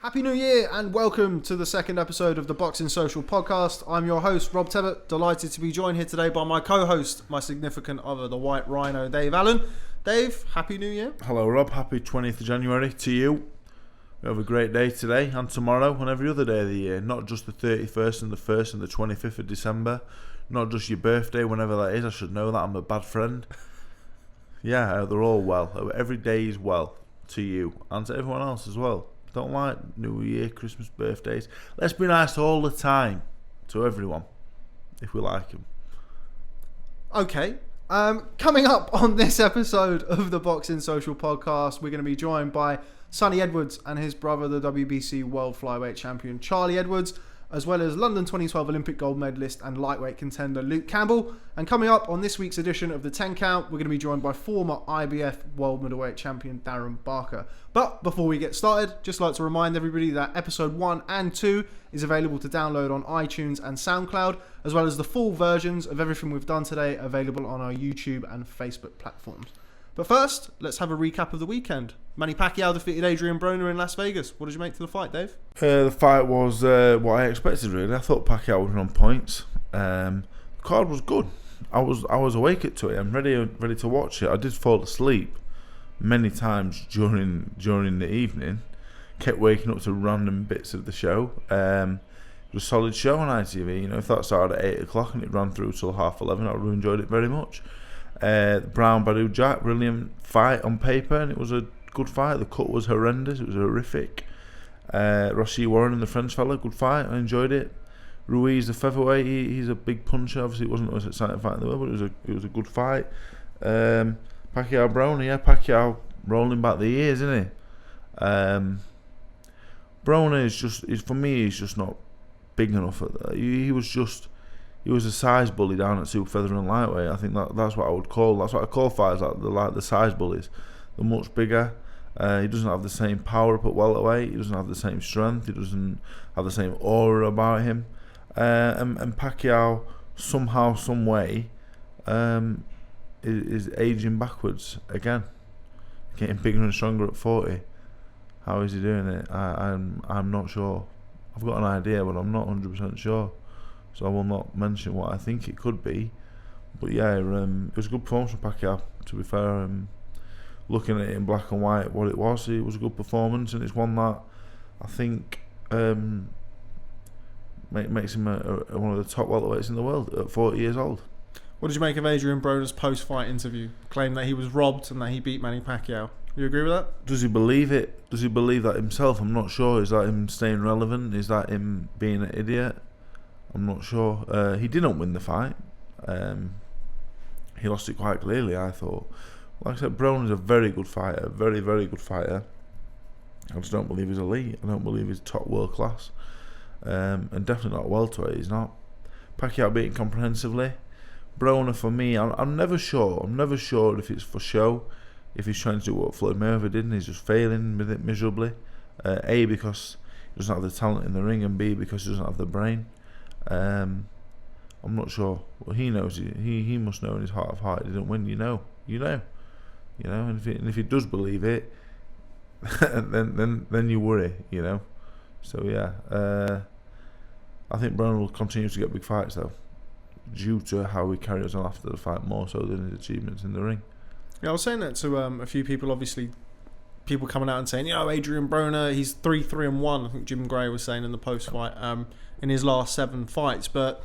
Happy New Year and welcome to the second episode of the Boxing Social podcast. I'm your host, Rob Tebbutt. Delighted to be joined here today by my co-host, my significant other, the White Rhino, Dave Allen. Dave, Happy New Year. Hello, Rob. Happy 20th of January to you. We have a great day today and tomorrow and every other day of the year. Not just the 31st and the 1st and the 25th of December. Not just your birthday, whenever that is. I should know that. I'm a bad friend. Yeah, they're all well. Every day is well to you and to everyone else as well. Don't like New Year, Christmas, birthdays. Let's be nice all the time to everyone, if we like them. Okay. Coming up on this episode of the Boxing Social podcast, we're going to be joined by Sonny Edwards and his brother, the WBC World Flyweight Champion Charlie Edwards, as well as London 2012 Olympic gold medalist and lightweight contender Luke Campbell. And coming up on this week's edition of the 10 Count, we're going to be joined by former IBF World Middleweight Champion Darren Barker. But before we get started, just like to remind everybody that episode 1 and 2 is available to download on iTunes and SoundCloud, as well as the full versions of everything we've done today available on our YouTube and Facebook platforms. But first, let's have a recap of the weekend. Manny Pacquiao defeated Adrien Broner in Las Vegas. What did you make to the fight, Dave? The fight was what I expected, really. I thought Pacquiao was on points. The card was good. I was awake to it. I'm ready to watch it. I did fall asleep many times during the evening. Kept waking up to random bits of the show. It was a solid show on ITV. You know, if that started at 8 o'clock and it ran through till 11:30, I would have enjoyed it very much. Brown Badu Jack, brilliant fight on paper, and it was a good fight. The cut was horrendous. It was horrific. Rossi Warren and the French fella, good fight. I enjoyed it. Ruiz, the featherweight, he's a big puncher. Obviously, it wasn't the most exciting fight in the world, but it was a good fight. Pacquiao-Broner, yeah, Pacquiao rolling back the years, isn't he? Broner for me, he's just not big enough. He was a size bully down at super feather and lightweight. I think that's what I would call. That's what I call fighters like the size bullies. They're much bigger. He doesn't have the same power up at welterweight. He doesn't have the same strength. He doesn't have the same aura about him. And Pacquiao somehow, some way, is aging backwards again, getting bigger and stronger at 40. How is he doing it? I'm not sure. I've got an idea, but I'm not 100% sure. So I will not mention what I think it could be. But yeah, it was a good performance from Pacquiao, to be fair. Looking at it in black and white, what it was a good performance, and it's one that I think makes him one of the top welterweights in the world at 40 years old. What did you make of Adrien Broner's post-fight interview? Claimed that he was robbed and that he beat Manny Pacquiao. You agree with that? Does he believe it? Does he believe that himself? I'm not sure. Is that him staying relevant? Is that him being an idiot? I'm not sure. He didn't win the fight. He lost it quite clearly, I thought. Like I said, Broner's a very good fighter. Very, very good fighter. I just don't believe he's elite. I don't believe he's top world class. And definitely not welterweight. He's not. Pacquiao beaten comprehensively. Broner, for me, I'm never sure. I'm never sure if it's for show. If he's trying to do what Floyd Mayweather did and he's just failing with it miserably. A, because he doesn't have the talent in the ring, and B, because he doesn't have the brain. I'm not sure. Well, he knows. He must know in his heart of heart he didn't win. You know. And if he does believe it, then you worry. You know. So yeah, I think Broner will continue to get big fights though, due to how he carries on after the fight more so than his achievements in the ring. Yeah, I was saying that to a few people. Obviously, people coming out and saying, Adrien Broner, he's 3-3-1. I think Jim Gray was saying in the post-fight in his last 7 fights. But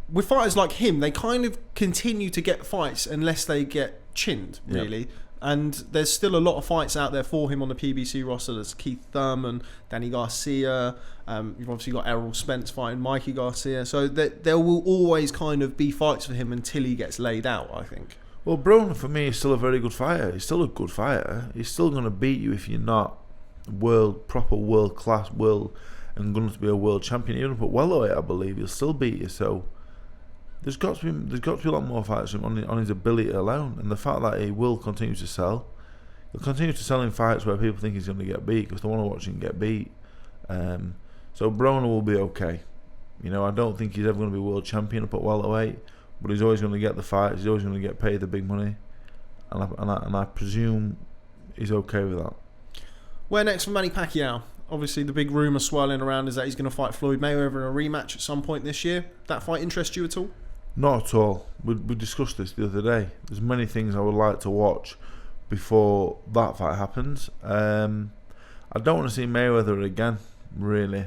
with fighters like him, they kind of continue to get fights unless they get chinned, really. Yep. And there's still a lot of fights out there for him on the PBC roster. There's Keith Thurman, Danny Garcia. You've obviously got Errol Spence fighting Mikey Garcia. So there will always kind of be fights for him until he gets laid out, I think. Well, Broner for me is still a very good fighter. He's still a good fighter. He's still going to beat you if you're not proper world class, and going to be a world champion. Even up at welterweight, I believe he'll still beat you. So there's got to be a lot more fights on his ability alone, and the fact that he will continue to sell. He'll continue to sell in fights where people think he's going to get beat because they want to watch him get beat. So Broner will be okay. You know, I don't think he's ever going to be world champion up at welterweight. But he's always going to get the fights. He's always going to get paid the big money, and I presume he's okay with that. Where next for Manny Pacquiao? Obviously, the big rumour swirling around is that he's going to fight Floyd Mayweather in a rematch at some point this year. That fight interest you at all? Not at all. We discussed this the other day. There's many things I would like to watch before that fight happens. I don't want to see Mayweather again, really.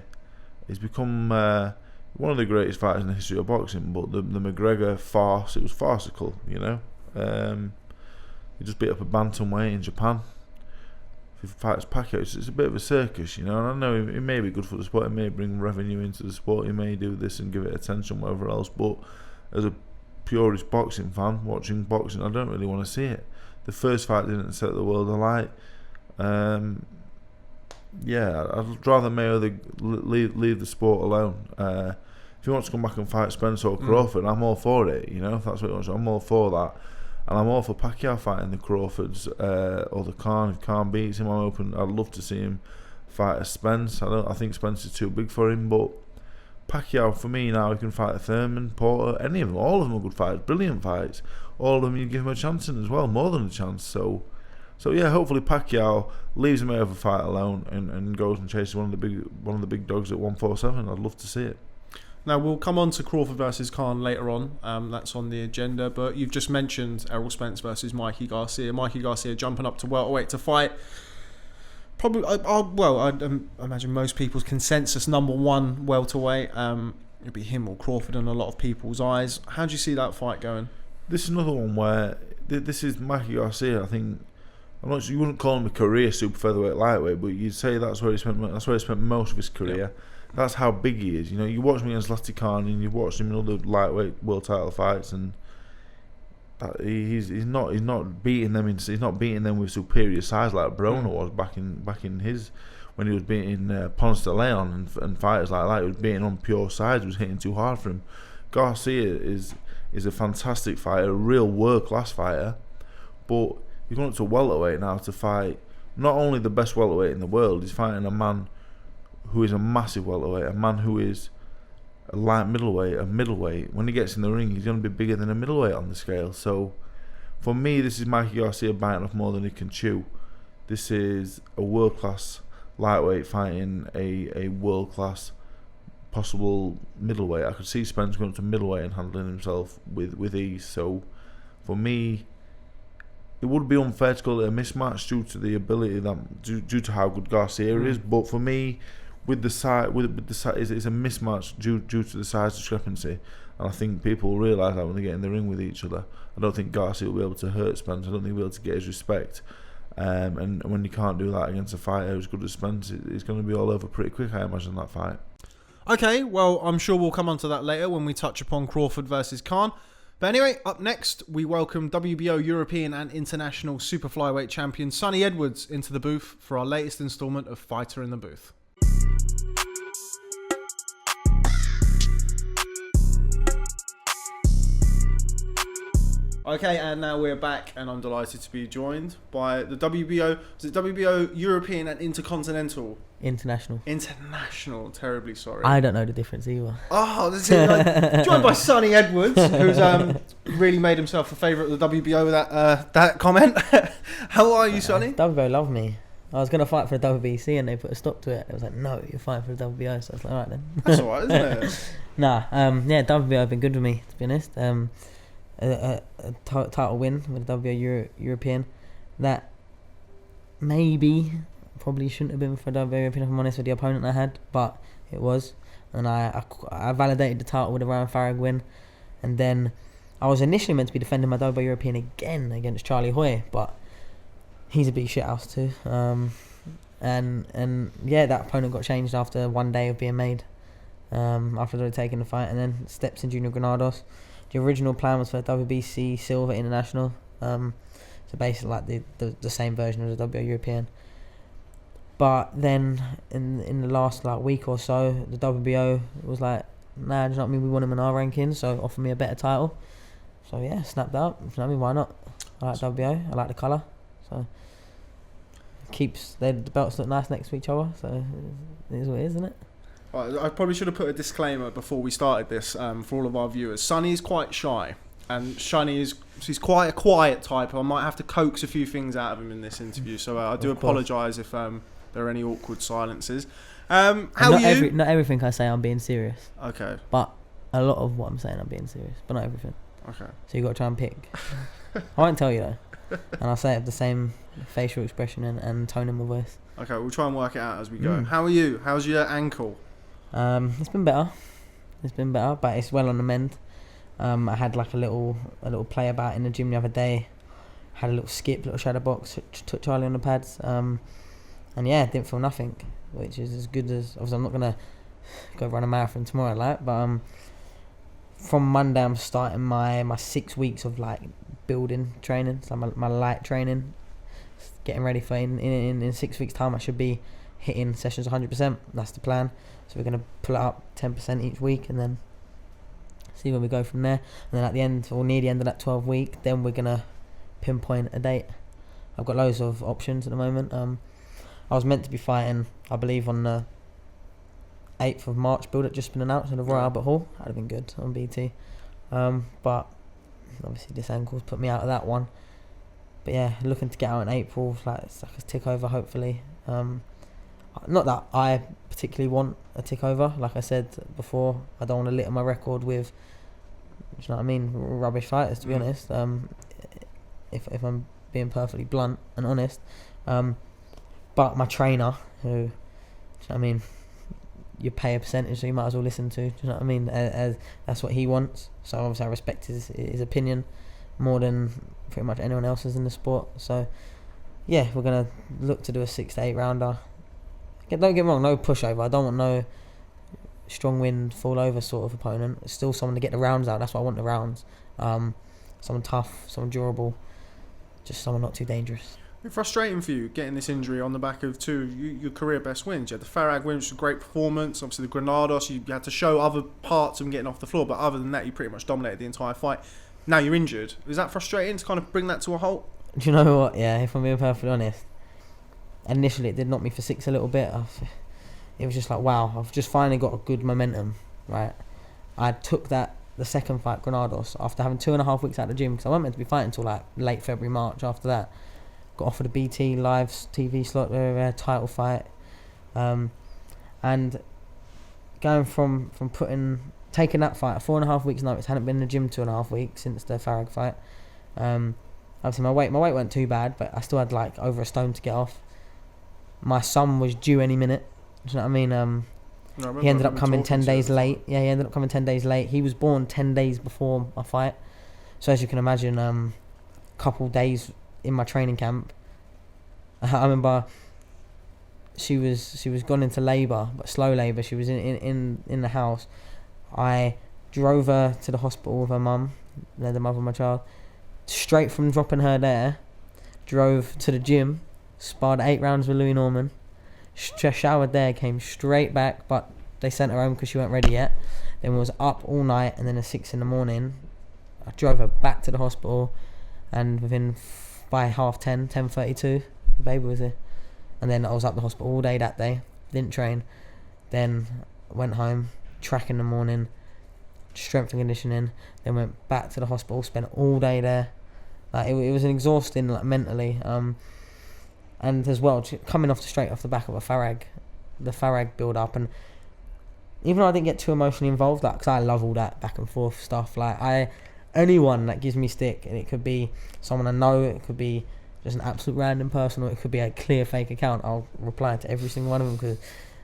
He's become one of the greatest fighters in the history of boxing, but the McGregor farce, it was farcical, you know. He just beat up a bantamweight in Japan. If he fights Pacquiao, it's a bit of a circus, you know. And I know it may be good for the sport, it may bring revenue into the sport, he may do this and give it attention, whatever else, but as a purist boxing fan, watching boxing, I don't really want to see it. The first fight didn't set the world alight. Yeah, I'd rather Mayweather leave the sport alone. If he wants to come back and fight Spence or Crawford, I'm all for it, you know, if that's what he wants. I'm all for that. And I'm all for Pacquiao fighting the Crawfords or the Khan. If Khan beats him, I'm open. I'd love to see him fight a Spence. I think Spence is too big for him, but Pacquiao, for me now, he can fight a Thurman, Porter, any of them. All of them are good fights, brilliant fights. All of them you give him a chance in as well, more than a chance. So yeah, hopefully Pacquiao leaves him over fight alone and goes and chases one of the big dogs at 147. I'd love to see it. Now, we'll come on to Crawford versus Khan later on. That's on the agenda. But you've just mentioned Errol Spence versus Mikey Garcia. Mikey Garcia jumping up to welterweight to fight. Probably, I'd imagine most people's consensus number one welterweight. It'd be him or Crawford in a lot of people's eyes. How do you see that fight going? This is another one where this is Mikey Garcia. I think I'm not sure, you wouldn't call him a career super featherweight lightweight, but you'd say that's where he spent most of his career. Yeah. That's how big he is. You know, you watch him against Lasty Khan and you've watched him in other lightweight world title fights, and he's not beating them with superior size like Broner was back in his when he was beating Ponce de Leon and fighters like that. He was beating on pure size. He was hitting too hard for him. Garcia is a fantastic fighter, a real world class fighter, but he's gone up to welterweight now to fight not only the best welterweight in the world. He's fighting a man who is a massive welterweight, a man who is a light middleweight, a middleweight. When he gets in the ring, he's going to be bigger than a middleweight on the scale. So, for me, this is Mikey Garcia biting off more than he can chew. This is a world-class lightweight fighting a world-class possible middleweight. I could see Spence going up to middleweight and handling himself with ease. So, for me, it would be unfair to call it a mismatch due to the ability due to how good Garcia is. But for me, with the size, it's a mismatch due to the size discrepancy, and I think people realise that when they get in the ring with each other. I don't think Garcia will be able to hurt Spence. I don't think he'll be able to get his respect. And when you can't do that against a fighter as good as Spence, it's going to be all over pretty quick, I imagine, that fight. Okay, well, I'm sure we'll come on to that later when we touch upon Crawford versus Khan. But anyway, up next, we welcome WBO European and International Super Flyweight champion Sonny Edwards into the booth for our latest instalment of Fighter in the Booth. Okay, and now we're back, and I'm delighted to be joined by the WBO European and Intercontinental? International, terribly sorry. I don't know the difference either. Oh, this is joined by Sonny Edwards, who's really made himself a favourite of the WBO with that comment. How are you, Sonny? WBO love me. I was going to fight for the WBC and they put a stop to it. It was like, no, you're fighting for the WBO. So I was like, alright then. That's alright, isn't it? Yeah, WBO have been good with me, to be honest. A title win with the WBO European that probably shouldn't have been for WBO European, if I'm honest, with the opponent I had, but it was. And I validated the title with a Ryan Farag win. And then I was initially meant to be defending my WBO European again against Charlie Hoy, but he's a big shithouse too. And yeah, that opponent got changed after one day of being made, after they'd taken the fight, and then steps in Junior Granados. The original plan was for WBC Silver International, so basically like the same version of the WBO European. But then in the last like week or so, the WBO was like, nah, do you know what I mean? We want him in our rankings, so offer me a better title. So yeah, snapped up. Do you know what I mean? Why not? I like WBO. I like the colour. So the belts look nice next to each other. So it is what it is, isn't it? I probably should have put a disclaimer before we started this for all of our viewers. Sonny's quite shy, and he's quite a quiet type. I might have to coax a few things out of him in this interview, so I do apologise if there are any awkward silences. How are you? Not everything I say I'm being serious. Okay. But a lot of what I'm saying I'm being serious, but not everything. Okay. So you got to try and pick. I won't tell you though, and I'll say it with the same facial expression and tone in my voice. Okay, we'll try and work it out as we go. How are you? How's your ankle? It's been better. But it's well on the mend. I had like a little play about in the gym the other day. Had a little skip, little shadow box. Took Charlie on the pads. And yeah, didn't feel nothing, which is as good as. Obviously, I'm not gonna go run a marathon tomorrow, like. But from Monday, I'm starting my 6 weeks of like building training. So my light training, getting ready for in 6 weeks' time. I should be hitting sessions 100%. That's the plan. So we're gonna pull it up 10% each week, and then see where we go from there. And then at the end, or near the end of that 12 week, then we're gonna pinpoint a date. I've got loads of options at the moment. I was meant to be fighting, I believe, on the 8th of March. Build it just been announced in the Royal Albert Hall. That'd have been good on BT. But obviously this ankle's put me out of that one. But yeah, looking to get out in April. It's like a tick over, hopefully. Not that I particularly want a tick over. Like I said before, I don't want to litter my record with, you know what I mean, rubbish fighters, to be honest. If I'm being perfectly blunt and honest. But my trainer, who, you know what I mean, you pay a percentage, so you might as well listen to. Do you know what I mean? As that's what he wants. So obviously I respect his opinion more than pretty much anyone else's in the sport. So yeah, we're gonna look to do a 6 to 8 rounder. Don't get me wrong, no pushover. I don't want no strong wind, fall over sort of opponent. It's still someone to get the rounds out. That's why I want the rounds. Someone tough, someone durable, just someone not too dangerous. It's frustrating for you getting this injury on the back of your career best wins. You had the Farag win, which was a great performance. Obviously the Granados, you had to show other parts of him getting off the floor, but other than that, you pretty much dominated the entire fight. Now you're injured. Is that frustrating to kind of bring that to a halt? Do you know what? Yeah, if I'm being perfectly honest, initially it did knock me for six a little bit. It was just like, wow, I've just finally got a good momentum, right? I took the second fight, Granados, after having 2.5 weeks out of the gym, because I wasn't meant to be fighting until like late February, March. After that, got offered a BT live TV slot, title fight, and going from taking that fight at 4.5 weeks notice, hadn't been in the gym 2.5 weeks since the Farag fight. Obviously my weight weren't too bad, but I still had like over a stone to get off. My son was due any minute. Do you know what I mean? He ended up coming 10 days late. Yeah, he ended up coming 10 days late. He was born 10 days before my fight. So as you can imagine, a couple days in my training camp, I remember she was gone into labour, but slow labour. She was in the house. I drove her to the hospital with her mum, the mother of my child. Straight from dropping her there, drove to the gym, sparred 8 rounds with Louis Norman, showered there, came straight back, but they sent her home because she weren't ready yet. Then was up all night, and then at 6 a.m, I drove her back to the hospital, and by 10:30, 10:32, the baby was here. And then I was up the hospital all day that day, didn't train, then went home, track in the morning, strength and conditioning, then went back to the hospital, spent all day there. Like it was an exhausting, like mentally, and as well coming straight off the back of the Farag build up. And even though I didn't get too emotionally involved, like, because I love all that back and forth stuff, like anyone that gives me stick, and it could be someone I know, it could be just an absolute random person, or it could be a clear fake account, I'll reply to every single one of them because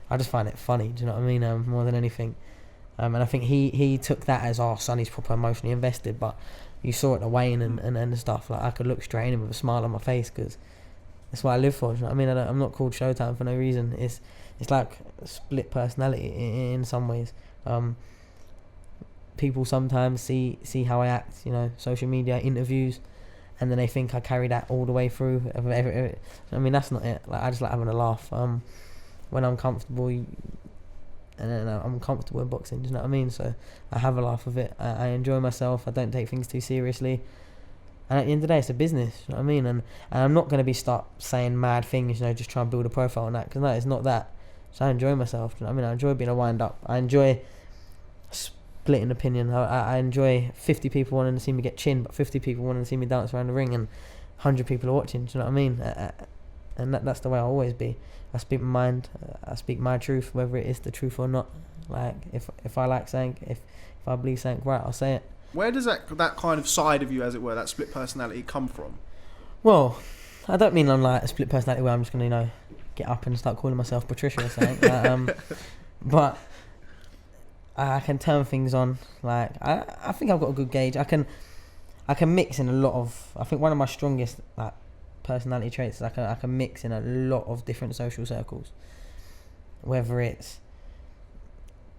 I just find it funny. Do you know what I mean? More than anything. And I think he took that as, oh, Sonny's proper emotionally invested, but you saw it, the weighing and stuff. Like, I could look straight at him with a smile on my face because that's what I live for. Do you know what I mean? I'm not called Showtime for no reason. It's like a split personality in some ways. People sometimes see how I act, social media, interviews, and then they think I carry that all the way through. I mean, that's not it. Like, I just like having a laugh. When I'm comfortable, and then I'm comfortable in boxing, do you know what I mean? So I have a laugh of it. I enjoy myself. I don't take things too seriously. And at the end of the day, it's a business, you know what I mean? And I'm not going to start saying mad things, just try and build a profile on that, because no, it's not that. So I enjoy myself, do you know what I mean? I enjoy being a wind-up. I enjoy splitting opinion. I enjoy 50 people wanting to see me get chinned, but 50 people wanting to see me dance around the ring, and 100 people are watching, do you know what I mean? and that's the way I'll always be. I speak my mind, I speak my truth, whether it is the truth or not. Like, if I like something, if I believe something, right, I'll say it. Where does that kind of side of you, as it were, that split personality come from? Well, I don't mean I'm like a split personality where I'm just going to, get up and start calling myself Patricia or something. But I can turn things on. Like, I think I've got a good gauge. I can mix in a lot of... I think one of my strongest like personality traits is I can mix in a lot of different social circles. Whether it's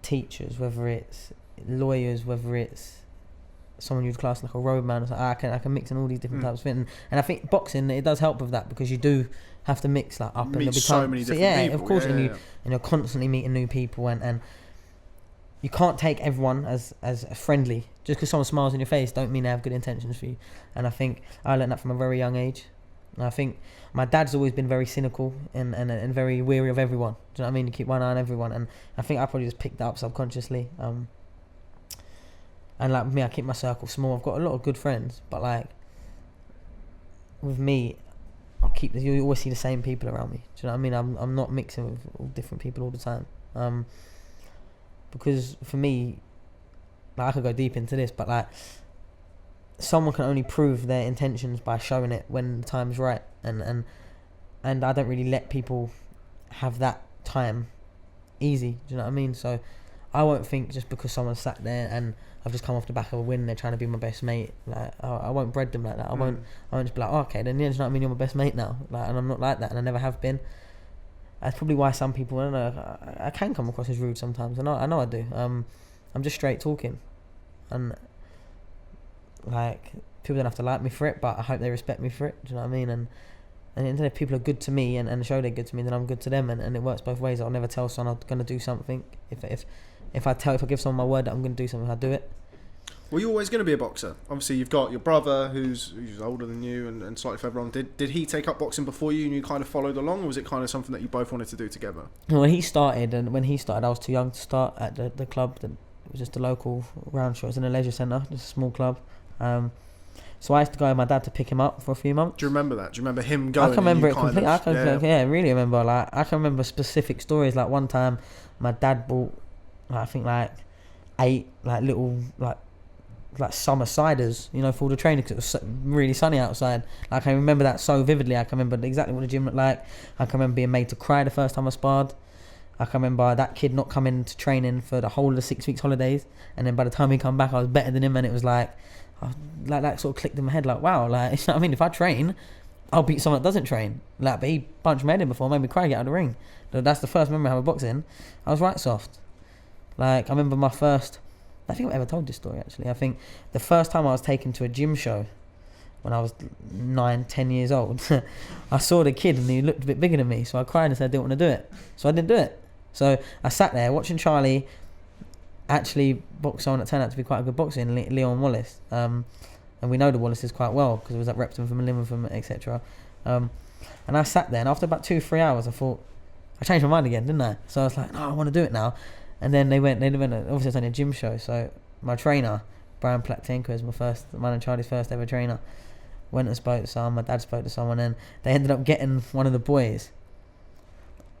teachers, whether it's lawyers, whether it's someone you'd class like a roadman or something. I can mix in all these different types of things. And I think boxing, it does help with that, because you do have to mix like up meet and so many different people. Of course, and you're constantly meeting new people, and you can't take everyone as friendly. Just because someone smiles in your face don't mean they have good intentions for you. And I think I learned that from a very young age. And I think my dad's always been very cynical and very weary of everyone. Do you know what I mean? You keep one eye on everyone, and I think I probably just picked that up subconsciously. And like me, I keep my circle small. I've got a lot of good friends, but like with me, you always see the same people around me. Do you know what I mean? I'm not mixing with all different people all the time. Because for me, like, I could go deep into this, but like someone can only prove their intentions by showing it when the time's right, and I don't really let people have that time easy. Do you know what I mean? So I won't think just because someone sat there and I've just come off the back of a win, they're trying to be my best mate. Like I won't bread them like that. I won't just be like, okay, then yeah, do you know what I mean? You're my best mate now. Like, and I'm not like that, and I never have been. That's probably why some people, I don't know, I can come across as rude sometimes. I know I do. I'm just straight talking, and like people don't have to like me for it, but I hope they respect me for it. Do you know what I mean? And if people are good to me and show they're good to me, then I'm good to them, and it works both ways. I'll never tell someone I'm gonna do something. If I give someone my word that I'm gonna do something, I do it. Were you always going to be a boxer? Obviously, you've got your brother who's older than you and slightly further on. Did he take up boxing before you and you kind of followed along, or was it kind of something that you both wanted to do together? When he started, I was too young to start at the club. It was just a local round show. It was in a leisure centre, just a small club. So I used to go with my dad to pick him up for a few months. Do you remember that? Do you remember him going? I can remember it completely. I really remember. Like, I can remember specific stories. Like, one time, my dad bought, I think, 8 little summer ciders, for all the training, because it was really sunny outside. Like, I remember that so vividly. I can remember exactly what the gym looked like. I can remember being made to cry the first time I sparred. I can remember that kid not coming to training for the whole of the 6 weeks holidays, and then by the time he come back, I was better than him, and it was like that sort of clicked in my head, like, wow, like, you know what I mean? If I train, I'll beat someone that doesn't train. Like, but he punched my head in before, made me cry, get out of the ring. That's the first memory I have of boxing. I was right soft. Like, I remember I think I've ever told this story, actually. I think the first time I was taken to a gym show when I was 9, 10 years old, I saw the kid and he looked a bit bigger than me, so I cried and said I didn't want to do it. So I didn't do it. So I sat there watching Charlie actually box someone that turned out to be quite a good boxer, Leon Wallace. And we know the Wallaces quite well because it was at Repton from Liverpool, etc. And I sat there, and after about 2-3 hours, I thought, I changed my mind again, didn't I? So I was like, no, I want to do it now. And then they went, obviously it's only a gym show, so my trainer, Brian Plattenko, is mine and Charlie's first ever trainer, went and spoke to someone, my dad spoke to someone, and they ended up getting one of the boys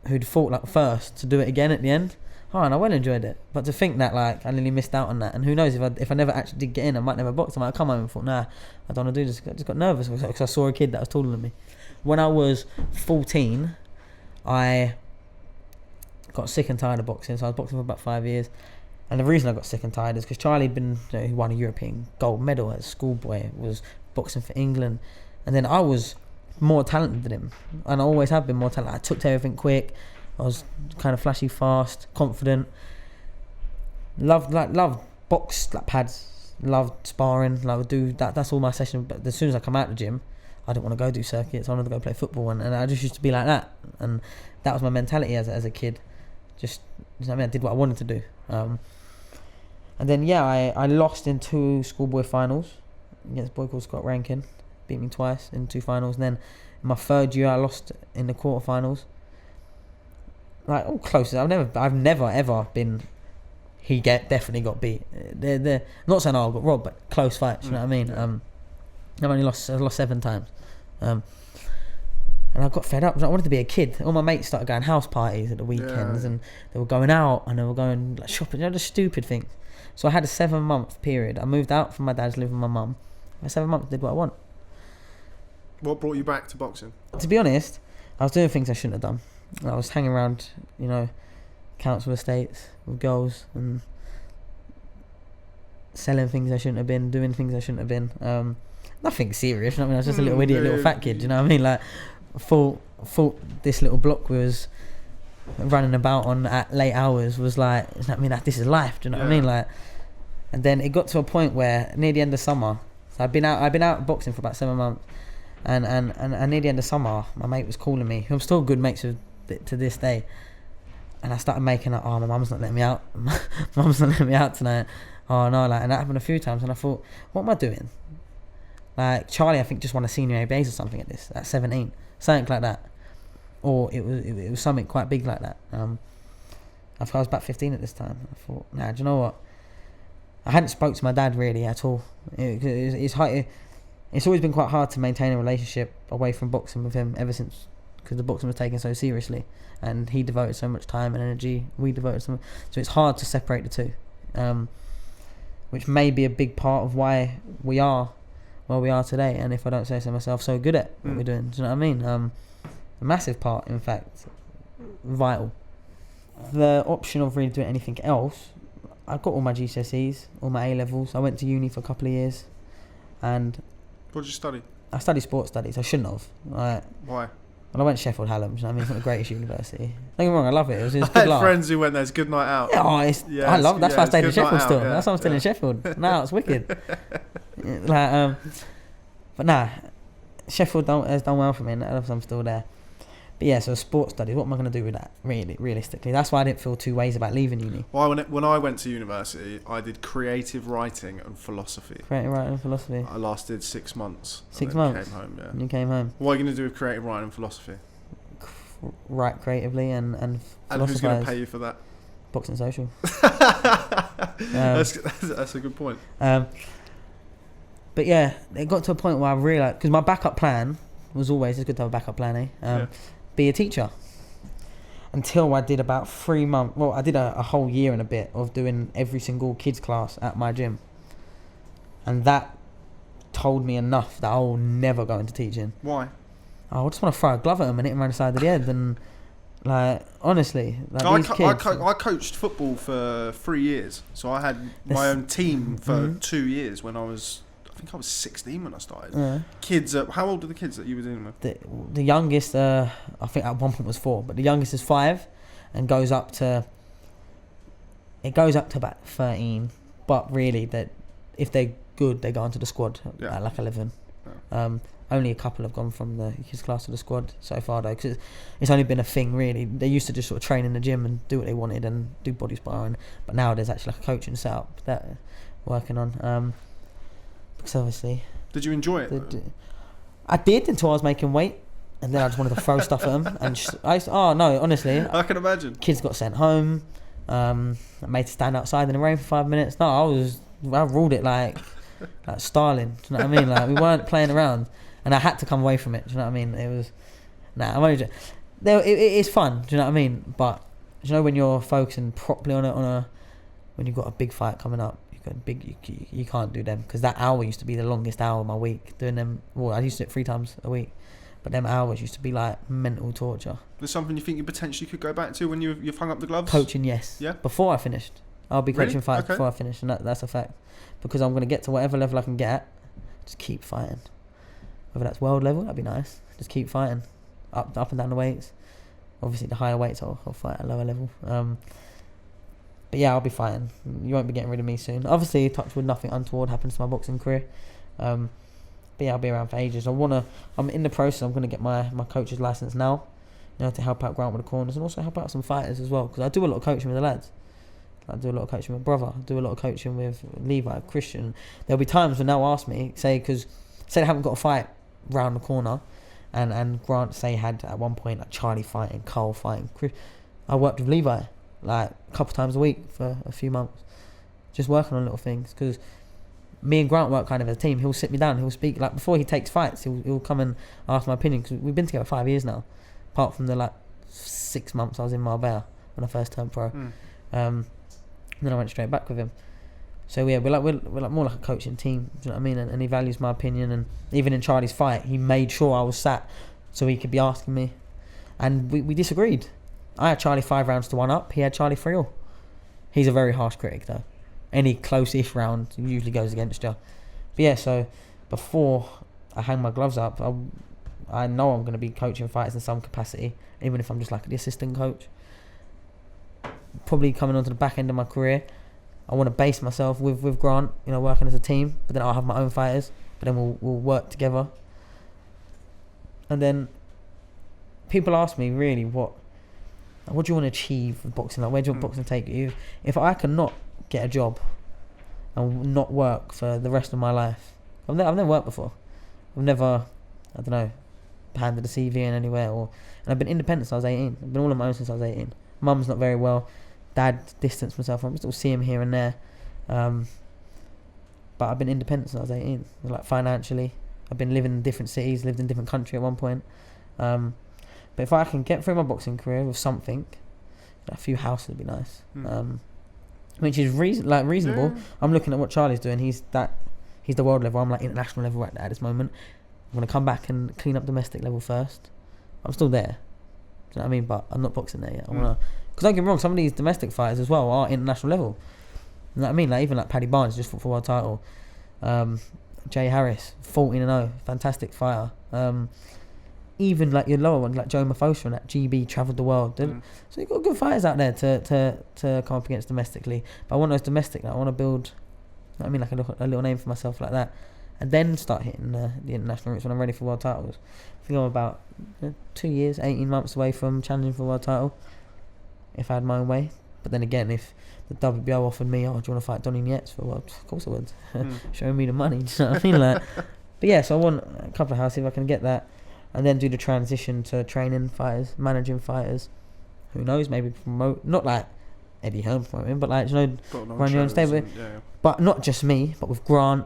who'd fought first to do it again at the end. Oh, and I well enjoyed it. But to think that I nearly missed out on that, and who knows, if I never actually did get in, I might never box. I might come home and thought, nah, I don't want to do this. I just got nervous because I saw a kid that was taller than me. When I was 14, I got sick and tired of boxing, so I was boxing for about 5 years. And the reason I got sick and tired is because Charlie had been, he won a European gold medal as a schoolboy, was boxing for England, and then I was more talented than him, and I always have been more talented. I took to everything quick. I was kind of flashy, fast, confident. Loved box pads. Loved sparring. Would do that. That's all my session. But as soon as I come out of the gym, I didn't want to go do circuits. I wanted to go play football, and I just used to be like that. And that was my mentality as a kid. Just, I did what I wanted to do. And then I lost in 2 schoolboy finals against a boy called Scott Rankin. Beat me twice in 2 finals. And then in my 3rd year, I lost in the quarterfinals. All close. I've never ever been. Definitely got beat. They're not saying I got robbed, but close fights. You know what I mean? I've lost 7 times. And And I got fed up. I wanted to be a kid. All my mates started going house parties at the weekends, and they were going out and they were going like shopping, just stupid things. So I had a 7-month period. I moved out from my dad's, living with my mum. For 7 months, I did what I want. What brought you back to boxing? To be honest, I was doing things I shouldn't have done. I was hanging around, council estates with girls and selling things I shouldn't have been, doing things I shouldn't have been. Nothing serious. I mean, I was just a little idiot, little fat kid. You know what I mean? Like, I thought this little block we was running about on at late hours was like, this is life. Do you know what I mean? Like, and then it got to a point where near the end of summer, so I've been out boxing for about 7 months, and near the end of summer, my mate was calling me, who I'm still good mates with to this day, and I started making up, my mum's not letting me out. Mum's not letting me out tonight. Oh no, like, and that happened a few times, and I thought, what am I doing? Like, Charlie, I think, just won a senior ABAs or something at 17, something like that, or it was something quite big like that. I thought I was about 15 at this time. I thought, do you know what? I hadn't spoke to my dad really at all. It's hard. It's always been quite hard to maintain a relationship away from boxing with him ever since, because the boxing was taken so seriously, and he devoted so much time and energy. We devoted so much, so it's hard to separate the two, which may be a big part of why we are where we are today. And if I don't say so myself, so good at what we're doing. Do you know what I mean? A massive part, in fact, vital. The option of really doing anything else, I got all my GCSEs, all my A levels. I went to uni for a couple of years, and what did you study? I studied sports studies. I shouldn't have. Why? Well, I went to Sheffield Hallam. You know what I mean? It's not the greatest university. Don't get me wrong, I love it. It was I good had laugh. friends who went there. It's a good night out. Yeah, I love it. That's why I stayed in Sheffield still. That's why I'm still in Sheffield. Now it's wicked. But nah, Sheffield has done well for me, and I'm still there. But yeah, so sports studies, what am I going to do with that, really, realistically? That's why I didn't feel two ways about leaving uni. Well, when I went to university, I did creative writing and philosophy. Creative writing and philosophy? I lasted 6 months. 6 months? Came home, You came home? What are you going to do with creative writing and philosophy? Write creatively and philosophize. And who's going to pay you for that? Boxing Social. That's a good point. But yeah, it got to a point where I realised, because my backup plan was always, it's good to have a backup plan, be a teacher. Until I did about 3 months, well, I did a whole year and a bit of doing every single kids class at my gym. And that told me enough that I will never go into teaching. Why? I just want to throw a glove at them and hit them around the side of the head. And, like, honestly, like, these kids... I coached football for 3 years. So I had my own team for 2 years when I was 16 when I started. Kids, how old are the kids that you were dealing with? The youngest, I think at one point was 4, but the youngest is 5, and goes up to about 13. But really, that if they're good, they go onto the squad at like 11. Yeah. Only a couple have gone from the kids class to the squad so far, though, because it's only been a thing really. They used to just sort of train in the gym and do what they wanted and do body sparring, but now there's actually like a coaching setup that we're working on. Because obviously, did you enjoy it? I did, until I was making weight, and then I just wanted to throw stuff at them. And honestly, I can imagine. Kids got sent home. I made to stand outside in the rain for 5 minutes. No, I ruled it like Stalin. Do you know what I mean? Like, we weren't playing around, and I had to come away from it. Do you know what I mean? It was I'm only just, it is fun. Do you know what I mean? But do you know when you're focusing properly on when you've got a big fight coming up? You can't do them, because that hour used to be the longest hour of my week doing them. Well, I used to do it 3 times a week, but them hours used to be like mental torture. There's something you think you potentially could go back to when you've hung up the gloves? Coaching, yes. Yeah. Before I finished, I'll be coaching fights Okay. before I finish, and that's a fact, because I'm going to get to whatever level I can get at. Just keep fighting. Whether that's world level, that'd be nice. Just keep fighting, up and down the weights. Obviously, the higher weights I'll fight at a lower level. But yeah, I'll be fighting. You won't be getting rid of me soon. Obviously, touch wood, nothing untoward happens to my boxing career. But yeah, I'll be around for ages. I'm in the process. I'm gonna get my coach's license now, to help out Grant with the corners, and also help out some fighters as well. Because I do a lot of coaching with the lads. I do a lot of coaching with brother. I do a lot of coaching with Levi, Christian. There'll be times when they'll ask me, say they haven't got a fight round the corner, and Grant had at one point like Charlie fighting, Cole fighting, Chris. I worked with Levi like a couple times a week for a few months, just working on little things, because me and Grant work kind of as a team. He'll sit me down. He'll speak like before he takes fights. He'll come and ask my opinion because we've been together 5 years now. Apart from the like 6 months I was in Marbella when I first turned pro. Then I went straight back with him. So yeah, we're like more like a coaching team. Do you know what I mean? And he values my opinion. And even in Charlie's fight, he made sure I was sat so he could be asking me. And we disagreed. I had Charlie 5 rounds to 1 up. He had Charlie 3-all. He's a very harsh critic though. Any close-ish round usually goes against you. But yeah, so before I hang my gloves up, I know I'm going to be coaching fights in some capacity, even if I'm just like the assistant coach. Probably coming onto the back end of my career, I want to base myself with Grant, you know, working as a team, but then I'll have my own fighters, but then we'll work together. And then people ask me, really, what do you want to achieve with boxing? Like, where do you want boxing to take you? If I cannot get a job and not work for the rest of my life, I've never worked before. I've never, I don't know, handed a CV in anywhere, and I've been independent since I was 18. I've been all on my own since I was 18. Mum's not very well. Dad distanced myself from. I still see him here and there, but I've been independent since I was 18. Like financially, I've been living in different cities, lived in different countries at one point. But if I can get through my boxing career with something, a few houses would be nice. Which is reasonable. Yeah. I'm looking at what Charlie's doing. He's the world level. I'm like international level at this moment. I'm gonna come back and clean up domestic level first. I'm still there. Do you know what I mean? But I'm not boxing there yet. I wanna, because don't get me wrong, some of these domestic fighters as well are international level. You know what I mean? Like even like Paddy Barnes just fought for world title. Jay Harris, 14-0, fantastic fighter. Even like your lower ones, like Joe Mafosa and that GB travelled the world. So you've got good fighters out there to come up against domestically. But I want those domestic. Like, I want to build, you know what I mean, like a little name for myself like that, and then start hitting the international routes when I'm ready for world titles. I think I'm about 2 years, 18 months away from challenging for a world title, if I had my own way. But then again, if the WBO offered me, oh, do you want to fight Donnie Yates for a world? Of course I would. Showing me the money, do you know what I mean? Like, but yeah, so I want a couple of houses if I can get that. And then do the transition to training fighters, managing fighters. Who knows? Maybe promote, not like Eddie Hearn promoting, but like, you know, run your own stable. But not just me, but with Grant,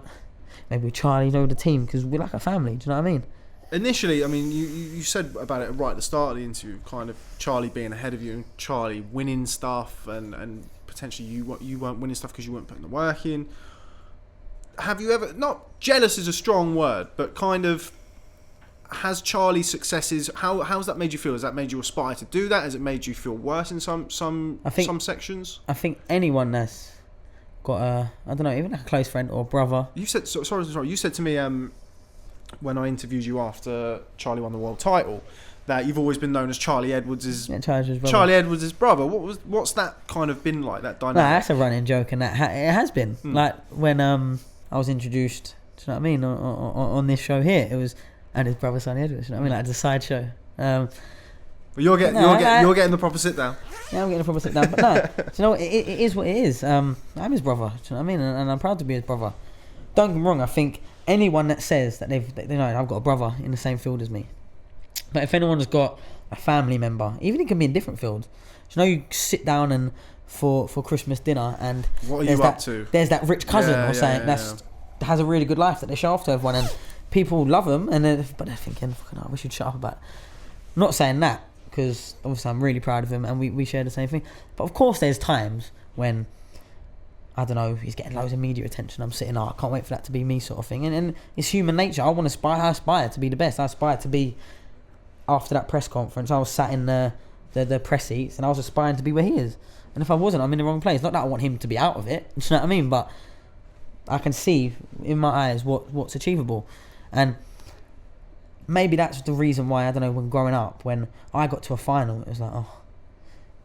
maybe with Charlie, you know, the team, because we're like a family. Do you know what I mean? Initially, I mean, you said about it right at the start of the interview, kind of Charlie being ahead of you and Charlie winning stuff, and potentially you weren't winning stuff because you weren't putting the work in. Have you ever, not jealous is a strong word, but kind of, has Charlie's successes, how's that made you feel? Has that made you aspire to do that? Has it made you feel worse in some sections? I think anyone that's got a, I don't know, even like a close friend or brother. You said, sorry, you said to me when I interviewed you after Charlie won the world title that you've always been known as Charlie Edwards' brother. What's that kind of been like, that dynamic? No, that's a running joke, and that it has been. Like when I was introduced, do you know what I mean, on this show here, it was, and his brother Sonny Edwards, you know what I mean, like it's a sideshow. Well, you're getting the proper sit down. Yeah, I'm getting the proper sit down. But no, do you know what, it is what it is. I'm his brother, do you know what I mean, and I'm proud to be his brother. Don't get me wrong, I think anyone that says that they know I've got a brother in the same field as me, but if anyone's got a family member, even it can be in different fields, do you know, you sit down and for Christmas dinner, and what are you up to? There's that rich cousin that has a really good life that they show off to everyone, and people love them, but they're thinking, fucking hell, we should shut up about it. I'm not saying that, because obviously I'm really proud of him and we share the same thing. But of course there's times when, I don't know, he's getting loads of media attention. I'm sitting, I can't wait for that to be me, sort of thing. And it's human nature. I aspire to be the best. I aspire to be, after that press conference, I was sat in the press seats and I was aspiring to be where he is. And if I wasn't, I'm in the wrong place. Not that I want him to be out of it, you know what I mean? But I can see in my eyes what's achievable. And maybe that's the reason why, I don't know, when growing up, when I got to a final, it was like, oh.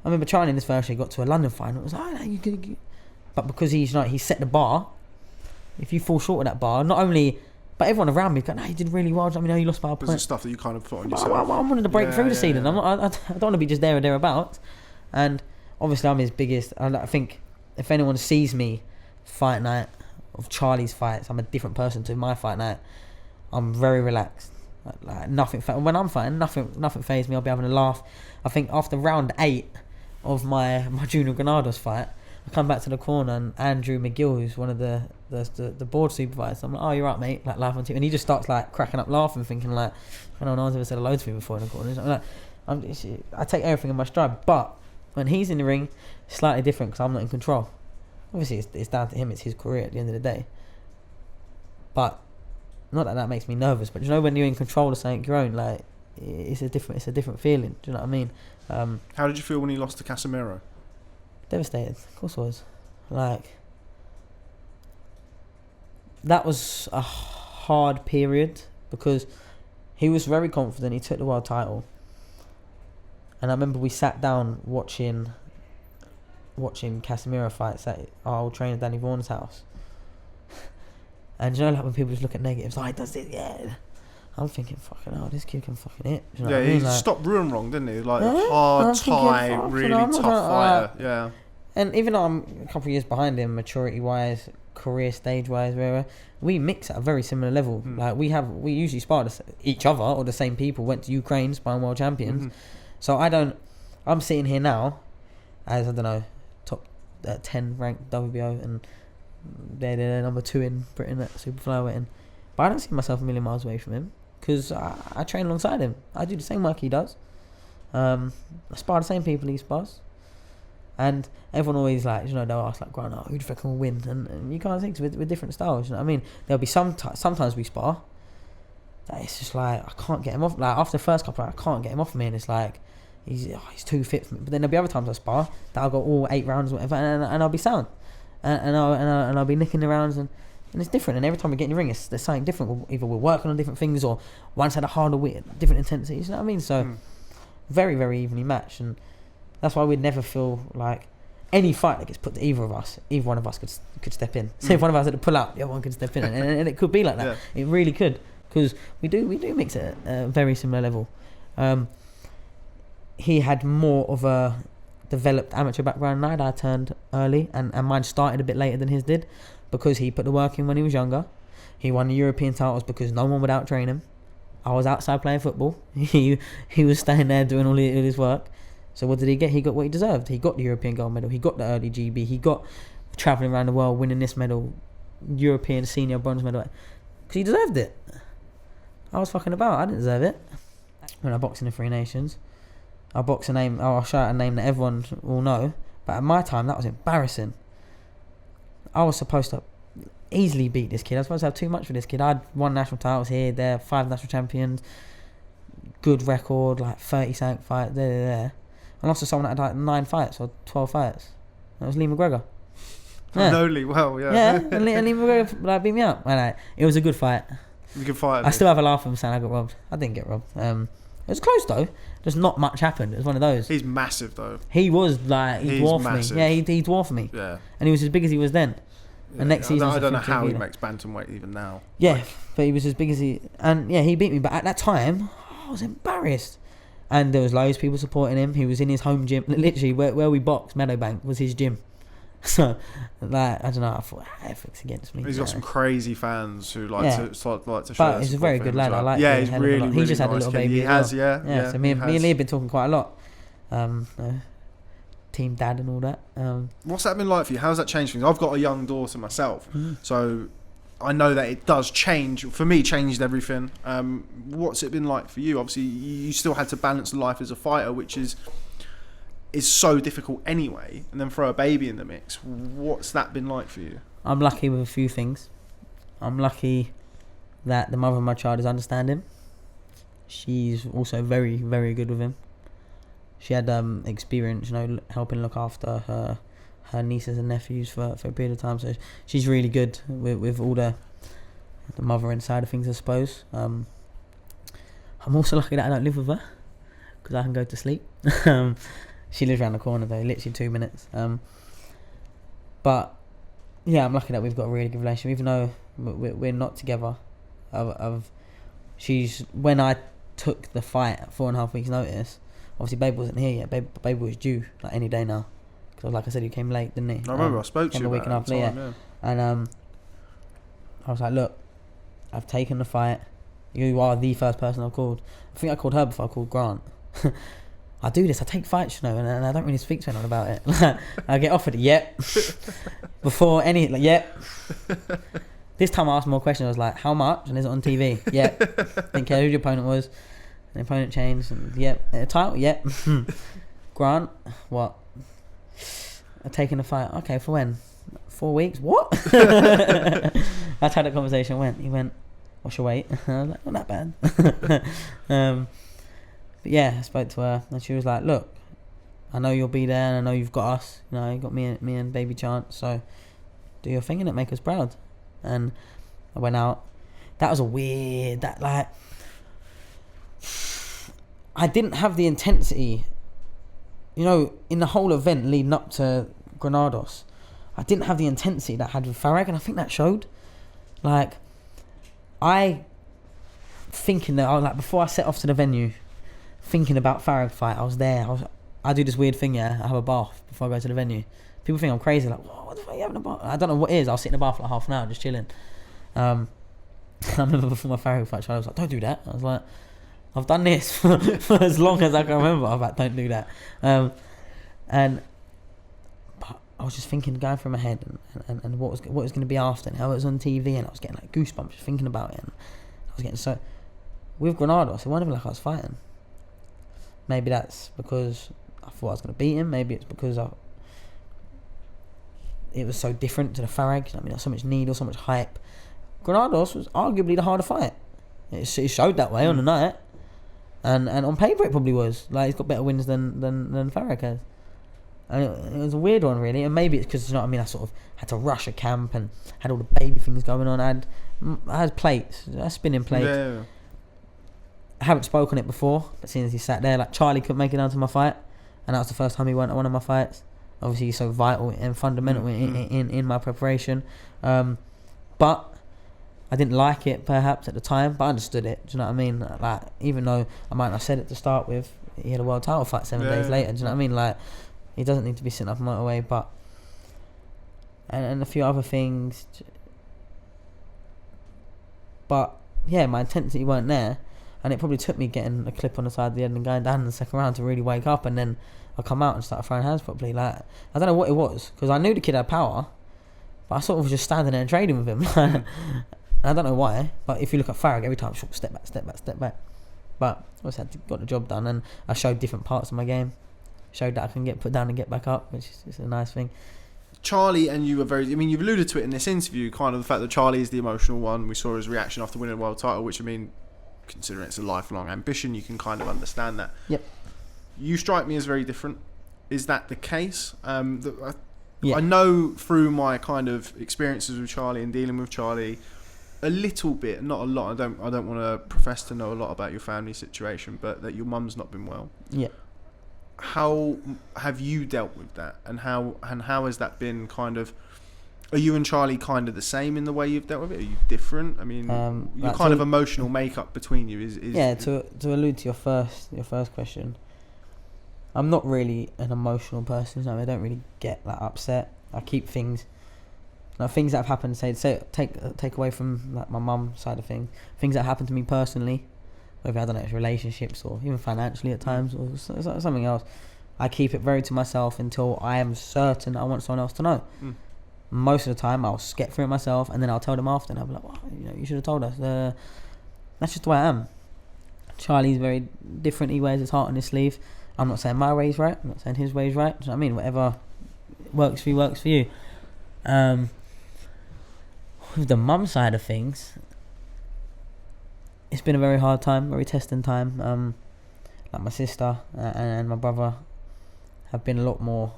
I remember Charlie in this first year got to a London final, it was like, oh, no, you could. But because he set the bar, if you fall short of that bar, not only, but everyone around me go, no, you did really well. I mean, you lost by a point. There's stuff that you kind of put on yourself. I wanted to break through the ceiling. I don't want to be just there or thereabouts. And obviously I'm his biggest, I think if anyone sees me fight night of Charlie's fights, I'm a different person to my fight night. I'm very relaxed. Like nothing. When I'm fighting, nothing fazes me. I'll be having a laugh. I think after round 8 of my Junior Granados fight, I I come back to the corner and Andrew McGill, who's one of the board supervisors, I'm like, oh, you're right, mate, like laughing to him, and he just starts like cracking up laughing, thinking like, I don't know, no one's ever said hello to me before in the corner. I'm like, I take everything in my stride, but when he's in the ring, it's slightly different because I'm not in control. Obviously, it's down to him, it's his career at the end of the day. But not that makes me nervous, but you know when you're in control of something your own, like it's a different feeling. Do you know what I mean? How did you feel when you lost to Casemiro? Devastated, of course I was. Like, that was a hard period because he was very confident. He took the world title, and I remember we sat down watching Casemiro fights at our old trainer Danny Vaughan's house. And you know, like when people just look at negatives, he does this, yeah. I'm thinking, fucking hell, this kid can fucking hit. You know what I mean? He like, stopped ruin wrong, didn't he? Like hard, tight, really tough fighter. Yeah. And even though I'm a couple of years behind him, maturity-wise, career stage-wise, wherever, we mix at a very similar level. Like we usually spar each other or the same people. Went to Ukraine, sparring world champions. So I'm sitting here now as, I don't know, top 10 ranked WBO, and they're number 2 in Britain at super flyweight. But I don't see myself a million miles away from him because I train alongside him. I do the same work he does. I spar the same people he spars. And everyone always they'll ask like, Grant, who do you reckon will win? And you can't think with different styles. You know what I mean? There'll be sometimes we spar that it's just like I can't get him off. Like after the first couple, I can't get him off of me, and it's like he's too fit for me. But then there'll be other times I spar that I'll go all 8 rounds or whatever, and I'll be sound, and I'll be nicking the rounds, and it's different. And every time we get in the ring, there's something different. Either we're working on different things, or one's had a harder weight, different intensities. You know what I mean? So very, very evenly matched, and that's why we'd never feel like any fight that gets put to either one of us could step in. So if one of us had to pull out, the other one could step in, and it could be like that. Yeah. It really could, because we do mix it at a very similar level. He had more of a developed amateur background than I turned early, and mine started a bit later than his did, because he put the work in when he was younger. He won the European titles because no one would out train him. I was outside playing football. He was staying there doing all his work. So what did he get? He got what he deserved. He got the European gold medal. He got the early GB. He got travelling around the world, winning this medal, European senior bronze medal, because he deserved it. I was fucking about. I didn't deserve it. When I boxed in the 3 Nations, I'll shout out a name that everyone will know. But at my time, that was embarrassing. I was supposed to easily beat this kid. I was supposed to have too much for this kid. I'd won national titles here, there, 5 national champions, good record, like 30 fights, there. I lost to someone that had like 9 fights or 12 fights. That was Lee McGregor. Yeah. Lee well, yeah. Yeah, and Lee McGregor beat me up. It was a good fight. You can fight. I still have a laugh at him saying I got robbed. I didn't get robbed. It was close though. Just not much happened. It was one of those. He's massive though. He was like, he dwarfed massive. Me. Yeah, he dwarfed me. Yeah. And he was as big as he was then. Yeah. And next season, I don't know how he makes bantamweight even now. Yeah, but he was as big as he, and yeah, he beat me. But at that time, I was embarrassed. And there was loads of people supporting him. He was in his home gym, literally where we boxed. Meadowbank was his gym. So, like, I don't know. I thought ethics against me. He's got some crazy fans who like to show. But he's a very good lad. I like. Yeah, he's really, really. He just had a little baby. He has, yeah. So me and Lee have been talking quite a lot. Team dad and all that. What's that been like for you? How's that changed things? I've got a young daughter myself, so I know that it does change. For me, changed everything. What's it been like for you? Obviously, you still had to balance life as a fighter, which is so difficult anyway, and then throw a baby in the mix. What's that been like for you? I'm lucky with a few things. I'm lucky that the mother of my child is understanding. She's also very, very good with him. She had experience, helping look after her nieces and nephews for a period of time. So she's really good with all the mothering side of things, I suppose. I'm also lucky that I don't live with her, because I can go to sleep. She lives around the corner though, literally 2 minutes. But yeah, I'm lucky that we've got a really good relationship, even though we're not together. When I took the fight at 4.5 weeks' notice, obviously Babe wasn't here yet. Babe was due like any day now, because like I said, he came late, didn't he? I remember I spoke to you a week and a half later, and I was like, look, I've taken the fight. You are the first person I've called. I think I called her before I called Grant. I do this. I take fights, and I don't really speak to anyone about it. I get offered it. Yep. Before any, yep. This time I asked more questions. I was like, how much? And is it on TV? Yep. Didn't care who your opponent was. The opponent changed. And yep. A title? Yep. Grant? What? I'm taking the fight. Okay, for when? 4 weeks? What? That's how the conversation went. He went, what's your weight? I was like, not that bad. But yeah, I spoke to her and she was like, look, I know you'll be there and I know you've got us. You know, you got me and baby Chance. So do your thing and it make us proud. And I went out. That was I didn't have the intensity, you know, in the whole event leading up to Granados. I didn't have the intensity that I had with Farag, and I think that showed. Like, thinking that, before I set off to the venue, thinking about Farag fight, I was there. I do this weird thing, yeah. I have a bath before I go to the venue. People think I'm crazy, like, what the fuck are you having a bath? I don't know what it is. I'll sit in the bath for like half an hour just chilling. I remember before my Farag fight, Charlie was like, don't do that. I was like, I've done this for as long as I can remember. I was like, don't do that. And I was just thinking, going through my head and what was going to be after and how it was on TV, and I was getting like goosebumps just thinking about it. And I was getting so... With Granados, it wasn't even like I was fighting. Maybe that's because I thought I was going to beat him. Maybe it's because it was so different to the Farag. I mean, there's so much needle, so much hype. Granados was arguably the harder fight. It showed that way on the night. And on paper it probably was. Like, he's got better wins than Farag has. And it was a weird one, really. And maybe it's because, you know what I mean, I sort of had to rush a camp and had all the baby things going on. I had plates, spinning plates. Yeah. I haven't spoken it before, but seeing as he sat there, like, Charlie couldn't make it down to my fight, and that was the first time he went to one of my fights. Obviously, he's so vital and fundamental in my preparation. But I didn't like it, perhaps, at the time, but I understood it. Do you know what I mean? Like, even though I might not have said it to start with, he had a world title fight 7 days later. Do you know what I mean? Like, he doesn't need to be sitting up a motorway, but... And a few other things. But, yeah, my intensity weren't there. And it probably took me getting a clip on the side of the head and going down in the second round to really wake up. And then I come out and start throwing hands properly. Like, I don't know what it was, because I knew the kid had power, but I sort of was just standing there and trading with him. I don't know why, but if you look at Farag, every time, step back. But obviously I got the job done, and I showed different parts of my game. Showed that I can get put down and get back up, which is a nice thing. Charlie and you were very... I mean, you've alluded to it in this interview, kind of the fact that Charlie is the emotional one. We saw his reaction after winning the world title, which, I mean, considering it's a lifelong ambition, you can kind of understand that. Yep. You strike me as very different. Is that the case? Yeah. I know through my kind of experiences with Charlie and dealing with Charlie a little bit, not a lot. I don't want to profess to know a lot about your family situation, but that your mum's not been well. Yeah. How have you dealt with that, and how has that been? Kind of, are you and Charlie kind of the same in the way you've dealt with it? Are you different? I mean, your kind of emotional makeup between you is yeah. To allude to your first question, I'm not really an emotional person. I don't really get like upset. I keep things, like things that have happened. Say take away from like my mum's side of things. Things that happen to me personally, whether I don't know, it's relationships or even financially at times or something else. I keep it very to myself until I am certain I want someone else to know. Most of the time I'll get through it myself, and then I'll tell them after, and I'll be like, well, you should have told us. That's just the way I am. Charlie's very different. He wears his heart on his sleeve. I'm not saying my way's right. I'm not saying his way's right. Do you know what I mean? Whatever works for you, works for you. With the mum side of things, it's been a very hard time, very testing time. Like my sister and my brother have been a lot more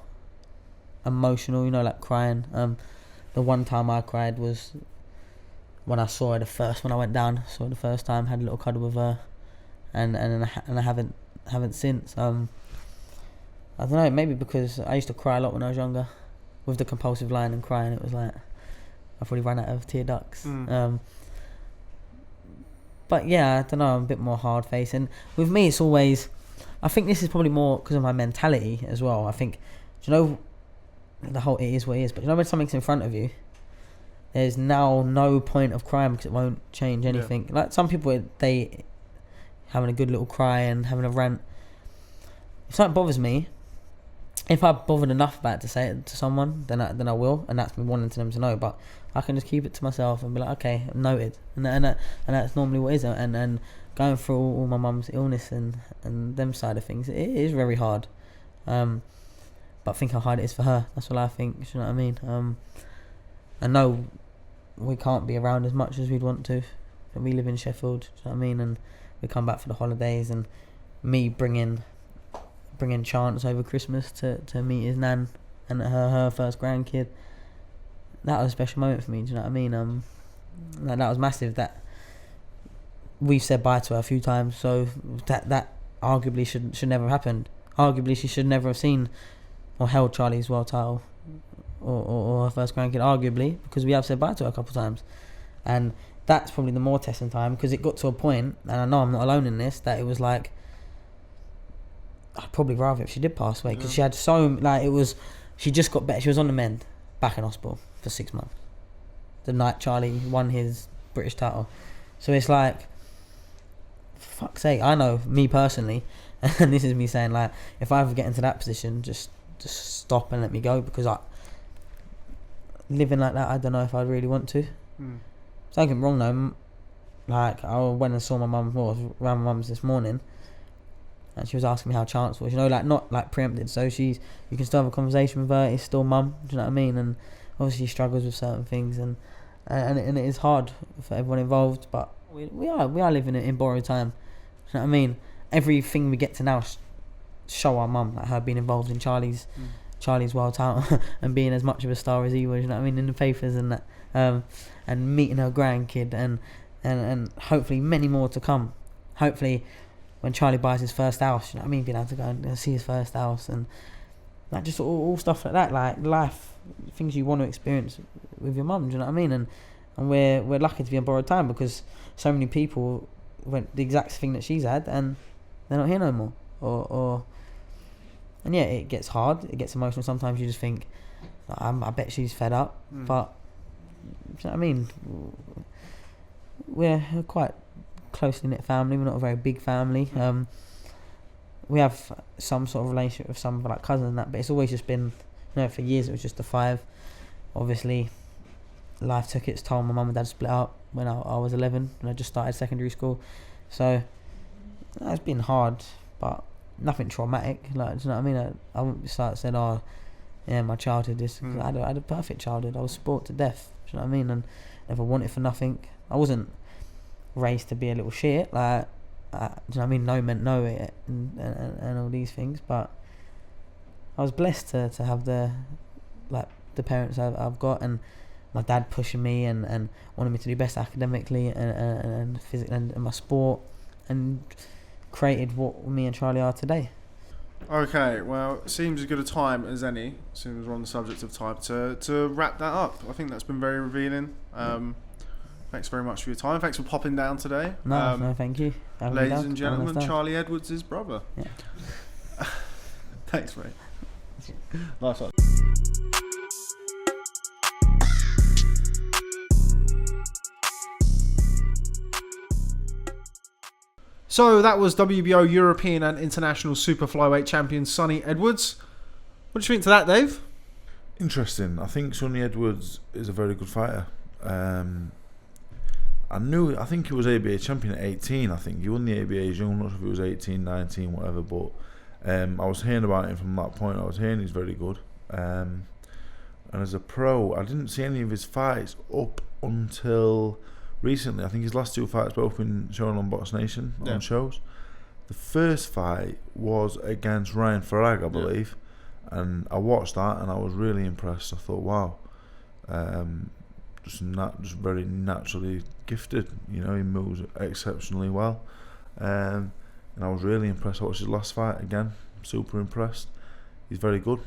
emotional, like crying. The one time I cried was when I saw her when I went down. Saw her the first time, had a little cuddle with her, and I haven't since. I don't know, maybe because I used to cry a lot when I was younger, with the compulsive lying and crying. It was like I probably ran out of tear ducts. But yeah, I don't know, I'm a bit more hard faced, and with me it's always, I think this is probably more because of my mentality as well. I think, the whole it is what it is, but when something's in front of you, there's now no point of crying because it won't change anything. Like some people, they having a good little cry and having a rant, if something bothers me, if I'm bothered enough about it to say it to someone, then I will, and that's me wanting them to know. But I can just keep it to myself and be like, okay, noted, and that's normally what it is. And going through all my mum's illness and them side of things, it is very hard. But think how hard it is for her. That's what I think. You know what I mean? I know we can't be around as much as we'd want to. We live in Sheffield. You know what I mean? And we come back for the holidays, and me bringing Chance over Christmas to meet his nan and her first grandkid. That was a special moment for me. Do you know what I mean? That was massive. That we've said bye to her a few times, so that arguably should never have happened. Arguably, she should never have seen or held Charlie's world title or her first grandkid. Arguably, because we have said bye to her a couple of times, and that's probably the more testing time, because it got to a point, and I know I'm not alone in this, that it was like, I'd probably rather if she did pass away, because she had she just got better. She was on the mend, back in hospital for 6 months. The night Charlie won his British title. So it's like, for fuck's sake, I know, me personally, and this is me saying, like, if I ever get into that position, just stop and let me go, because living like that, I don't know if I'd really want to. Don't get me wrong though, like, I went and saw my mum, around my mum's this morning, and she was asking me how Chance was, you know, like, not like preempted, so you can still have a conversation with her. It's still mum, do you know what I mean? And obviously she struggles with certain things, and it is hard for everyone involved, but we are living in borrowed time, do you know what I mean? Everything we get to now show our mum, like her being involved in Charlie's world title and being as much of a star as he was, you know what I mean, in the papers and that, and meeting her grandkid, and hopefully many more to come. Hopefully when Charlie buys his first house, you know what I mean, being able to go and see his first house, and like just all stuff like that, like life, things you want to experience with your mum, do you know what I mean? And we're lucky to be on borrowed time, because so many people went the exact thing that she's had and they're not here no more, or and yeah, it gets hard, it gets emotional. Sometimes you just think, I bet she's fed up, but do you know what I mean? We're quite closely knit family. We're not a very big family. We have some sort of relationship with some like cousins and that, but it's always just been, you know, for years it was just the five. Obviously, life took its toll. My mum and dad split up when I was 11, and I just started secondary school. So it's been hard, but nothing traumatic. Like, do you know what I mean? I wouldn't start saying, "Oh, yeah, my childhood is." I had a perfect childhood. I was spoiled to death. Do you know what I mean? And never wanted for nothing. I wasn't raised to be a little shit. Like, do you know what I mean? No meant no, and all these things. But I was blessed to have the parents I've got, and my dad pushing me and wanting me to do best academically and physically and my sport, and created what me and Charlie are today. Okay, well, it seems as good a time as any, as soon as we're on the subject of time, to wrap that up. I think that's been very revealing. Thanks very much for your time. Thanks for popping down today. No, thank you. Ladies and gentlemen, Charlie Edwards' his brother. Yeah. Thanks, mate. Nice one. So that was WBO European and International Super Flyweight champion Sonny Edwards. What do you think to that, Dave? Interesting. I think Sonny Edwards is a very good fighter. I think he was ABA champion at 18. I think he won the ABA's young. I'm not sure if it was 18, 19, whatever. But I was hearing about him from that point. I was hearing he's very good. And as a pro, I didn't see any of his fights up until recently. I think his last two fights both been shown on Box Nation on shows. The first fight was against Ryan Farag, I believe, and I watched that and I was really impressed. I thought, wow, just very naturally gifted. You know, he moves exceptionally well, and I was really impressed. I watched his last fight again, super impressed. He's very good.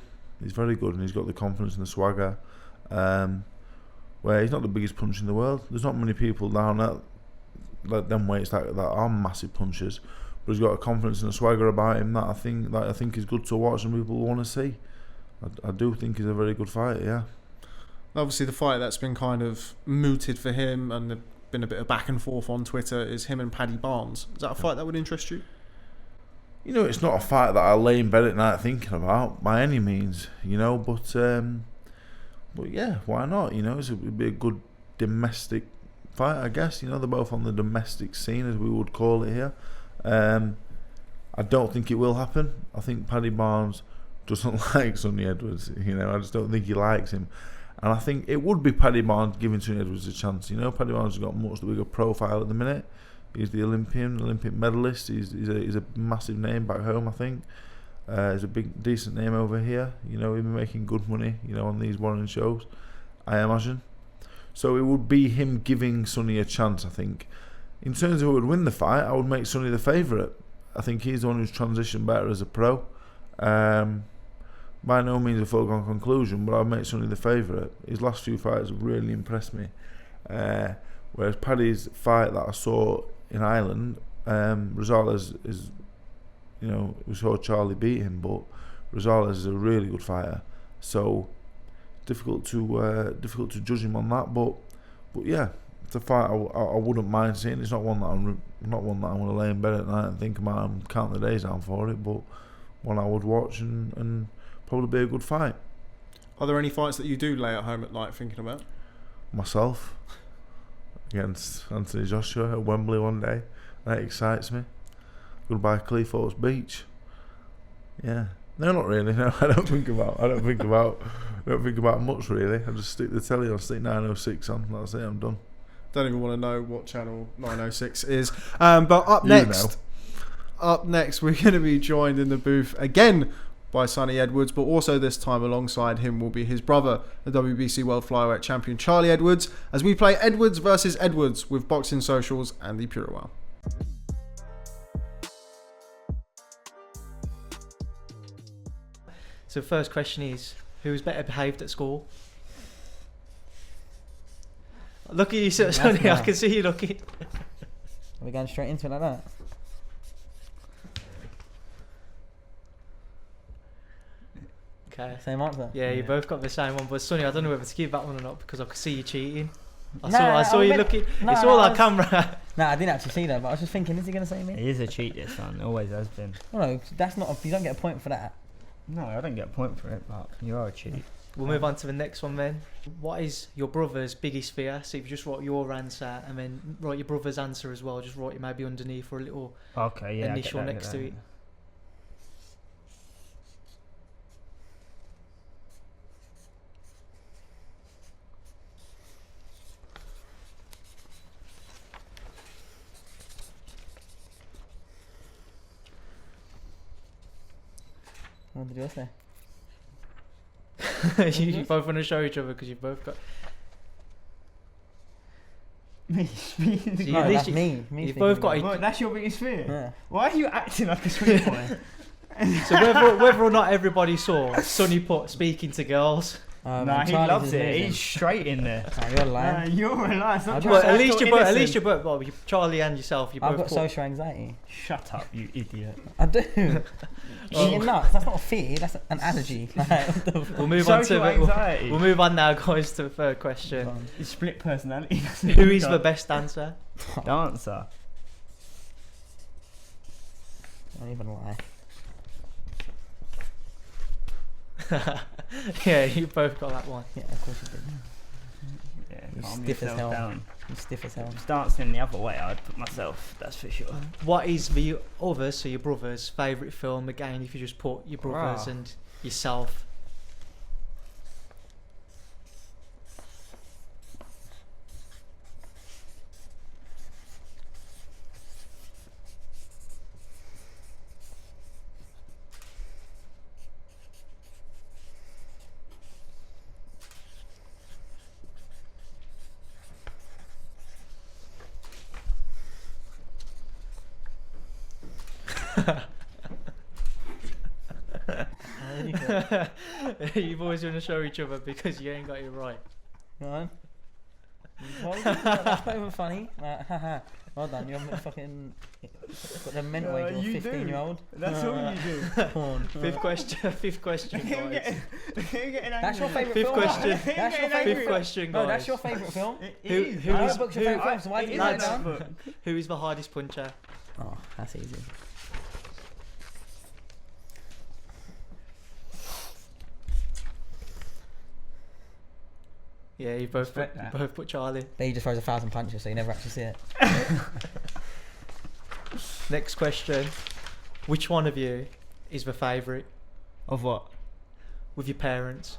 He's very good, and he's got the confidence and the swagger. Where he's not the biggest puncher in the world. There's not many people down at like them weights that are massive punchers, but he's got a confidence and a swagger about him that I think is good to watch and people want to see. I do think he's a very good fighter. Yeah. Obviously, the fight that's been kind of mooted for him, and there's been a bit of back and forth on Twitter, is him and Paddy Barnes. Is that a fight that would interest you? you know, it's not a fight that I lay in bed at night thinking about by any means, you know. But yeah, why not? You know, it'd be a good domestic fight, I guess. You know, they're both on the domestic scene, as we would call it here. I don't think it will happen. I think Paddy Barnes doesn't like Sonny Edwards. You know, I just don't think he likes him. And I think it would be Paddy Barnes giving Sonny Edwards a chance. You know, Paddy Barnes has got much the bigger profile at the minute. He's the Olympic medalist. He's a massive name back home, I think. He's a big, decent name over here. You know, he's been making good money, you know, on these Warren shows, I imagine. So it would be him giving Sonny a chance, I think. In terms of who would win the fight, I would make Sonny the favourite. I think he's the one who's transitioned better as a pro. By no means a foregone conclusion, but I'll make Sonny the favourite. His last few fights have really impressed me. Whereas Paddy's fight that I saw in Ireland, Rosales is, you know, we saw Charlie beat him, but Rosales is a really good fighter. So difficult to judge him on that. But yeah, it's a fight I wouldn't mind seeing. It's not one that I'm going to lay in bed at night and think about and count the days down for it. But one I would watch and probably be a good fight. Are there any fights that you do lay at home at night thinking about? Myself against Anthony Joshua at Wembley one day. That excites me. Goodbye Cleethorpes Beach. Yeah. No, not really. No, I don't think about much really. I just stick the telly on, stick 906 on. That's it. I'm done. Don't even want to know what channel 906 is. But up next, we're going to be joined in the booth again by Sonny Edwards, but also this time alongside him will be his brother, the WBC World Flyweight Champion Charlie Edwards, as we play Edwards versus Edwards with Boxing Social's Andi Purewal. So first question is, who's better behaved at school? Look at you, Sonny. I can see you looking. Are we going straight into it like that? Okay. Same answer? Yeah, you both got the same one, but Sonny, I don't know whether to give that one or not because I could see you cheating. I saw you looking. It's all our camera. No, I didn't actually see that, but I was just thinking, is he going to say me? He is a cheat, this son. Always has been. Well, no, that's not. You don't get a point for that. No, I don't get a point for it, but you are a cheat. We'll move on to the next one then. What is your brother's biggest fear? So if you just write your answer and then write your brother's answer as well, just write it maybe underneath or a little initial next to it. What did you say? You both want to show each other because you've both got. Me. No, that's me. You've both got. What, that's your biggest fear? Yeah. Why are you acting like a sweet boy? So whether or not everybody saw Sonny put speaking to girls. Nah, he loves it. He's straight in there. Nah, you're lying. You're a liar. Well, at least you both. Well, Charlie and yourself. You both. I've got social anxiety. Shut up, you idiot. I do. You're nuts. That's not a fear. That's an allergy. We'll move on to we'll move on now, guys, to the third question. It's split personality. Who is the best dancer? Dancer. Don't even lie. Yeah, you both got that one. Yeah, of course you did. Yeah, You're stiff as hell. You're stiff as hell. Just dancing the other way, I'd put myself, that's for sure. What is the other, so your brother's favourite film? Again, if you just put your brothers and yourself. You've always going to show each other because you ain't got it right. Right. That's not even funny. Well done. You're fucking got the mental age of a 15-year-old. That's all you do. Porn. Fifth question, guys. That's your favourite Fifth film. question. That's your favourite. Fifth question, guys. No, that's your favourite film. Who I know is book's your favourite film, so why did you write it down? who is the hardest puncher? Oh, that's easy. Yeah, you both put Charlie. But he just throws 1,000 punches, so you never actually see it. Next question. Which one of you is the favourite Of what? with your parents?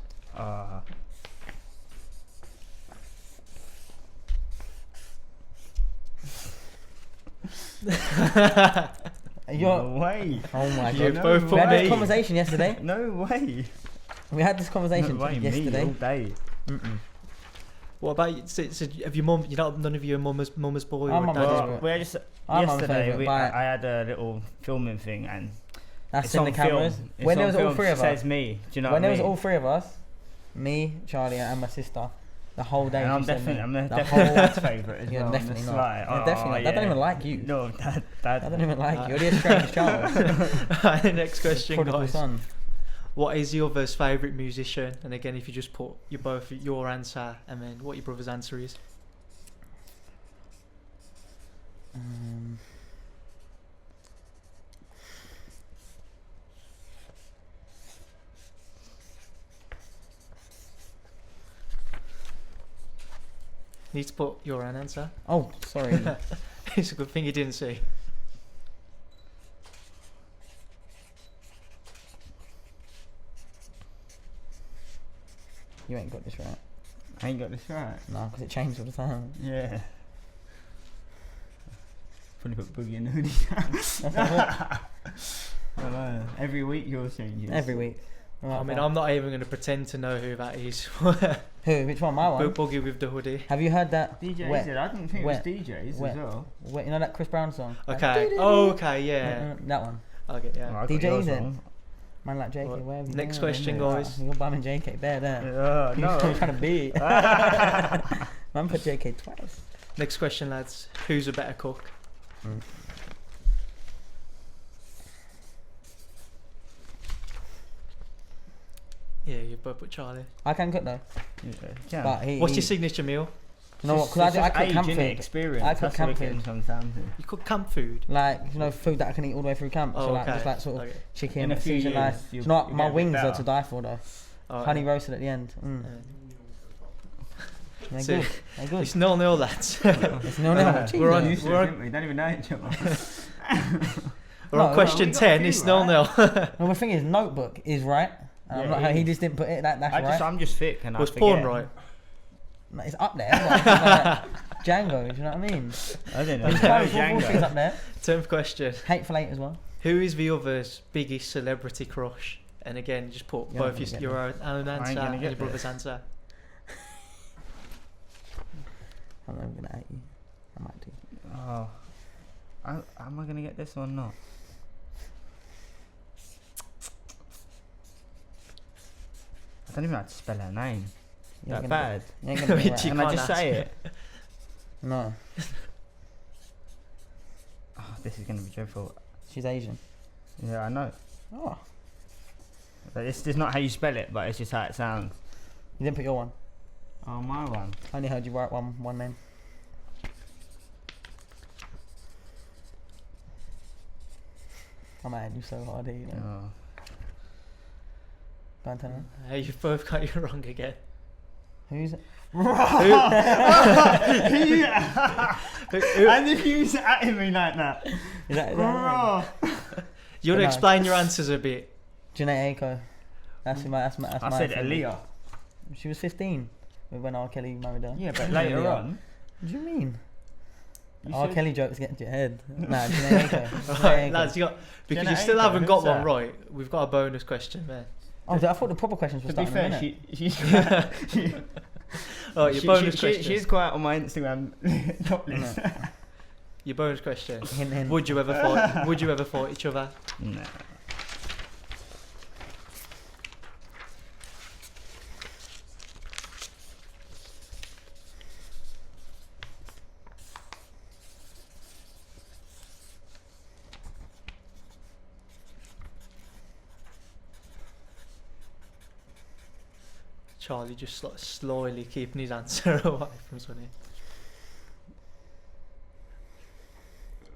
No way. Oh my You god. both We put had this me. conversation yesterday. No way. We had this conversation No way, me yesterday. all day. What about so have your mum? None of you are mama's boy I'm or mama's daddy's boy. Well, we just I'm on yesterday favourite, but I had a little filming thing and That's it's in on the cameras. film. It's When there on was all film. three of It says us. me. Do you know When what there I was mean? all three of us, me, Charlie, and my sister, the whole day. And I'm she said definitely, me. I'm The definitely whole- dad's favourite as You're well. definitely It's not. like, You're definitely not. They don't even like you. No, dad. I don't even like you. You're the estranged child. Next question, Prodigal guys. son. What is your other's favourite musician? And again, if you just put your answer and then what your brother's answer is. Need to put your own answer. Oh, sorry. It's a good thing you didn't see. You ain't got this right. I ain't got this right. No, because it changes all the time. Yeah. Probably put Boogie in the hoodie. I know. Every week yours changes. Every week. I mean, I'm not even going to pretend to know who that is. Who? Which one? My one? Boogie with the hoodie. Have you heard that? DJs Wet. did. I didn't think Wet. it was DJs Wet. as well. You know that Chris Brown song? Okay. Oh, okay, yeah. That one. Okay, yeah. Well, I got DJs yours in. wrong. Man like JK, Right. where have you Next been? question, guys. You're bumming JK there. No. You're trying to beat. Man put JK twice. Next question, lads. Who's a better cook? Yeah, you both put Charlie. I can cook though. Yeah. But What's your signature meal? You know what? Because I cook camp food. Experience. I cook That's camp what it food. comes down to. You cook camp food. Like, you know, food that I can eat all the way through camp. Oh, So like, okay. just like sort of Okay. chicken, In a few seasoned years, rice. you'll- You know what? you'll My get a bit wings are better. to die for though. Oh, Honey yeah. roasted at the end. They're So- good. They're good. It's 0-0, lads. It's no. We're on- Used to, we're on- didn't we? Don't even know each other. We're on No, question we got a 10. few, It's right? 0-0. No, the thing is, notebook is right. And I'm Yeah, not, it he is. just didn't put it. That's right. I'm just thick and Was I forget. porn right? No, it's up there. Like Django. Do you know what I mean? I didn't know. It's No, both things Django. up there. 10th question. Hateful Eight as well. Who is the other's biggest celebrity crush? And again, just put You're not both gonna get your own answer gonna and get your brother's this. answer. I'm not even gonna at you. I might do. Oh. Am I going to get this or not? I don't even know how to spell her name. You ain't That gonna bad. get- You ain't gonna get it Which right. Can I can't just ask. say it? No, Oh, this is going to be dreadful. she's Asian. Yeah, I know. Oh, But it's not how you spell it, but it's just how it sounds. you didn't put your one. Oh, my one. I only heard you write one name. I'm at you so hard here, you know. Oh. Go on, tell her. Hey, you've both got you wrong again. Who's it? And if you was at me like that. Is that right? You want to No. explain your answers a bit? Janae Aiko. That's my. I my said favourite. Aaliyah. She was 15 when R. Kelly married her. Yeah, but later Aaliyah. on. What do you mean? You R. said- Kelly jokes get to your head. Nah, Janae Aiko. Janae Right, Aiko. lads, you got because Jenna you still Aiko, haven't got who's one that? right. We've got a bonus question, man. Oh, I thought the proper questions were To be starting in a fair, minute. Oh, your bonus question. she's quite on my Instagram top list. Your bonus question. Hint, hint. Would you ever fight? Would you ever fight each other? No. Charlie just like slowly keeping his answer away from Sonny.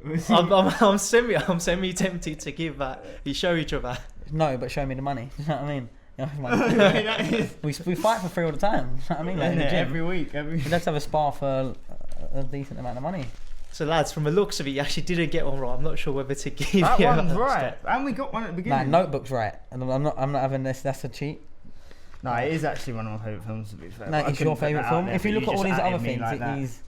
I'm semi tempted to give that. You show each other. No, but show me the money. You know what I mean? We fight for free all the time. You know what I mean, like, in the gym. Every week. We'd have to have a spar for a decent amount of money. So lads, from the looks of it, you actually didn't get one right. I'm not sure whether to give that you one's right, and we got one at the beginning. Nah, Notebook's right, and I'm not having this. That's a cheat. No, it is actually one of my favourite films, to be fair. No, it's your favourite film. If you look at all these other things, like it is.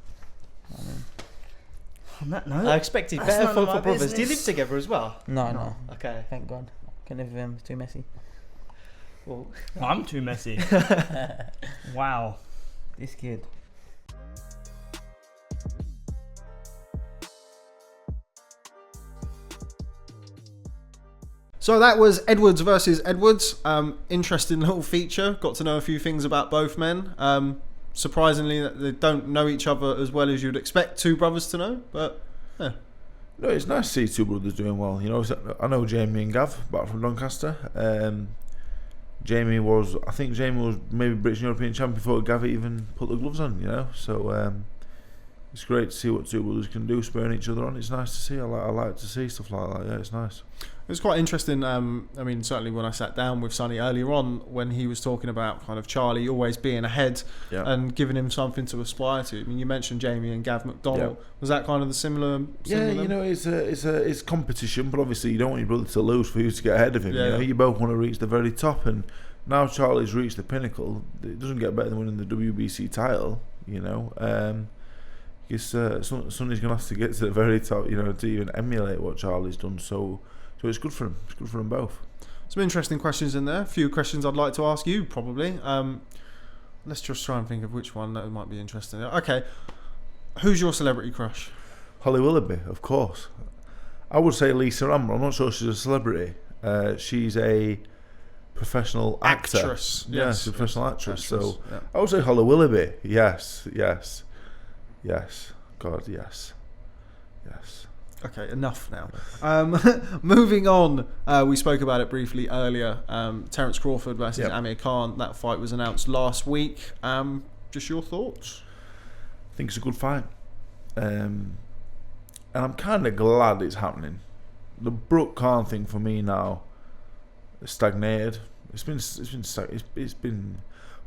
On that note, I expected that's better none for of my brothers. Do you live business. together as well? No. Okay. Thank God. Couldn't live with him. It's too messy. Well, I'm too messy. Wow, this kid. So that was Edwards versus Edwards. Interesting little feature. Got to know a few things about both men. Surprisingly, that they don't know each other as well as you'd expect two brothers to know. But yeah. No, it's nice to see two brothers doing well. You know, I know Jamie and Gav back from Doncaster. Jamie was maybe British and European champion before Gav even put the gloves on. You know, so it's great to see what two brothers can do, spurring each other on. It's nice to see. I like to see stuff like that. Yeah, it's nice. It was quite interesting. I mean, certainly when I sat down with Sonny earlier on, when he was talking about kind of Charlie always being ahead and giving him something to aspire to. I mean, you mentioned Jamie and Gav McDonald. Yeah. Was that kind of the similar? Yeah, you know, it's competition, but obviously you don't want your brother to lose for you to get ahead of him. Yeah. You know, you both want to reach the very top, and now Charlie's reached the pinnacle. It doesn't get better than winning the WBC title. You know. Sonny's going to have to get to the very top, you know, to even emulate what Charlie's done. So it's good for him. It's good for them both. Some interesting questions in there. A few questions I'd like to ask you, probably. Let's just try and think of which one that might be interesting. Okay, who's your celebrity crush? Holly Willoughby, of course. I would say Lisa Ramble. I'm not sure she's a celebrity. She's a professional actress. Yeah, she's a professional actress. So yeah. I would say Holly Willoughby. Yes. God, yes. Okay, enough now. Moving on, we spoke about it briefly earlier. Terence Crawford versus Amir Khan. That fight was announced last week. Just your thoughts? I think it's a good fight. And I'm kind of glad it's happening. The Brooke Khan thing for me now is stagnated. It's been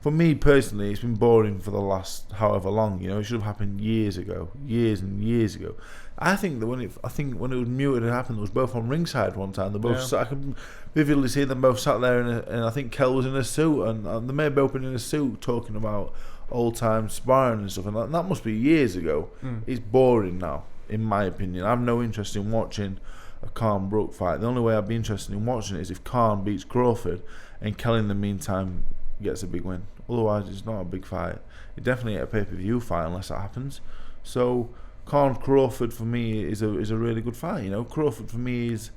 for me personally, it's been boring for the last however long. You know, it should have happened years and years ago. I think that when it was muted, it happened. It was both on ringside one time. They both I can vividly see them both sat there, and I think Kel was in a suit, and they may have both been in a suit talking about old time sparring and stuff. And that must be years ago. It's boring now, in my opinion. I have no interest in watching a Khan Brooke fight. The only way I'd be interested in watching it is if Khan beats Crawford and Kel in the meantime gets a big win. Otherwise, it's not a big fight. It definitely ain't a pay-per-view fight unless that happens. So Khan Crawford for me is a really good fight. You know, Crawford for me is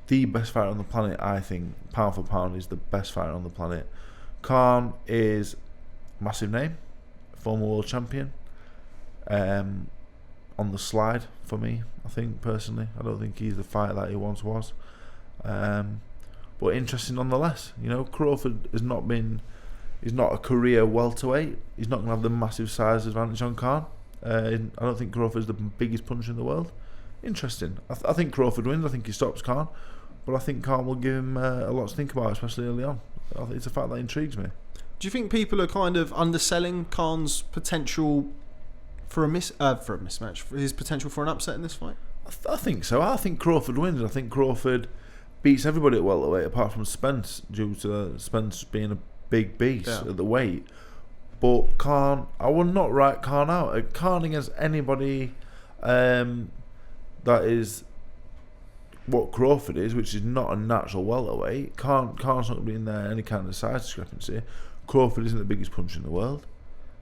the best fighter on the planet. I think pound for pound is the best fighter on the planet. Khan is a massive name, former world champion. On the slide for me, I think personally, I don't think he's the fighter that he once was. But interesting nonetheless. You know, Crawford has not been. He's not a career welterweight. He's not going to have the massive size advantage on Khan. I don't think Crawford's the biggest puncher in the world. Interesting. I think Crawford wins. I think he stops Khan. But I think Khan will give him a lot to think about, especially early on. I think it's a fact that intrigues me. Do you think people are kind of underselling Khan's potential for a mismatch, for his potential for an upset in this fight? I think so. I think Crawford wins. I think Crawford beats everybody at welterweight apart from Spence, due to Spence being a big beast at the weight. But Khan, I would not write Khan out. Khan against anybody that is what Crawford is, which is not a natural welterweight. Khan's not going to be in there any kind of size discrepancy. Crawford isn't the biggest puncher in the world.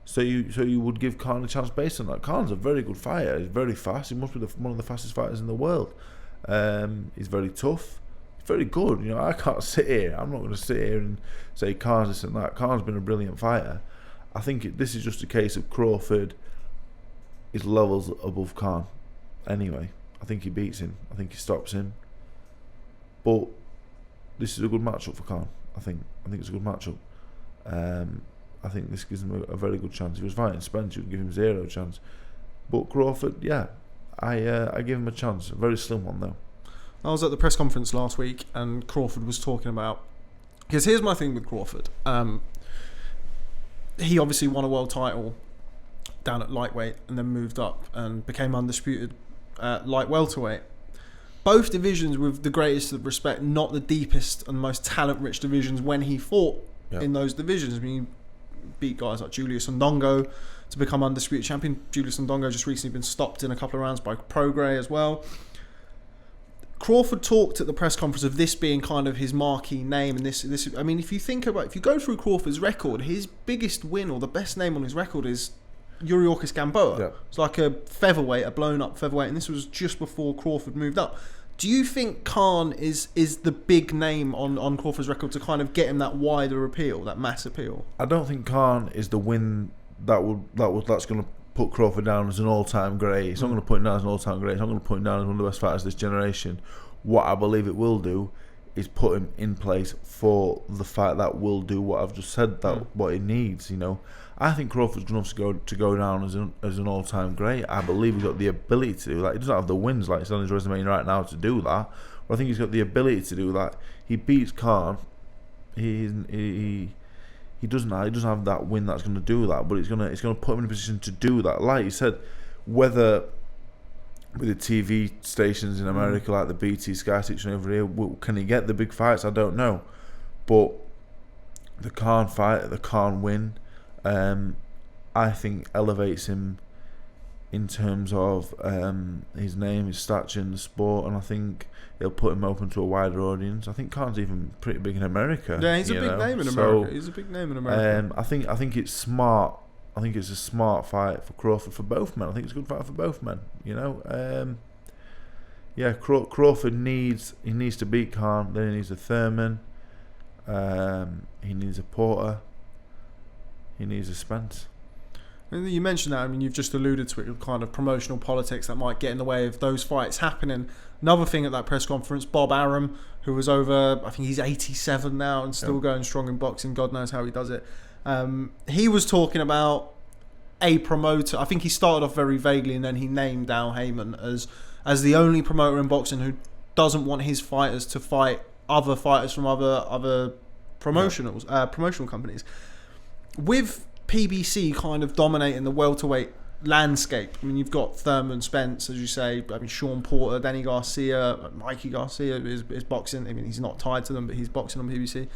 So you would give Khan a chance based on that. Khan's a very good fighter. He's very fast. He must be one of the fastest fighters in the world. He's very tough. Very good. You know, I can't sit here. I'm not going to sit here and say Khan's this and that. Khan's been a brilliant fighter. I think this is just a case of Crawford is levels above Khan. Anyway, I think he beats him. I think he stops him. But this is a good matchup for Khan. I think it's a good matchup. I think this gives him a very good chance. If he was fighting Spence, you would give him 0 chance. But Crawford, I give him a chance. A very slim one though. I was at the press conference last week and Crawford was talking about Because here's my thing with Crawford. He obviously won a world title down at lightweight and then moved up and became undisputed light welterweight. Both divisions, with the greatest of respect, not the deepest and most talent-rich divisions when he fought in those divisions. I mean, he beat guys like Julius Ndongo to become undisputed champion. Julius Ndongo just recently been stopped in a couple of rounds by Prograis as well. Crawford talked at the press conference of this being kind of his marquee name, and this. I mean, if you go through Crawford's record, his biggest win or the best name on his record is Yuriorkis Gamboa. Yeah. It's like a featherweight, a blown-up featherweight, and this was just before Crawford moved up. Do you think Khan is the big name on Crawford's record to kind of get him that wider appeal, that mass appeal? I don't think Khan is the win that's going to put Crawford down as an all-time great. It's not going to put him down as an all-time great. It's not going to put him down as one of the best fighters of this generation. What I believe it will do is put him in place for the fight that will do what I've just said, what he needs. You know, I think Crawford's going to go down as an all-time great. I believe he's got the ability to do that. He doesn't have the wins like it's on his resume right now to do that, but I think he's got the ability to do that. He beats Khan. He doesn't have that win that's going to do that, but it's going to put him in a position to do that. Like you said, whether with the TV stations in America like the BT Sky station over here, can he get the big fights? I don't know, but the Khan fight, the Khan win, I think elevates him in terms of his name, his stature in the sport, and I think it'll put him open to a wider audience. I think Khan's even pretty big in America. Yeah, he's a big name in America. He's a big name in America. I think it's smart. I think it's a smart fight for Crawford, for both men. I think it's a good fight for both men. You know, Crawford needs to beat Khan. Then he needs a Thurman. He needs a Porter. He needs a Spence. You mentioned that. I mean, you've just alluded to it, kind of promotional politics that might get in the way of those fights happening. Another thing at that press conference, Bob Arum, who was over, I think he's 87 now and still going strong in boxing. God knows how he does it. He was talking about a promoter. I think he started off very vaguely and then he named Al Heyman as the only promoter in boxing who doesn't want his fighters to fight other fighters from other promotional companies. With PBC kind of dominating the welterweight landscape, I mean, you've got Thurman, Spence, as you say, I mean, Sean Porter, Danny Garcia, Mikey Garcia is boxing. I mean, he's not tied to them, but he's boxing on PBC.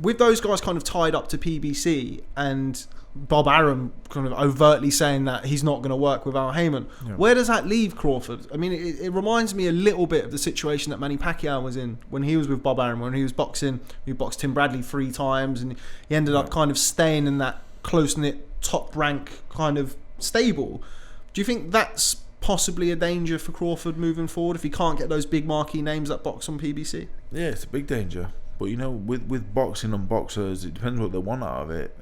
With those guys kind of tied up to PBC and Bob Arum kind of overtly saying that he's not going to work with Al Heyman, where does that leave Crawford? I mean, it reminds me a little bit of the situation that Manny Pacquiao was in when he was with Bob Arum, when he was boxing. He boxed Tim Bradley 3 times and he ended up kind of staying in that close-knit top rank kind of stable. Do you think that's possibly a danger for Crawford moving forward if he can't get those big marquee names that box on PBC? Yeah, it's a big danger. But you know, with boxing and boxers, it depends what they want out of it.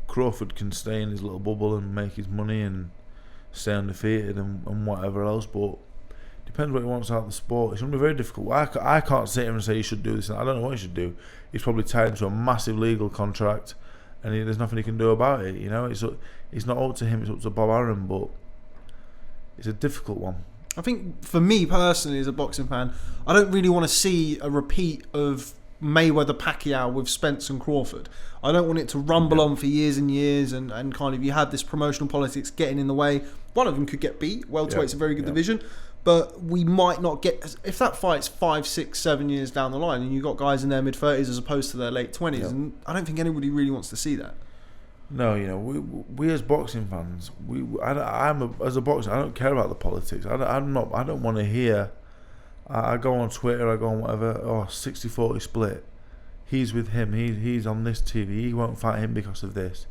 Crawford can stay in his little bubble and make his money and stay undefeated and whatever else, but it depends what he wants out of the sport. It's going to be very difficult. I can't sit here and say he should do this, and I don't know what he should do. He's probably tied into a massive legal contract and there's nothing he can do about it. You know, it's not up to him, it's up to Bob Arum, but it's a difficult one. I think for me personally as a boxing fan, I don't really want to see a repeat of Mayweather-Pacquiao with Spence and Crawford. I don't want it to rumble on for years and years and kind of you have this promotional politics getting in the way. One of them could get beat. Welterweight's a very good division, but we might not get, if that fight's 5, 6, 7 years down the line and you've got guys in their mid-30s as opposed to their late 20s, and I don't think anybody really wants to see that. No, you know, we as boxing fans, as a boxer, I don't care about the politics. I don't want to hear. I go on Twitter, I go on whatever. 60-40 split. He's with him. He's on this TV. He won't fight him because of this.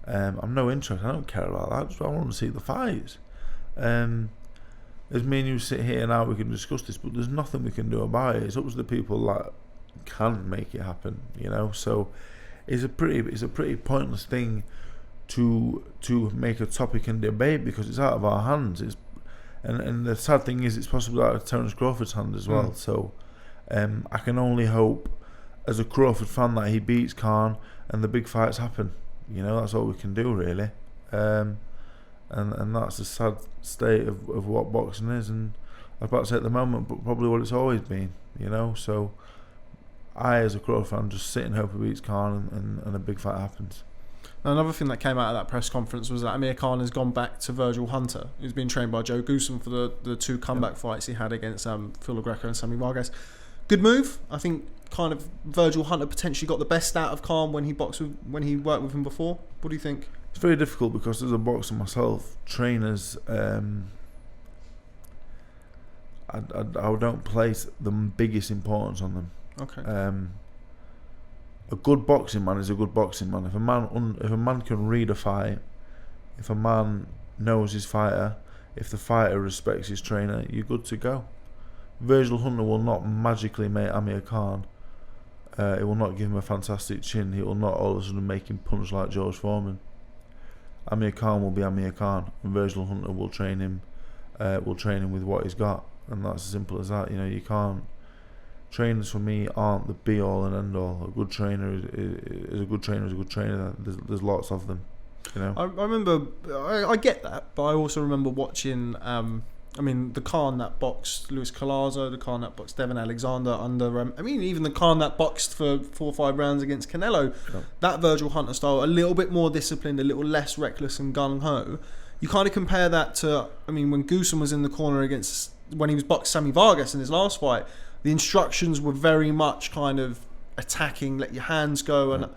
I'm no interest. I don't care about that. I want to see the fights. As me and you sit here now, we can discuss this, but there's nothing we can do about it. It's up to the people that can make it happen. You know, so. It's a pretty pointless thing to make a topic and debate because it's out of our hands. And the sad thing is it's possibly out of Terence Crawford's hand as well. So I can only hope as a Crawford fan that he beats Khan and the big fights happen. You know, that's all we can do really. And that's the sad state of what boxing is, and I was about to say at the moment, but probably what it's always been. You know, so I, as a Crawford fan, just sit and hope he beats Khan and a big fight happens. Another thing that came out of that press conference was that Amir Khan has gone back to Virgil Hunter, who's been trained by Joe Goosen for the 2 comeback fights he had against Phil Greco and Sammy Vargas. Good move. I think kind of Virgil Hunter potentially got the best out of Khan when he worked with him before. What do you think? It's very difficult because as a boxer myself, trainers, I don't place the biggest importance on them. Okay. A good boxing man is a good boxing man. If a man can read a fight, if a man knows his fighter, if the fighter respects his trainer, you're good to go. Virgil Hunter will not magically make Amir Khan. It will not give him a fantastic chin. He will not all of a sudden make him punch like George Foreman. Amir Khan will be Amir Khan, and Virgil Hunter will train him. With what he's got, and that's as simple as that. You know, you can't. Trainers for me aren't the be all and end all. A good trainer is a good trainer. Is a good trainer. There's lots of them. You know. I remember. I get that, but I also remember watching. The Khan that boxed Luis Collazo, the Khan that boxed Devin Alexander under. Even the Khan that boxed for 4 or 5 rounds against Canelo. Yeah. That Virgil Hunter style, a little bit more disciplined, a little less reckless and gung ho. You kind of compare that to, when Goosen was in the corner when he was boxed Sammy Vargas in his last fight, the instructions were very much kind of attacking, let your hands go. And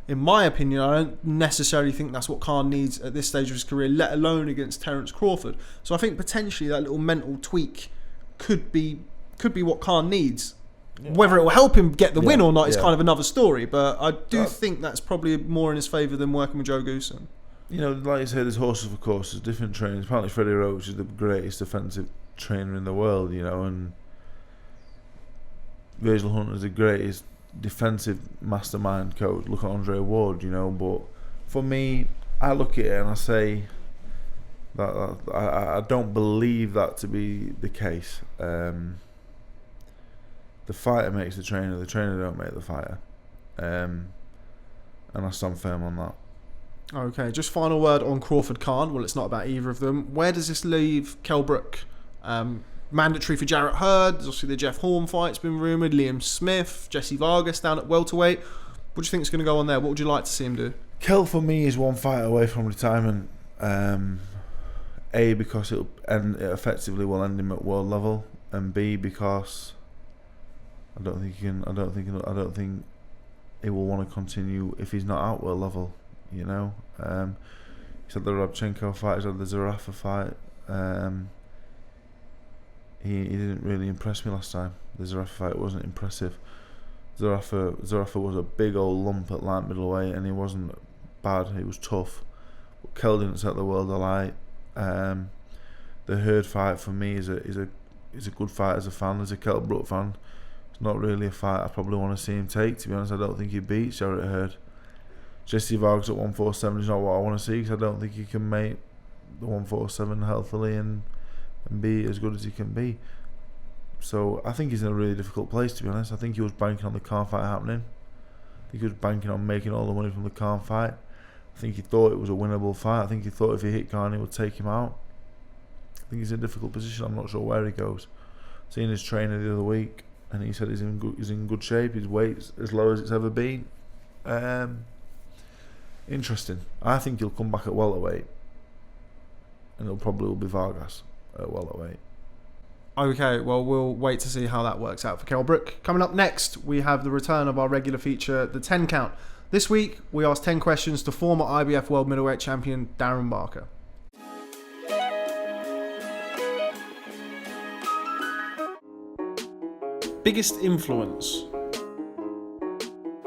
in my opinion, I don't necessarily think that's what Khan needs at this stage of his career, let alone against Terence Crawford. So I think potentially that little mental tweak could be what Khan needs. Yeah. Whether it will help him get the win or not is kind of another story. But I do think that's probably more in his favour than working with Joe Goosen. You know, like you say, there's horses for courses, different trainers. Apparently Freddie Roach is the greatest defensive trainer in the world, you know, and Virgil Hunter is the greatest defensive mastermind coach. Look at Andre Ward, you know. But for me, I look at it and I say that I don't believe that to be the case. The fighter makes the trainer don't make the fighter. And I stand firm on that. Okay, just final word on Crawford Khan. Well, it's not about either of them. Where does this leave Kell Brook? Mandatory for Jarrett Hurd. There's obviously the Jeff Horn fight's been rumoured. Liam Smith, Jesse Vargas down at welterweight. What do you think is going to go on there? What would you like to see him do? Kell for me is 1 fight away from retirement. A, because it effectively will end him at world level, and B, because I don't think he will want to continue if he's not at world level. You know, he's had the Rabchenko fight, he's had the Zarafa fight. He didn't really impress me last time. The Zarafa fight wasn't impressive. Zarafa was a big old lump at light middleweight, and he wasn't bad. He was tough. But Kell didn't set the world alight. The Hurd fight for me is a good fight as a fan, as a Kell Brook fan. It's not really a fight I probably want to see him take. To be honest, I don't think he beats Jarrett Hurd. Jesse Vargas at 147 is not what I want to see, because I don't think he can make the 147 healthily and be as good as he can be. So I think he's in a really difficult place, to be honest. I think he was banking on the Khan fight happening. I think he was banking on making all the money from the Khan fight. I think he thought it was a winnable fight. I think he thought if he hit Khan, he would take him out. I think he's in a difficult position. I'm not sure where he goes. Seen his trainer the other week, and he said he's in good shape. His weight's as low as it's ever been. Interesting. I think he'll come back at welterweight, and it'll probably be Vargas at welterweight. Okay, well, we'll wait to see how that works out for Kell Brook. Coming up next, we have the return of our regular feature, the 10 count. This week, we asked 10 questions to former IBF World middleweight champion Darren Barker. Biggest influence?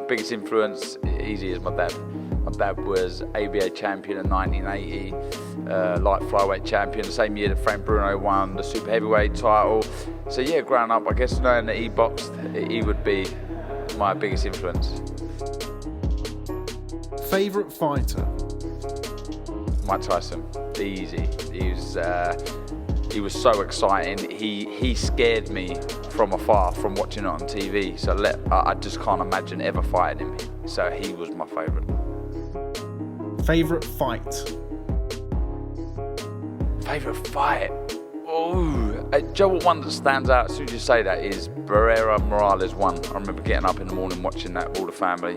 Biggest influence, easy as my dad. My dad was ABA champion in 1980, light flyweight champion, the same year that Frank Bruno won the super heavyweight title. So yeah, growing up, I guess knowing that he boxed, he would be my biggest influence. Favourite fighter? Mike Tyson, easy. He was so exciting. He scared me from afar, from watching it on TV. So I just can't imagine ever fighting him. So he was my favourite. Favourite fight? Favourite fight? Oh, Joe, what one that stands out as soon as you say that is Barrera Morales 1. I remember getting up in the morning watching that with all the family.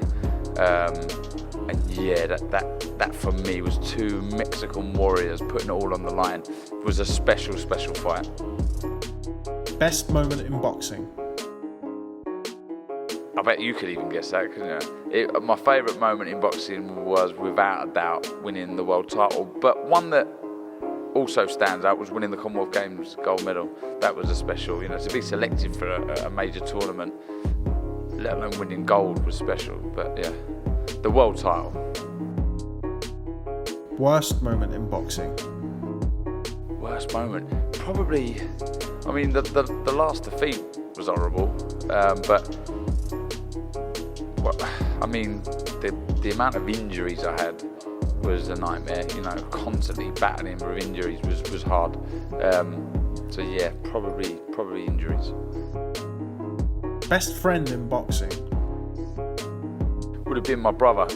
And yeah, that for me was two Mexican warriors putting it all on the line. It was a special fight. Best moment in boxing? I bet you could even guess that, couldn't you? My favourite moment in boxing was, without a doubt, winning the world title. But one that also stands out was winning the Commonwealth Games gold medal. That was a special, to be selected for a major tournament, let alone winning gold, was special. But yeah, the world title. Worst moment in boxing? Worst moment? Probably, the last defeat was horrible, but the amount of injuries I had was a nightmare. Constantly battling with injuries was hard. So yeah, probably injuries. Best friend in boxing? Would have been my brother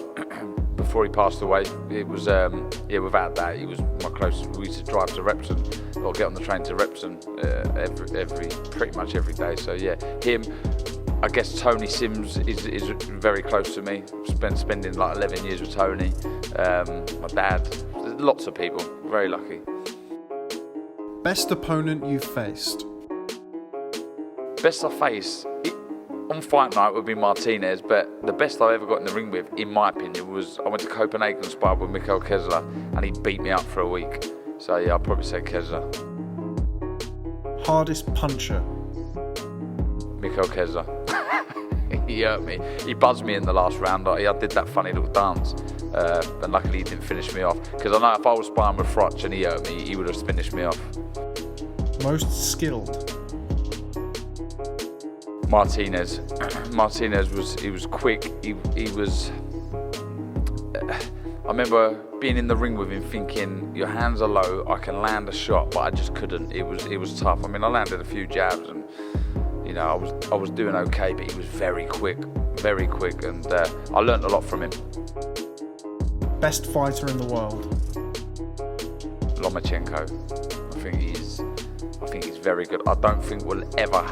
before he passed away. It was without that, he was my closest. We used to drive to Repton or get on the train to Repton pretty much every day. So yeah, him. I guess Tony Sims is very close to me. Spending like 11 years with Tony. My dad. There's lots of people. Very lucky. Best opponent you've faced? Best I faced on fight night would be Martinez, but the best I've ever got in the ring with, in my opinion, was I went to Copenhagen and sparred with Mikkel Kessler, and he beat me up for a week. So yeah, I'd probably say Kessler. Hardest puncher? Mikkel Kessler. He hurt me. He buzzed me in the last round. I did that funny little dance, and luckily he didn't finish me off. Because I know if I was sparring with Frotch and he hurt me, he would have finished me off. Most skilled? Martinez. Martinez was quick. He was. I remember being in the ring with him, thinking, your hands are low, I can land a shot, but I just couldn't. It was tough. I landed a few jabs and. I was doing okay, but he was very quick, and I learnt a lot from him. Best fighter in the world? Lomachenko. I think he's very good. I don't think we'll ever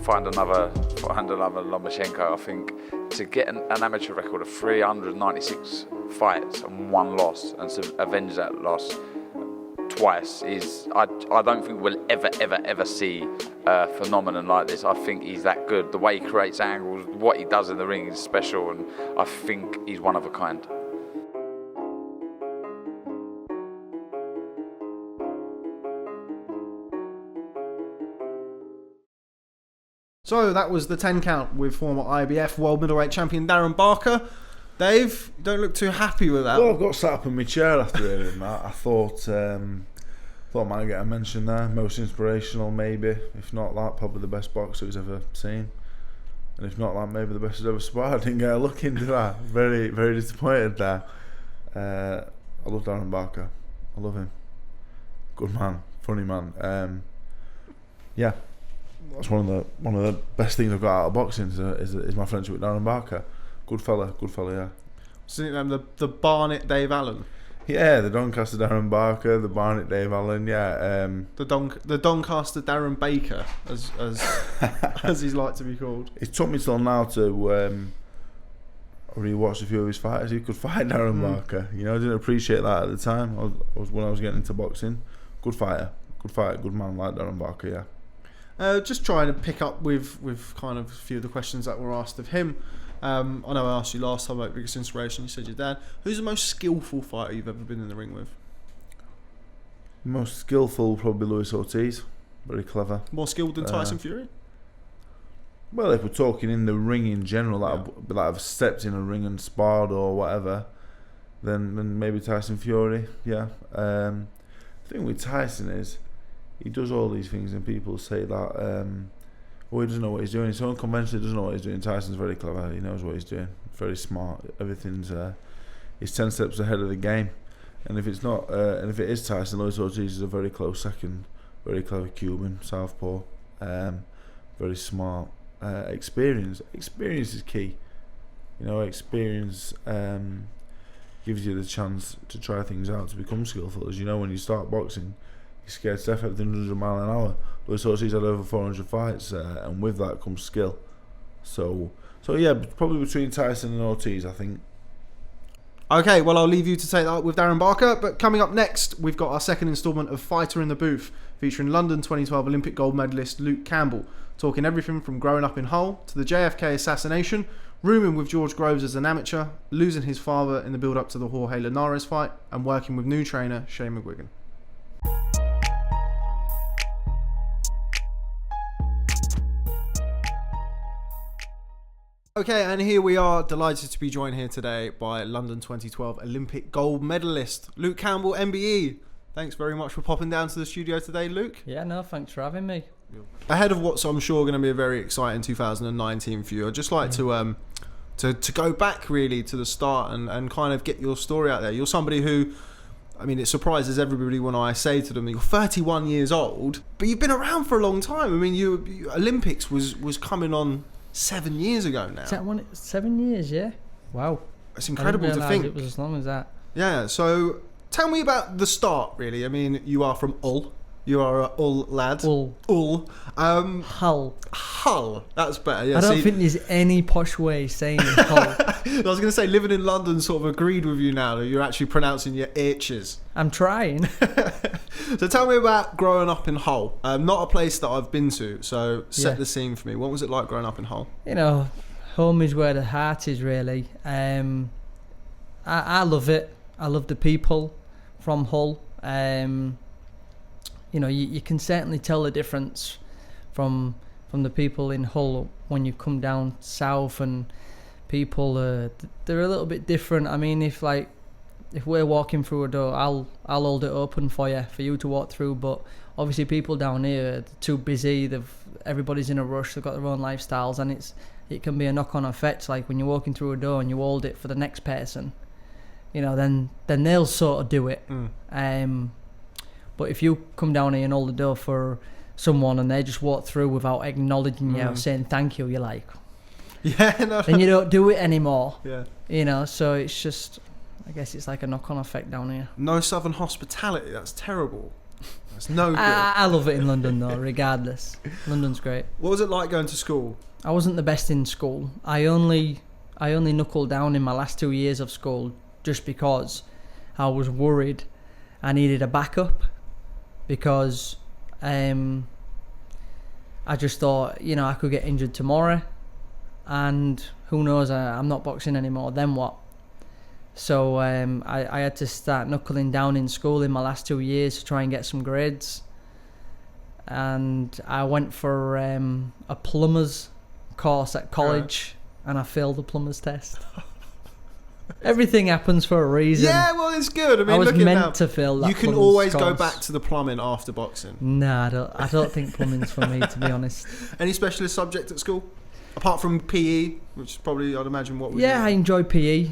find another Lomachenko. I think to get an amateur record of 396 fights and one loss, and to avenge that loss twice I don't think we'll ever see a phenomenon like this. I think he's that good. The way he creates angles, what he does in the ring is special, and I think he's one of a kind. So that was the 10 count with former IBF World Middleweight Champion Darren Barker. Dave, you don't look too happy with that. Well, I got sat up in my chair after hearing that. I thought I might get a mention there. Most inspirational, maybe. If not that, probably the best boxer he's ever seen. And if not that, maybe the best he's ever sparred. I didn't get a look into that. Very, very disappointed there. I love Darren Barker. I love him. Good man, funny man. Yeah, that's one of the best things I've got out of boxing is my friendship with Darren Barker. Good fella, yeah. Wasn't it the Barnet Dave Allen? Yeah, the Doncaster Darren Barker, the Barnet Dave Allen, yeah. The Doncaster Darren Baker, as as he's like to be called. It took me till now to rewatch a few of his fights. He could fight Darren Barker. I didn't appreciate that at the time. When I was getting into boxing. Good fighter, good man like Darren Barker, yeah. Just trying to pick up with kind of a few of the questions that were asked of him. I know I asked you last time about biggest inspiration. You said your dad. Who's the most skillful fighter you've ever been in the ring with? Most skillful, probably Luis Ortiz. Very clever. More skilled than Tyson Fury? Well, if we're talking in the ring in general, that I've stepped in a ring and sparred or whatever, then maybe Tyson Fury. Yeah. The thing with Tyson is he does all these things, and people say that. He doesn't know what he's doing. He's so unconventional, he doesn't know what he's doing. Tyson's very clever. He knows what he's doing. Very smart. Everything's he's 10 steps ahead of the game. And if it's not, and if it is Tyson, Luis Ortiz is a very close second. Very clever Cuban, southpaw. Very smart. Experience is key. Experience gives you the chance to try things out, to become skillful. As you know, when you start boxing, he's scared to death at 100 mile an hour. But he's had over 400 fights, and with that comes skill. So yeah, probably between Tyson and Ortiz, I think. Okay, well, I'll leave you to take that up with Darren Barker. But coming up next, we've got our second instalment of Fighter in the Booth, featuring London 2012 Olympic gold medalist Luke Campbell, talking everything from growing up in Hull to the JFK assassination, rooming with George Groves as an amateur, losing his father in the build-up to the Jorge Linares fight, and working with new trainer Shane McGuigan. Okay, and here we are, delighted to be joined here today by London 2012 Olympic gold medalist Luke Campbell, MBE. Thanks very much for popping down to the studio today, Luke. Yeah, no, thanks for having me. Ahead of what's, I'm sure, going to be a very exciting 2019 for you, I'd just like to go back really to the start and kind of get your story out there. You're somebody who, I mean, it surprises everybody when I say to them, you're 31 years old, but you've been around for a long time. I mean, you Olympics was coming on 7 years ago now. Is that 7 years? Yeah. Wow. It's incredible to think it was as long as that. Yeah. So tell me about the start, really. I mean, you are from Hull. You are a Hull lad. Hull. Hull. That's better. Yeah. I don't think there's any posh way saying Hull. I was going to say, living in London sort of agreed with you now that you're actually pronouncing your H's. I'm trying. So tell me about growing up in Hull. Not a place that I've been to, so set the scene for me. What was it like growing up in Hull? You know, home is where the heart is, really. I love it. I love the people from Hull. You know, you can certainly tell the difference from the people in Hull when you come down south, and people they're a little bit different. I mean, if we're walking through a door, I'll hold it open for you to walk through. But obviously, people down here are too busy. Everybody's in a rush. They've got their own lifestyles, and it can be a knock-on effect. Like when you're walking through a door and you hold it for the next person, you know, then they'll sort of do it. But if you come down here and hold the door for someone and they just walk through without acknowledging you or saying thank you, you're like, then you don't do it anymore. Yeah. You know, so it's just, I guess it's like a knock-on effect down here. No southern hospitality. That's terrible. That's no good. I love it in London though, regardless. London's great. What was it like going to school? I wasn't the best in school. I only knuckled down in my last 2 years of school just because I was worried I needed a backup, because I just thought, you know, I could get injured tomorrow and who knows, I'm not boxing anymore, then what? So I had to start knuckling down in school in my last 2 years to try and get some grades, and I went for a plumber's course at college, and I failed the plumber's test. Everything happens for a reason. Yeah, well, it's good. I mean, I was look meant to fail that. You can always go back to the plumbing after boxing. Nah, I don't think plumbing's for me, to be honest. Any specialist subject at school? Apart from PE, which is probably, I'd imagine, what we Yeah, I enjoyed PE.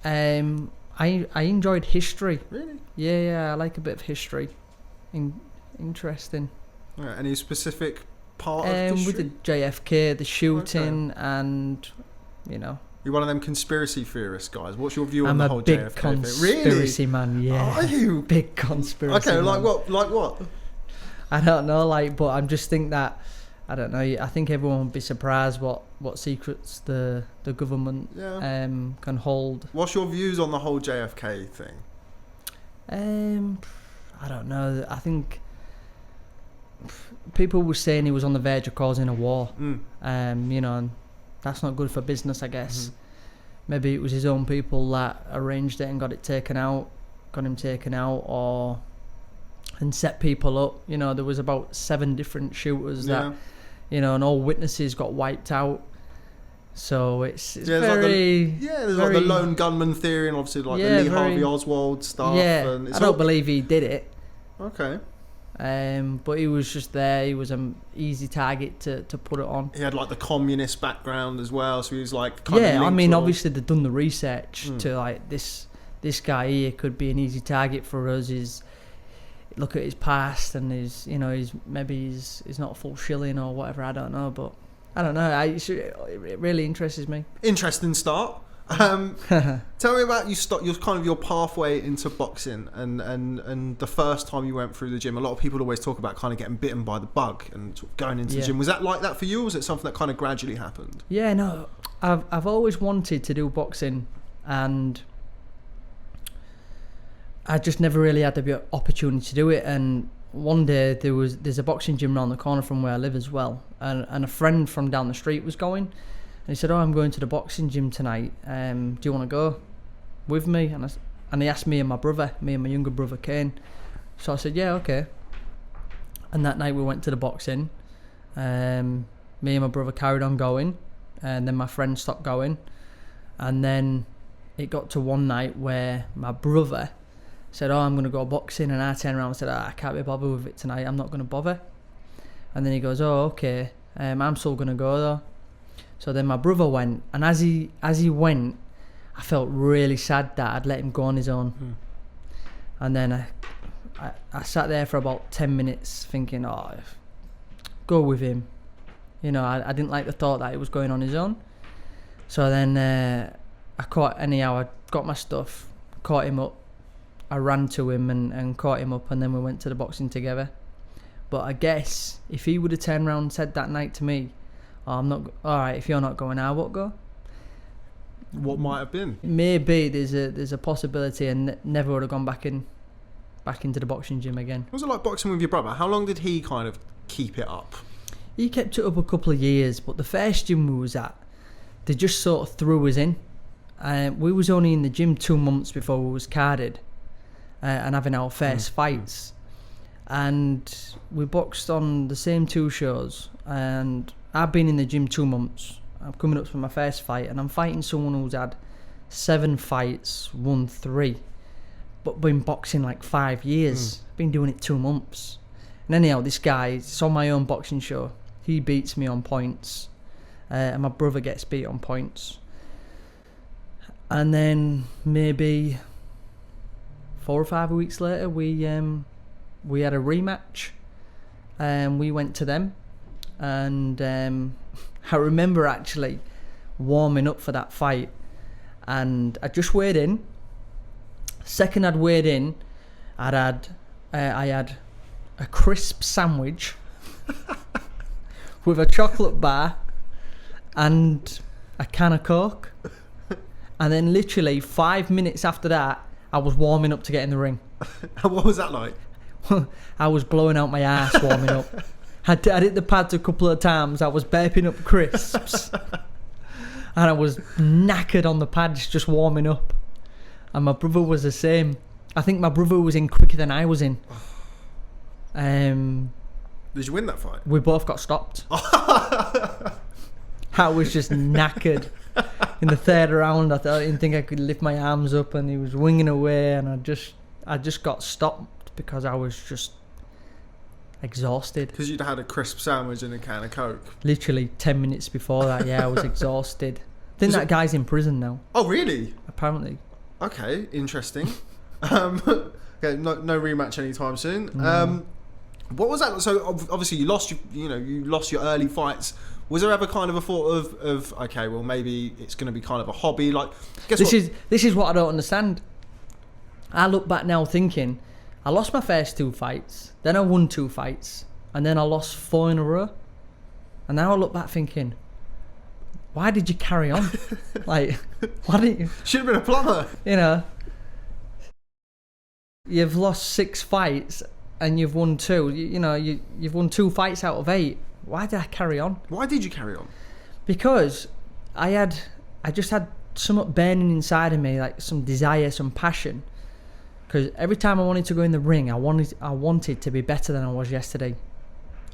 I enjoyed history. Really? Yeah, I like a bit of history. Interesting. Right, any specific part of history? With the JFK, the shooting, and, you know. You're one of them conspiracy theorist guys. What's your view on the whole JFK thing? I'm a big conspiracy man, yeah. Are you? Big conspiracy man. like what? Like what? I don't know, but I'm just think that, I don't know, I think everyone would be surprised what secrets the government can hold. What's your views on the whole JFK thing? I don't know. I think people were saying he was on the verge of causing a war. You know, and that's not good for business, I guess. Maybe it was his own people that arranged it and got him taken out, and set people up. You know, there was about 7 different shooters that, you know, and all witnesses got wiped out. So it's very... There's like the lone gunman theory, and obviously like the Lee Harvey Oswald stuff. Yeah, and I don't believe he did it. Okay. But he was just there. He was an easy target to put it on. He had like the communist background as well, so he was like I mean, obviously they've done the research to like this guy here could be an easy target for us. Is look at his past and his, you know, he's not full shilling or whatever. I don't know, but I don't know. It really interests me. Interesting start. Tell me about your pathway into boxing and the first time you went through the gym. A lot of people always talk about kind of getting bitten by the bug and sort of going into the gym. Was that like that for you, or was it something that kind of gradually happened? Yeah, no, I've always wanted to do boxing, and I just never really had the opportunity to do it. And one day there's a boxing gym around the corner from where I live as well, and a friend from down the street was going. And he said, "Oh, I'm going to the boxing gym tonight. Do you want to go with me?" And he asked me and my younger brother Kane. So I said, "Yeah, okay." And that night we went to the boxing. Me and my brother carried on going, and then my friend stopped going. And then it got to one night where my brother said, "Oh, I'm going to go boxing." And I turned around and said, "I can't be bothered with it tonight. I'm not going to bother." And then he goes, "Oh, okay. I'm still going to go though." So then my brother went, and as he went, I felt really sad that I'd let him go on his own. And then I sat there for about 10 minutes thinking, "Oh, go with him." You know, I didn't like the thought that he was going on his own. So then I got my stuff, caught him up. I ran to him and caught him up, and then we went to the boxing together. But I guess if he would have turned around and said that night to me, "Oh, I'm not. All right, if you're not going, I won't go." What might have been? Maybe there's a possibility, and never would have gone back into the boxing gym again. What was it like boxing with your brother? How long did he kind of keep it up? He kept it up a couple of years, but the first gym we was at, they just sort of threw us in. We was only in the gym 2 months before we was carded and having our first fights. And we boxed on the same 2 shows, and I've been in the gym 2 months. I'm coming up for my first fight, and I'm fighting someone who's had 7 fights, won 3, but been boxing like 5 years. Been doing it 2 months. And anyhow, this guy, it's on my own boxing show. He beats me on points, and my brother gets beat on points. And then maybe 4 or 5 weeks later, we had a rematch, and we went to them. And I remember actually warming up for that fight, and I just weighed in. Second I'd weighed in, I had a crisp sandwich with a chocolate bar and a can of Coke, and then literally 5 minutes after that I was warming up to get in the ring. What was that like? I was blowing out my ass warming up. I hit the pads a couple of times. I was burping up crisps. And I was knackered on the pads just warming up. And my brother was the same. I think my brother was in quicker than I was in. Did you win that fight? We both got stopped. I was just knackered. In the third round, I didn't think I could lift my arms up, and he was winging away, and I just got stopped because I was just exhausted. Because you'd had a crisp sandwich and a can of Coke. Literally 10 minutes before that, I was exhausted. I think that guy's in prison now. Oh, really? Apparently. Okay, interesting. Okay, no rematch anytime soon. What was that? So obviously you lost your early fights. Was there ever kind of a thought of okay, well maybe it's going to be kind of a hobby? Like, this is what I don't understand. I look back now thinking, I lost my first 2 fights, then I won 2 fights, and then I lost 4 in a row. And now I look back thinking, why did you carry on? Like, why didn't you? Should have been a plumber. You know, you've lost 6 fights and you've won 2. You've won 2 fights out of 8. Why did I carry on? Why did you carry on? Because I just had something burning inside of me, like some desire, some passion. Because every time I wanted to go in the ring, I wanted to be better than I was yesterday,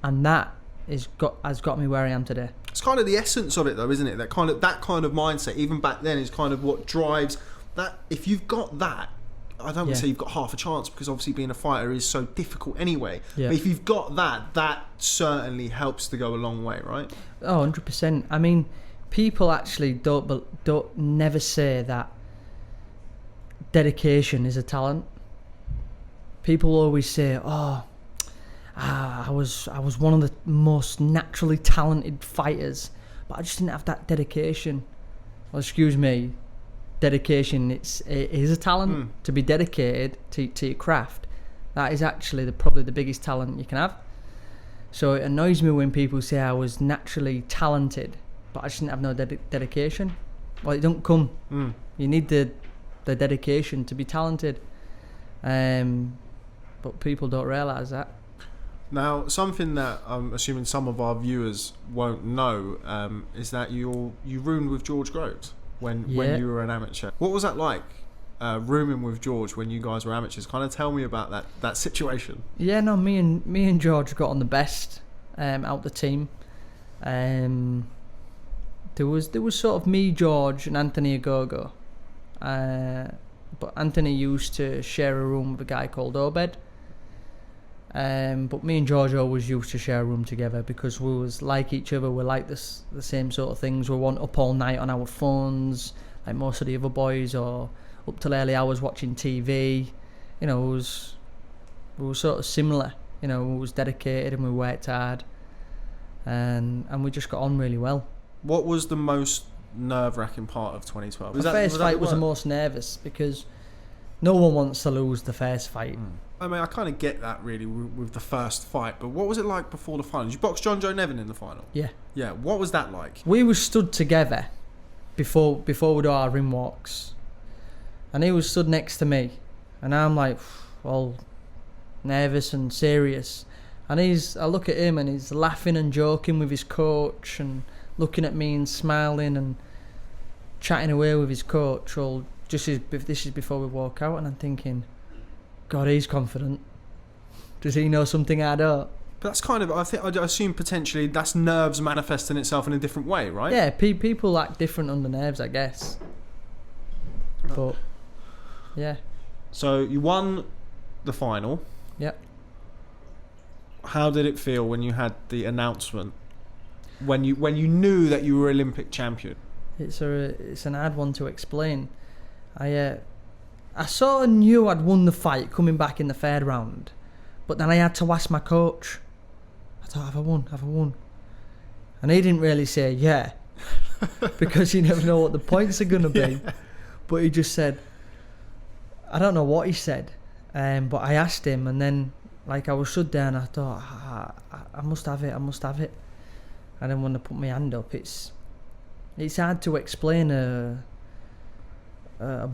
and that has got me where I am today. It's kind of the essence of it, though, isn't it? That kind of mindset, even back then, is kind of what drives that. If you've got that, I don't want to say you've got half a chance, because obviously being a fighter is so difficult anyway. Yeah. But if you've got that certainly helps to go a long way, right? Oh, 100%. I mean, people actually don't never say that dedication is a talent. People always say, I was one of the most naturally talented fighters, but I just didn't have that dedication. Well, excuse me, dedication. It is a talent to be dedicated to your craft. That is actually probably the biggest talent you can have. So it annoys me when people say I was naturally talented, but I just didn't have no dedication. Well, it don't come. You need the dedication to be talented. But people don't realise that. Now, something that I'm assuming some of our viewers won't know is that you roomed with George Groves when you were an amateur. What was that like, rooming with George when you guys were amateurs? Kind of tell me about that situation. Yeah, no, me and George got on the best out the team. There was sort of me, George, and Anthony Agogo. But Anthony used to share a room with a guy called Obed. But me and George always used to share a room together because we was like each other. We like the same sort of things. We weren't up all night on our phones like most of the other boys, or up till early hours watching TV. You know, we were sort of similar. You know, we was dedicated and we worked hard, and we just got on really well. What was the most nerve-wracking part of 2012? The first fight was the most nervous because no one wants to lose the first fight. I mean, I kind of get that really with the first fight, but what was it like before the finals? You boxed John Joe Nevin in the final. Yeah. Yeah. What was that like? We were stood together before we do our ring walks, and he was stood next to me, and I'm like, all nervous and serious, and I look at him and he's laughing and joking with his coach and looking at me and smiling and chatting away with his coach. All this is before we walk out, and I'm thinking, God, he's confident. Does he know something I don't? But that's kind of, I assume potentially that's nerves manifesting itself in a different way, right? Yeah, people act different under nerves, I guess. But yeah. So you won the final. Yep. How did it feel when you had the announcement? When you knew that you were Olympic champion? It's an hard one to explain. I sort of knew I'd won the fight coming back in the third round, but then I had to ask my coach. I thought, have I won? And he didn't really say yeah, because you never know what the points are going to be. Yeah. But he just said, I don't know what he said, but I asked him, and then like I was stood there and I thought, I must have it. And then when I put my hand up, it's hard to explain a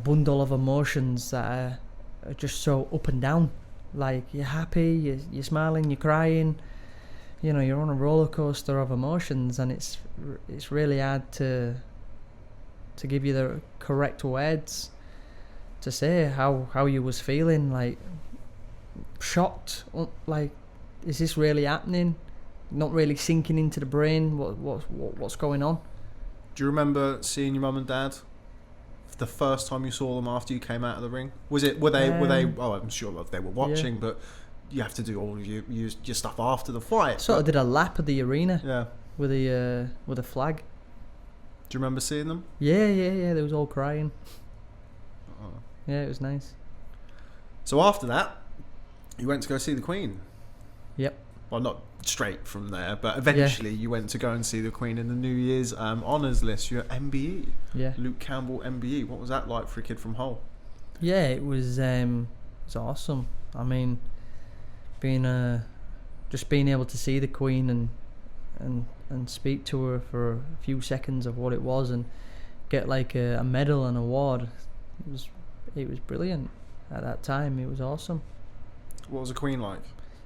bundle of emotions that are just so up and down. Like you're happy, you're smiling, you're crying. You know, you're on a roller coaster of emotions, and it's really hard to give you the correct words to say how you was feeling. Like shocked, like is this really happening? Not really sinking into the brain. What's going on? Do you remember seeing your mum and dad the first time you saw them after you came out of the ring? Were they? Oh, I'm sure they were watching, yeah. But you have to do all of your stuff after the fight. Sort of did a lap of the arena. Yeah. With a flag. Do you remember seeing them? Yeah. They was all crying. Oh. Yeah, it was nice. So after that, you went to go see the Queen. Yep. Well, not straight from there, but eventually you went to go and see the Queen in the New Year's honours list. You're MBE. Yeah. Luke Campbell MBE. What was that like for a kid from Hull? Yeah, it was awesome. I mean, being able to see the Queen and speak to her for a few seconds of what it was and get like a medal and award. It was brilliant at that time. It was awesome. What was the Queen like?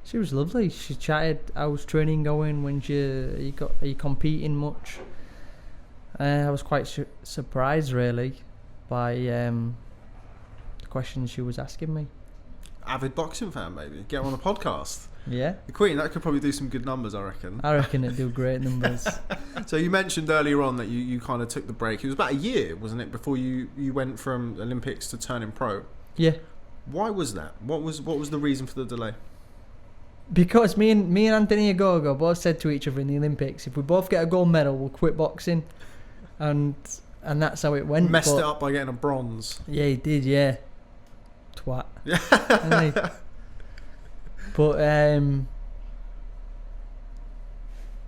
She was lovely. She chatted. How's training going? Are you competing much? I was quite surprised really by the questions she was asking me. Avid boxing fan, maybe. Get her on a podcast. Yeah. The Queen, that could probably do some good numbers, I reckon. I reckon it'd do great numbers. So you mentioned earlier on that you kind of took the break. It was about a year, wasn't it, before you went from Olympics to turning pro? Yeah. Why was that? What was the reason for the delay? Because me and Anthony Agogo both said to each other in the Olympics, if we both get a gold medal, we'll quit boxing, and that's how it went. Messed it up by getting a bronze. Yeah, he did. Yeah, twat. Yeah. But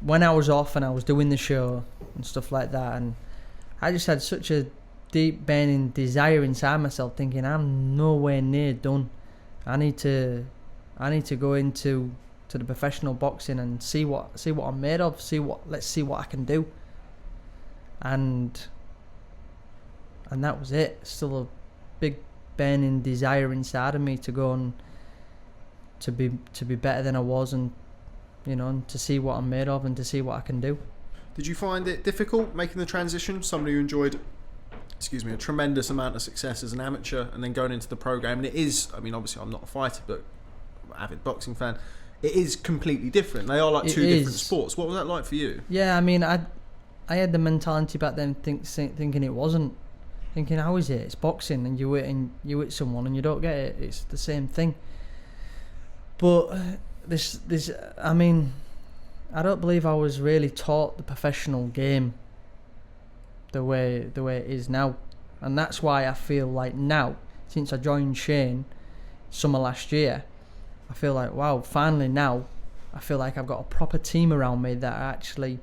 when I was off and I was doing the show and stuff like that, and I just had such a deep burning desire inside myself, thinking I'm nowhere near done. I need to go into the professional boxing and see what I'm made of. Let's see what I can do. And that was it. Still a big burning desire inside of me to go and to be better than I was, and and to see what I'm made of and to see what I can do. Did you find it difficult making the transition? Somebody who enjoyed, a tremendous amount of success as an amateur and then going into the program, and it is, obviously I'm not a fighter, but I'm an avid boxing fan. It is completely different. They are like two different sports. What was that like for you? Yeah, I had the mentality back then, thinking it wasn't. Thinking, how is it? It's boxing, and you hit someone and you don't get it. It's the same thing. But I don't believe I was really taught the professional game the way it is now, and that's why I feel like now, since I joined Shane summer last year, I feel like, wow, finally now I feel like I've got a proper team around me that actually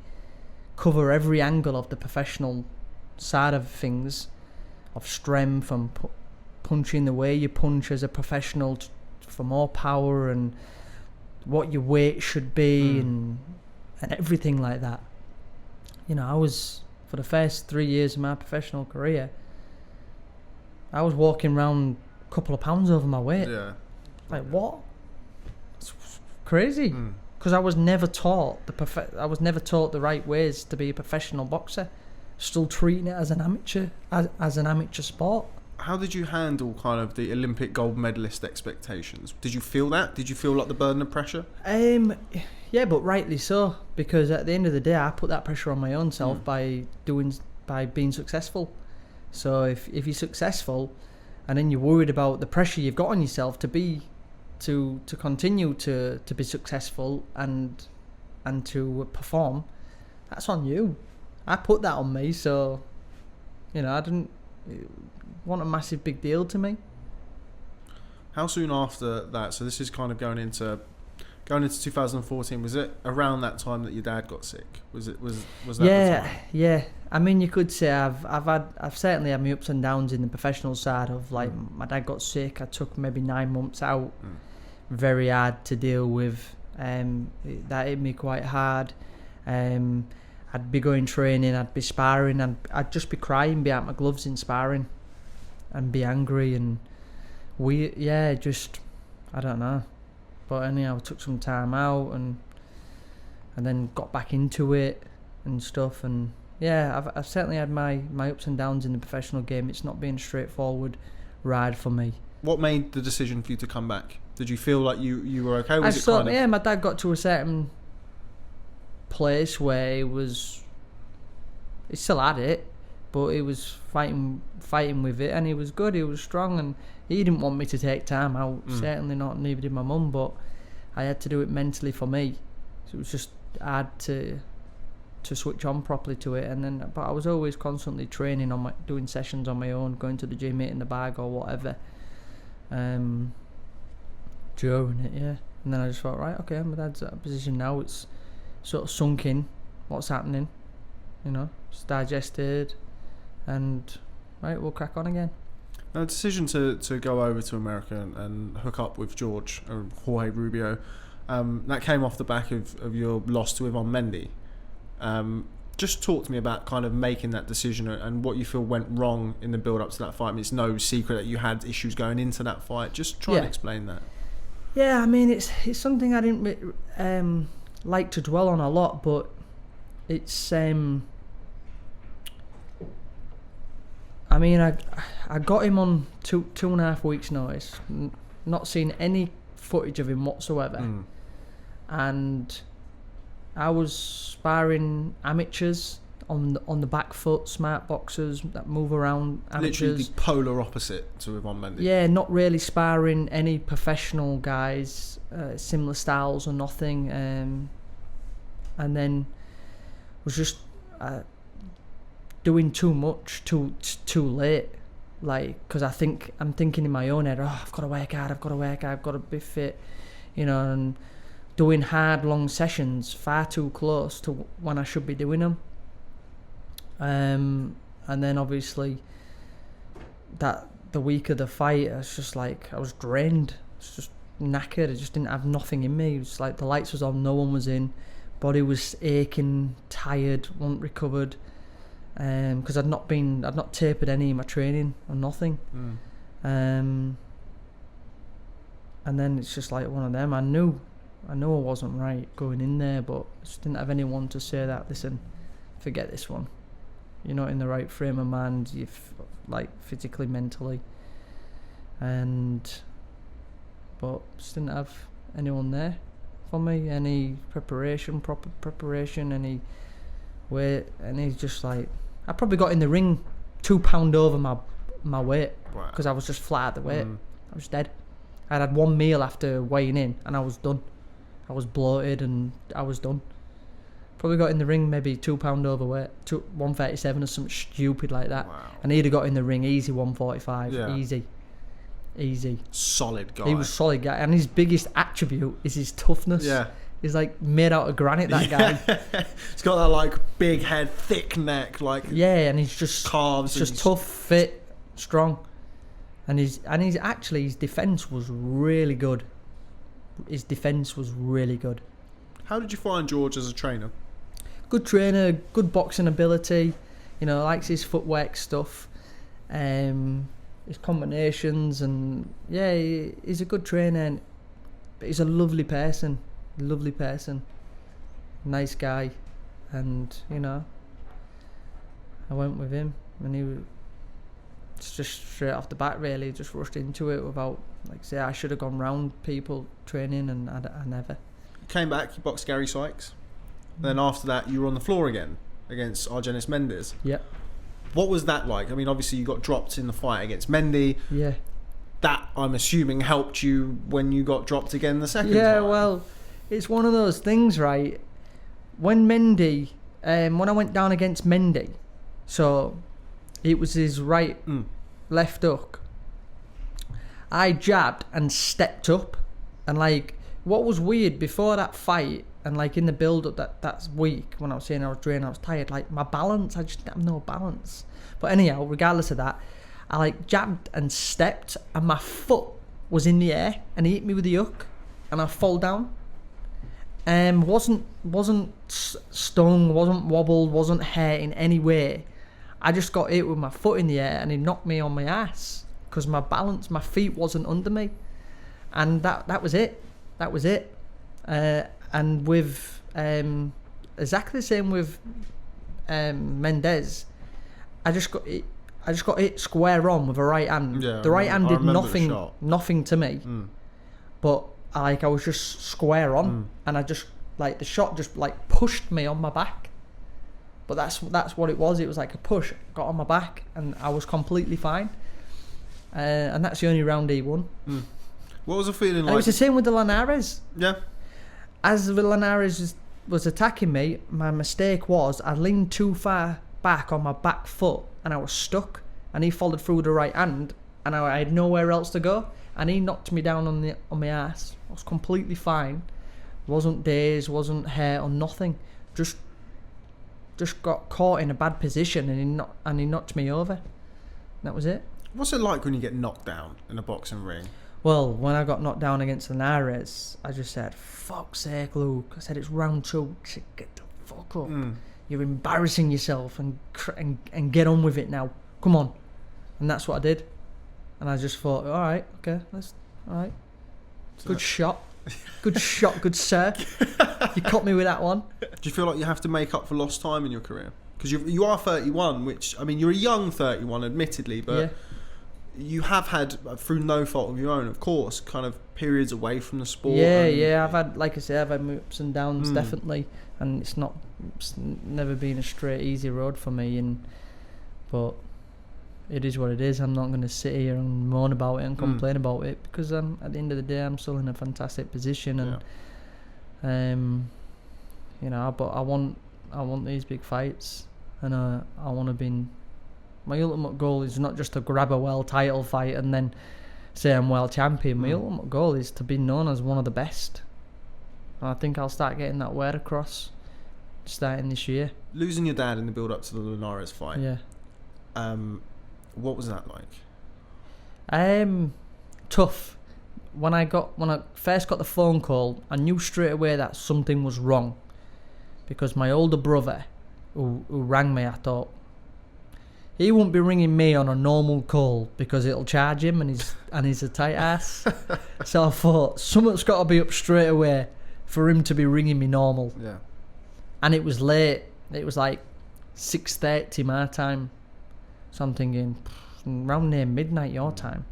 cover every angle of the professional side of things, of strength and punching the way you punch as a professional for more power, and what your weight should be, and everything like that. I was, for the first 3 years of my professional career, I was walking around a couple of pounds over my weight. Yeah. Like, what? It's crazy. Because I was never taught the right ways to be a professional boxer. Still treating it as an amateur, as an amateur sport. How did you handle kind of the Olympic gold medalist expectations? Did you feel that? Did you feel like the burden of pressure? Yeah, but rightly so, because at the end of the day, I put that pressure on my own self by being successful. So if you're successful, and then you're worried about the pressure you've got on yourself to continue to be successful and to perform, that's on you. I put that on me, so I didn't want a massive big deal to me. How soon after that? So this is kind of going into 2014. Was it around that time that your dad got sick? Was that the time? Yeah. You could say I've certainly had my ups and downs in the professional side of, like, my dad got sick. I took maybe 9 months out. Very hard to deal with. That hit me quite hard. I'd be going training, I'd be sparring, and I'd just be crying behind my gloves in sparring, and be angry, and I don't know. But anyhow, I took some time out and then got back into it and stuff, and I've certainly had my ups and downs in the professional game. It's not been a straightforward ride for me. What made the decision for you to come back? Did you feel like you were okay? My dad got to a certain place where he still had it, but he was fighting with it, and he was good, he was strong, and he didn't want me to take time out. Certainly not, neither did my mum, but I had to do it mentally for me, so it was just hard to switch on properly to it. But I was always constantly training doing sessions on my own, going to the gym, hitting the bag or whatever, during it, and then I just thought, right, okay, my dad's at a position now, it's sort of sunk in what's happening, it's digested, and right, we'll crack on again. Now, the decision to go over to America and hook up with Jorge Rubio, that came off the back of your loss to Ivan Mendy. Just talk to me about kind of making that decision and what you feel went wrong in the build up to that fight. It's no secret that you had issues going into that fight. Just try and explain that. Yeah, it's something I didn't like to dwell on a lot, but it's I got him on 2.5 weeks notice, not seen any footage of him whatsoever, and I was sparring amateurs on the back foot, smart boxers that move around, amateurs. Literally the polar opposite to Ivan Mendy. Yeah, not really sparring any professional guys, similar styles or nothing, and then was just doing too much too late, like, because I'm thinking in my own head, I've got to work hard, I've got to be fit, and doing hard long sessions far too close to when I should be doing them, and then obviously the week of the fight, I was just like, I was drained. I was just knackered. I just didn't have nothing in me. It was like the lights was on, no one was in. Body was aching, tired, wasn't recovered. Because I'd not tapered any of my training or nothing. And then it's just like one of them. I knew I wasn't right going in there, but I just didn't have anyone to say that, listen, forget this one. You're not in the right frame of mind, like physically, mentally. But just didn't have anyone there for me, any proper preparation, any weight, any just like, I probably got in the ring 2 pound over my weight because I was just flat at the weight. I was dead. I had 1 meal after weighing in and I was done. I was bloated and I was done. Probably got in the ring maybe 2 pound overweight, 137 or something stupid like that. Wow. And he'd have got in the ring easy 145, Yeah. easy. Solid guy. He was a solid guy, and his biggest attribute is his toughness. Yeah. He's like made out of granite, that guy. He's got that like big head, thick neck, like Yeah, and he's just calves. just tough, fit, strong. And his defense was really good. His defense was really good. How did you find George as a trainer? Good trainer, good boxing ability. Likes his footwork stuff, his combinations, and yeah, he's a good trainer. But he's a lovely person, nice guy, and I went with him, and he was just straight off the bat, really, just rushed into it without, I should have gone round people training, and I never. Came back, you boxed Gary Sykes. Then after that, you were on the floor again against Argenis Mendes. Yeah. What was that like? I mean, obviously you got dropped in the fight against Mendy. Yeah. That, I'm assuming, helped you when you got dropped again the second Yeah, time. well, it's one of those things, right? When Mendy, when I went down against Mendy, so it was his left hook. I jabbed and stepped up, and what was weird before that fight, and in the build-up that week, when I was saying I was drained, I was tired, my balance, I just didn't have no balance. But anyhow, regardless of that, I jabbed and stepped, and my foot was in the air, and he hit me with the hook, and I fall down. Wasn't stung, wasn't wobbled, wasn't hurt in any way. I just got hit with my foot in the air, and he knocked me on my ass because my feet wasn't under me, and that was it. That was it. And with exactly the same with Mendes, I just got hit square on with a right hand. Yeah, the right hand did nothing to me, but I was just square on, and I just the shot just pushed me on my back. But that's what it was. It was like a push, got on my back, and I was completely fine. And that's the only round he won. What was the feeling And like? it was the same with the Linares. Yeah. As the Linares was attacking me, my mistake was I leaned too far back on my back foot, and I was stuck. And he followed through the right hand, and I had nowhere else to go. And he knocked me down on my ass. I was completely fine. Wasn't dazed, wasn't hurt or nothing. Just got caught in a bad position, and he knocked me over. That was it. What's it like when you get knocked down in a boxing ring? Well, when I got knocked down against Linares, I just said, fuck's sake, Luke. I said, it's round 2. I said, get the fuck up. You're embarrassing yourself, and get on with it now. Come on. And that's what I did. And I just thought, all right, okay, all right. Good shot. Good shot, good sir. You caught me with that one. Do you feel like you have to make up for lost time in your career? Because you are 31, which, I mean, you're a young 31, admittedly, but... Yeah. You have had, through no fault of your own, of course, kind of periods away from the sport. Yeah. I've had, like I say, I've had ups and downs, definitely, and it's never been a straight, easy road for me. But it is what it is. I'm not going to sit here and moan about it and complain about it, because at the end of the day, I'm still in a fantastic position, and but I want these big fights, and I want to be. My ultimate goal is not just to grab a world title fight and then say I'm world champion. My ultimate goal is to be known as one of the best. And I think I'll start getting that word across starting this year. Losing your dad in the build-up to the Linares fight. Yeah. What was that like? Tough. When I first got the phone call, I knew straight away that something was wrong, because my older brother, who rang me, I thought he won't be ringing me on a normal call because it'll charge him, and he's a tight ass. So I thought something's got to be up straight away for him to be ringing me normal. Yeah. And it was late. It was like 6:30 my time. So I'm thinking, around near midnight your time.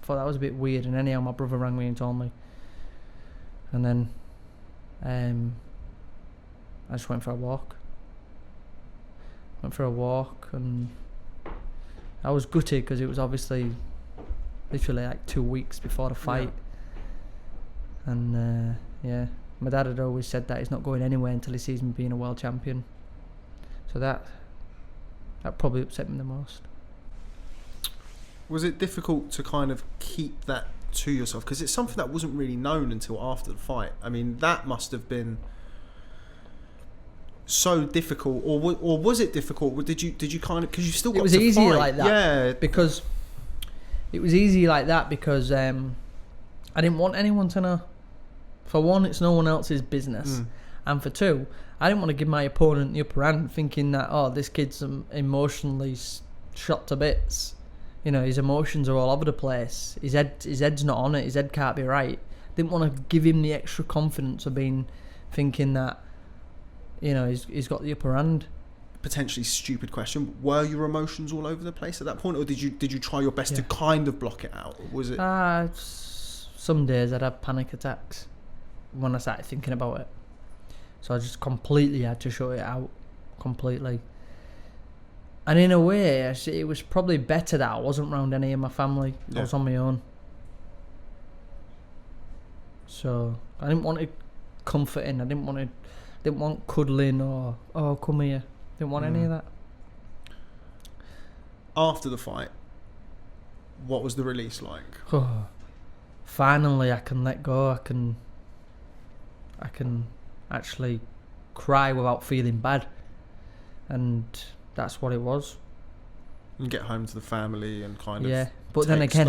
I thought that was a bit weird. And anyhow, my brother rang me and told me. And then I just went for a walk. And I was gutted because it was obviously literally like 2 weeks before the fight. Yeah. And my dad had always said that he's not going anywhere until he sees me being a world champion. So that probably upset me the most. Was it difficult to kind of keep that to yourself? Because it's something that wasn't really known until after the fight. I mean, that must have been so difficult, or was it difficult? Did you kind of, because you still got to fight? It was easy like that. Yeah, because it was easy like that because I didn't want anyone to know. For one, it's no one else's business, and for two, I didn't want to give my opponent the upper hand, thinking that this kid's emotionally shot to bits. You know, his emotions are all over the place. His head's not on it. His head can't be right. Didn't want to give him the extra confidence of thinking that, you know, he's got the upper hand. Potentially stupid question. Were your emotions all over the place at that point, or did you try your best to kind of block it out? Or was it? Some days I'd have panic attacks when I started thinking about it. So I just completely had to shut it out, completely. And in a way, it was probably better that I wasn't around any of my family. Yeah. I was on my own. So I didn't want it comforting. I didn't want cuddling or come here. Didn't want any of that. After the fight, what was the release like? Finally, I can let go. I can actually cry without feeling bad, and that's what it was. And get home to the family and kind of but then again,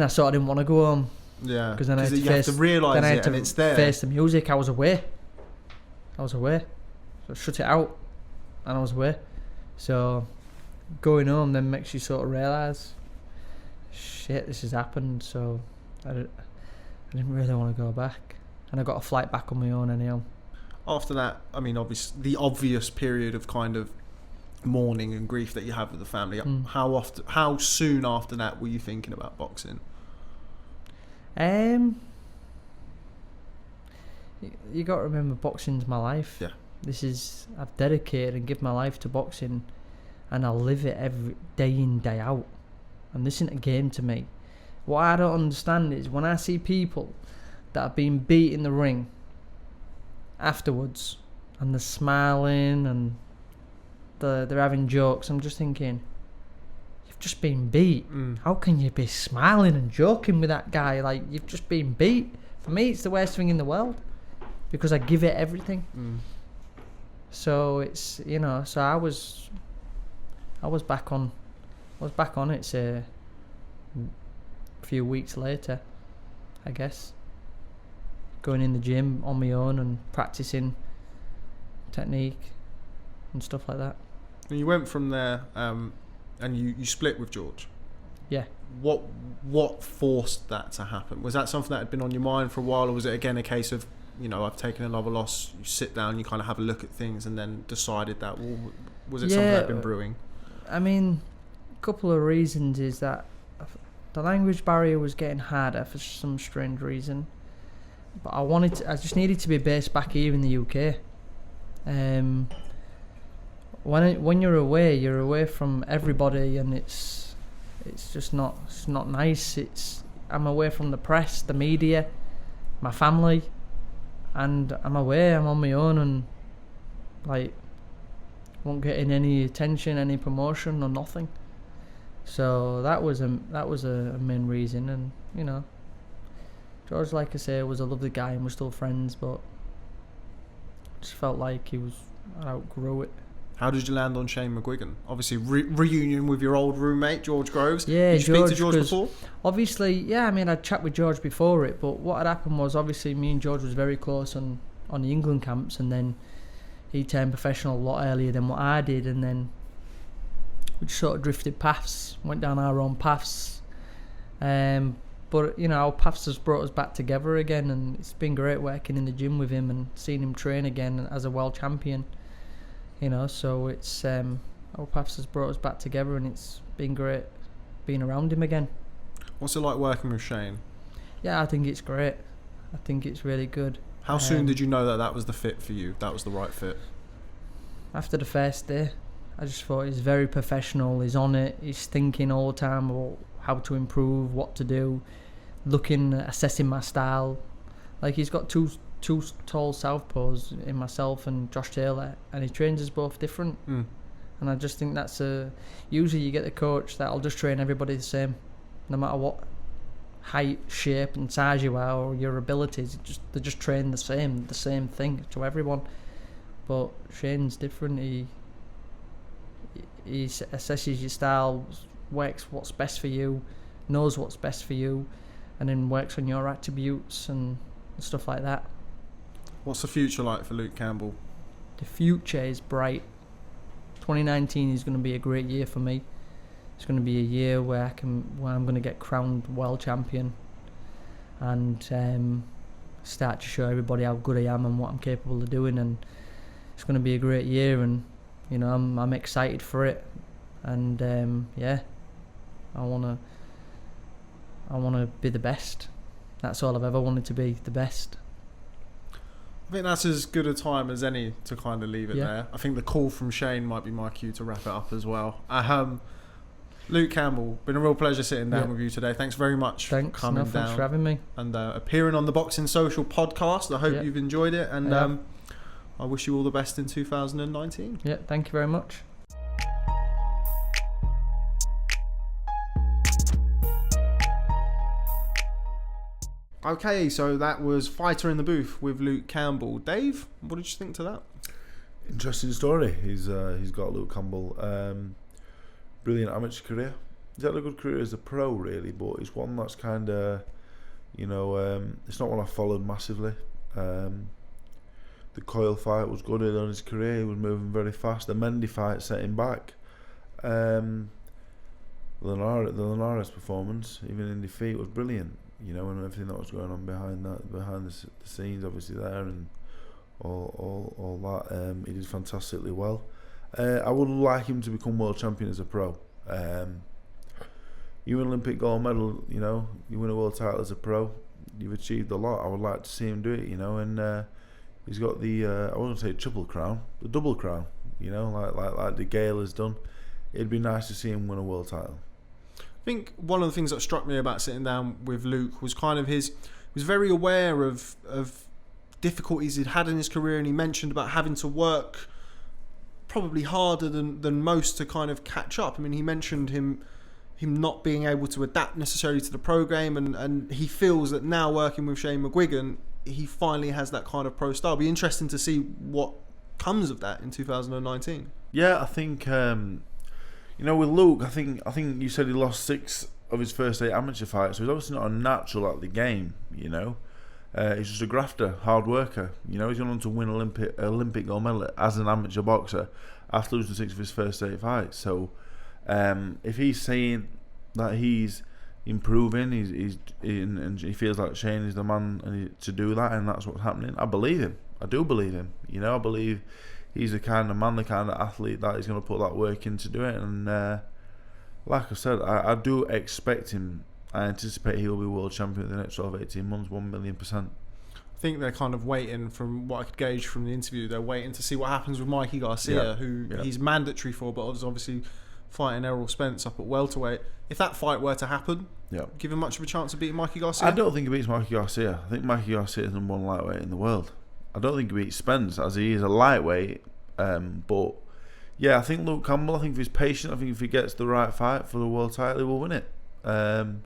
I sort of didn't want to go home. Yeah, because then I had to realise it, and it's there. Face the music. I was away. So I shut it out, and I was away. So going home then makes you sort of realise, shit, this has happened. So I didn't really want to go back, and I got a flight back on my own anyhow. After that, I mean, obviously, the obvious period of kind of mourning and grief that you have with the family. How soon after that were you thinking about boxing? You got to remember, boxing's my life. Yeah. I've dedicated and give my life to boxing, and I live it every day in, day out. And this isn't a game to me. What I don't understand is when I see people that have been beat in the ring afterwards, and they're smiling and they're having jokes, I'm just thinking, you've just been beat. How can you be smiling and joking with that guy? Like, you've just been beat. For me, it's the worst thing in the world, because I give it everything. So it's, you know, so I was back on it, say, a few weeks later, I guess, going in the gym on my own and practicing technique and stuff like that. And you went from there, and you split with George. Yeah. What forced that to happen? Was that something that had been on your mind for a while, or was it again a case of, you know, I've taken another loss, you sit down, you kind of have a look at things, and then decided that? Was it something that had been brewing? I mean, a couple of reasons is that the language barrier was getting harder for some strange reason, but I just needed to be based back here in the UK. When you're away from everybody, and it's just not nice. I'm away from the press, the media, my family, and I'm on my own, and like won't get in any attention, any promotion or nothing. So that was a main reason. And you know, George, like I say, was a lovely guy and we're still friends, but just felt like I outgrew it. How did you land on Shane McGuigan? Obviously, reunion with your old roommate, George Groves. Yeah, did you speak to George before? Obviously, yeah, I mean, I'd chat with George before it, but what had happened was, obviously, me and George was very close on the England camps, and then he turned professional a lot earlier than what I did, and then we just sort of drifted paths, went down our own paths. But, you know, our paths has brought us back together again, and it's been great working in the gym with him and seeing him train again as a world champion. You know, so it's our paths has brought us back together, and it's been great being around him again. What's it like working with Shane? Yeah, I think it's great. I think it's really good. How soon did you know that was the fit for you? That was the right fit? After the first day, I just thought he's very professional. He's on it. He's thinking all the time about how to improve, what to do, assessing my style. Like, he's got two tall southpaws in myself and Josh Taylor, and he trains us both different. And I just think that's usually you get the coach that'll just train everybody the same, no matter what height, shape and size you are or your abilities. They just train the same thing to everyone. But Shane's different. He assesses your style, works what's best for you, knows what's best for you, and then works on your attributes and stuff like that. What's the future like for Luke Campbell? The future is bright. 2019 is going to be a great year for me. It's going to be a year where I'm going to get crowned world champion, and start to show everybody how good I am and what I'm capable of doing. And it's going to be a great year, and you know, I'm excited for it. And yeah, I want to be the best. That's all I've ever wanted to be, the best. I think that's as good a time as any to kind of leave it there. I think the call from Shane might be my cue to wrap it up as well. Luke Campbell, been a real pleasure sitting down with you today. Thanks very much for coming down. Thanks for having me. And appearing on the Boxing Social podcast. I hope you've enjoyed it, and I wish you all the best in 2019. Yeah, thank you very much. Okay, so that was Fighter in the Booth with Luke Campbell. Dave, what did you think to that? Interesting story. He's got Luke Campbell. Brilliant amateur career. He's had a good career as a pro, really, but it's one that's kind of, you know, it's not one I followed massively. The Coyle fight was good on his career. He was moving very fast. The Mendy fight set him back. The Linares performance, even in defeat, was brilliant. You know, and everything that was going on behind the scenes, obviously there, and all that. He did fantastically well. I would like him to become world champion as a pro. You win Olympic gold medal, you know, you win a world title as a pro, you've achieved a lot. I would like to see him do it, you know, and he's got the I wouldn't say triple crown, the double crown, you know, like the Gale has done. It'd be nice to see him win a world title. I think one of the things that struck me about sitting down with Luke was kind of he was very aware of difficulties he'd had in his career, and he mentioned about having to work probably harder than most to kind of catch up. I mean, he mentioned him not being able to adapt necessarily to the pro game, and he feels that now working with Shane McGuigan, he finally has that kind of pro style. It'll be interesting to see what comes of that in 2019. Yeah, I think you know, with Luke, I think you said he lost 6 of his first 8 amateur fights, so he's obviously not a natural at the game, you know. He's just a grafter, hard worker. You know, he's gone on to win Olympic gold medal as an amateur boxer after losing 6 of his first 8 fights. So if he's saying that he's improving, and he feels like Shane is the man to do that, and that's what's happening, I believe him. I do believe him. You know, I believe he's the kind of man, the kind of athlete that is going to put that work in to do it. And like I said, I do expect him. I anticipate he will be world champion in the next 12-18 months, 1,000,000%. I think they're kind of waiting, from what I could gauge from the interview, they're waiting to see what happens with Mikey Garcia, who he's mandatory for, but obviously fighting Errol Spence up at welterweight. If that fight were to happen, give him much of a chance of beating Mikey Garcia? I don't think he beats Mikey Garcia. I think Mikey Garcia is the #1 lightweight in the world. I don't think he beats Spence, as he is a lightweight. But yeah, I think Luke Campbell, I think if he's patient, I think if he gets the right fight for the world title, he will win it. And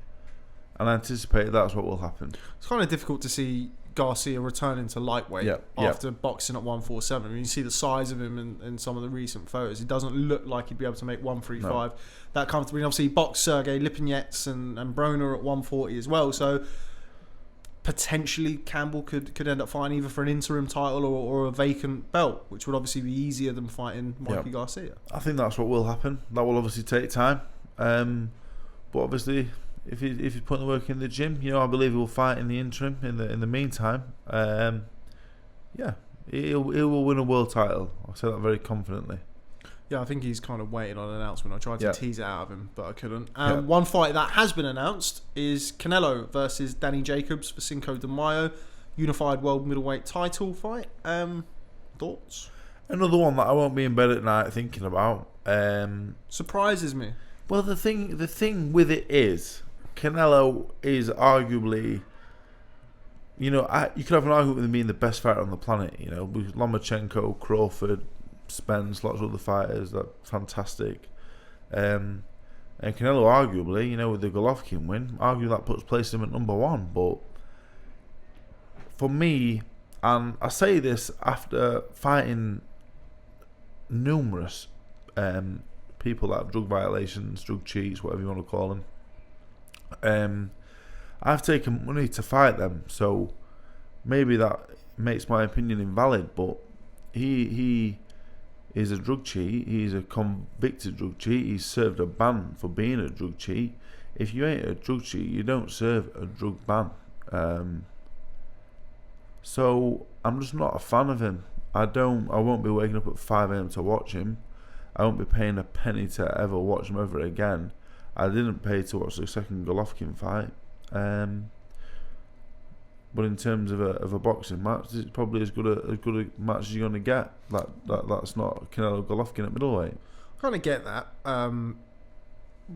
I anticipate that's what will happen. It's kind of difficult to see Garcia returning to lightweight Yep. after boxing at 147. I mean, you see the size of him in some of the recent photos. He doesn't look like he'd be able to make 135 that comfortably. And obviously, he boxed Sergey Lipinets and Broner at 140 as well. So potentially, Campbell could end up fighting either for an interim title or a vacant belt, which would obviously be easier than fighting Mikey Garcia. I think that's what will happen. That will obviously take time. But obviously, if he's putting the work in the gym, you know, I believe he will fight in the interim. In the meantime, he will win a world title. I say that very confidently. Yeah, I think he's kind of waiting on an announcement. I tried to tease it out of him, but I couldn't. Yeah. One fight that has been announced is Canelo versus Danny Jacobs for Cinco de Mayo, unified world middleweight title fight. Thoughts? Another one that I won't be in bed at night thinking about. Surprises me. Well, the thing with it is, Canelo is arguably, you know, you could have an argument with him being the best fighter on the planet. You know, with Lomachenko, Crawford, Spence, lots of other fighters, that's fantastic. And Canelo, arguably, you know, with the Golovkin win, arguably that places him at number one. But for me, and I say this after fighting numerous people that have drug violations, drug cheats, whatever you want to call them. I've taken money to fight them, so maybe that makes my opinion invalid. But he is a drug cheat. He's a convicted drug cheat. He's served a ban for being a drug cheat. If you ain't a drug cheat, you don't serve a drug ban. So I'm just not a fan of him. I won't be waking up at 5 a.m. to watch him. I won't be paying a penny to ever watch him ever again. I didn't pay to watch the second Golovkin fight. But in terms of a boxing match, it's probably as good a match as you're going to get. That's not Canelo Golovkin at middleweight. I kind of get that.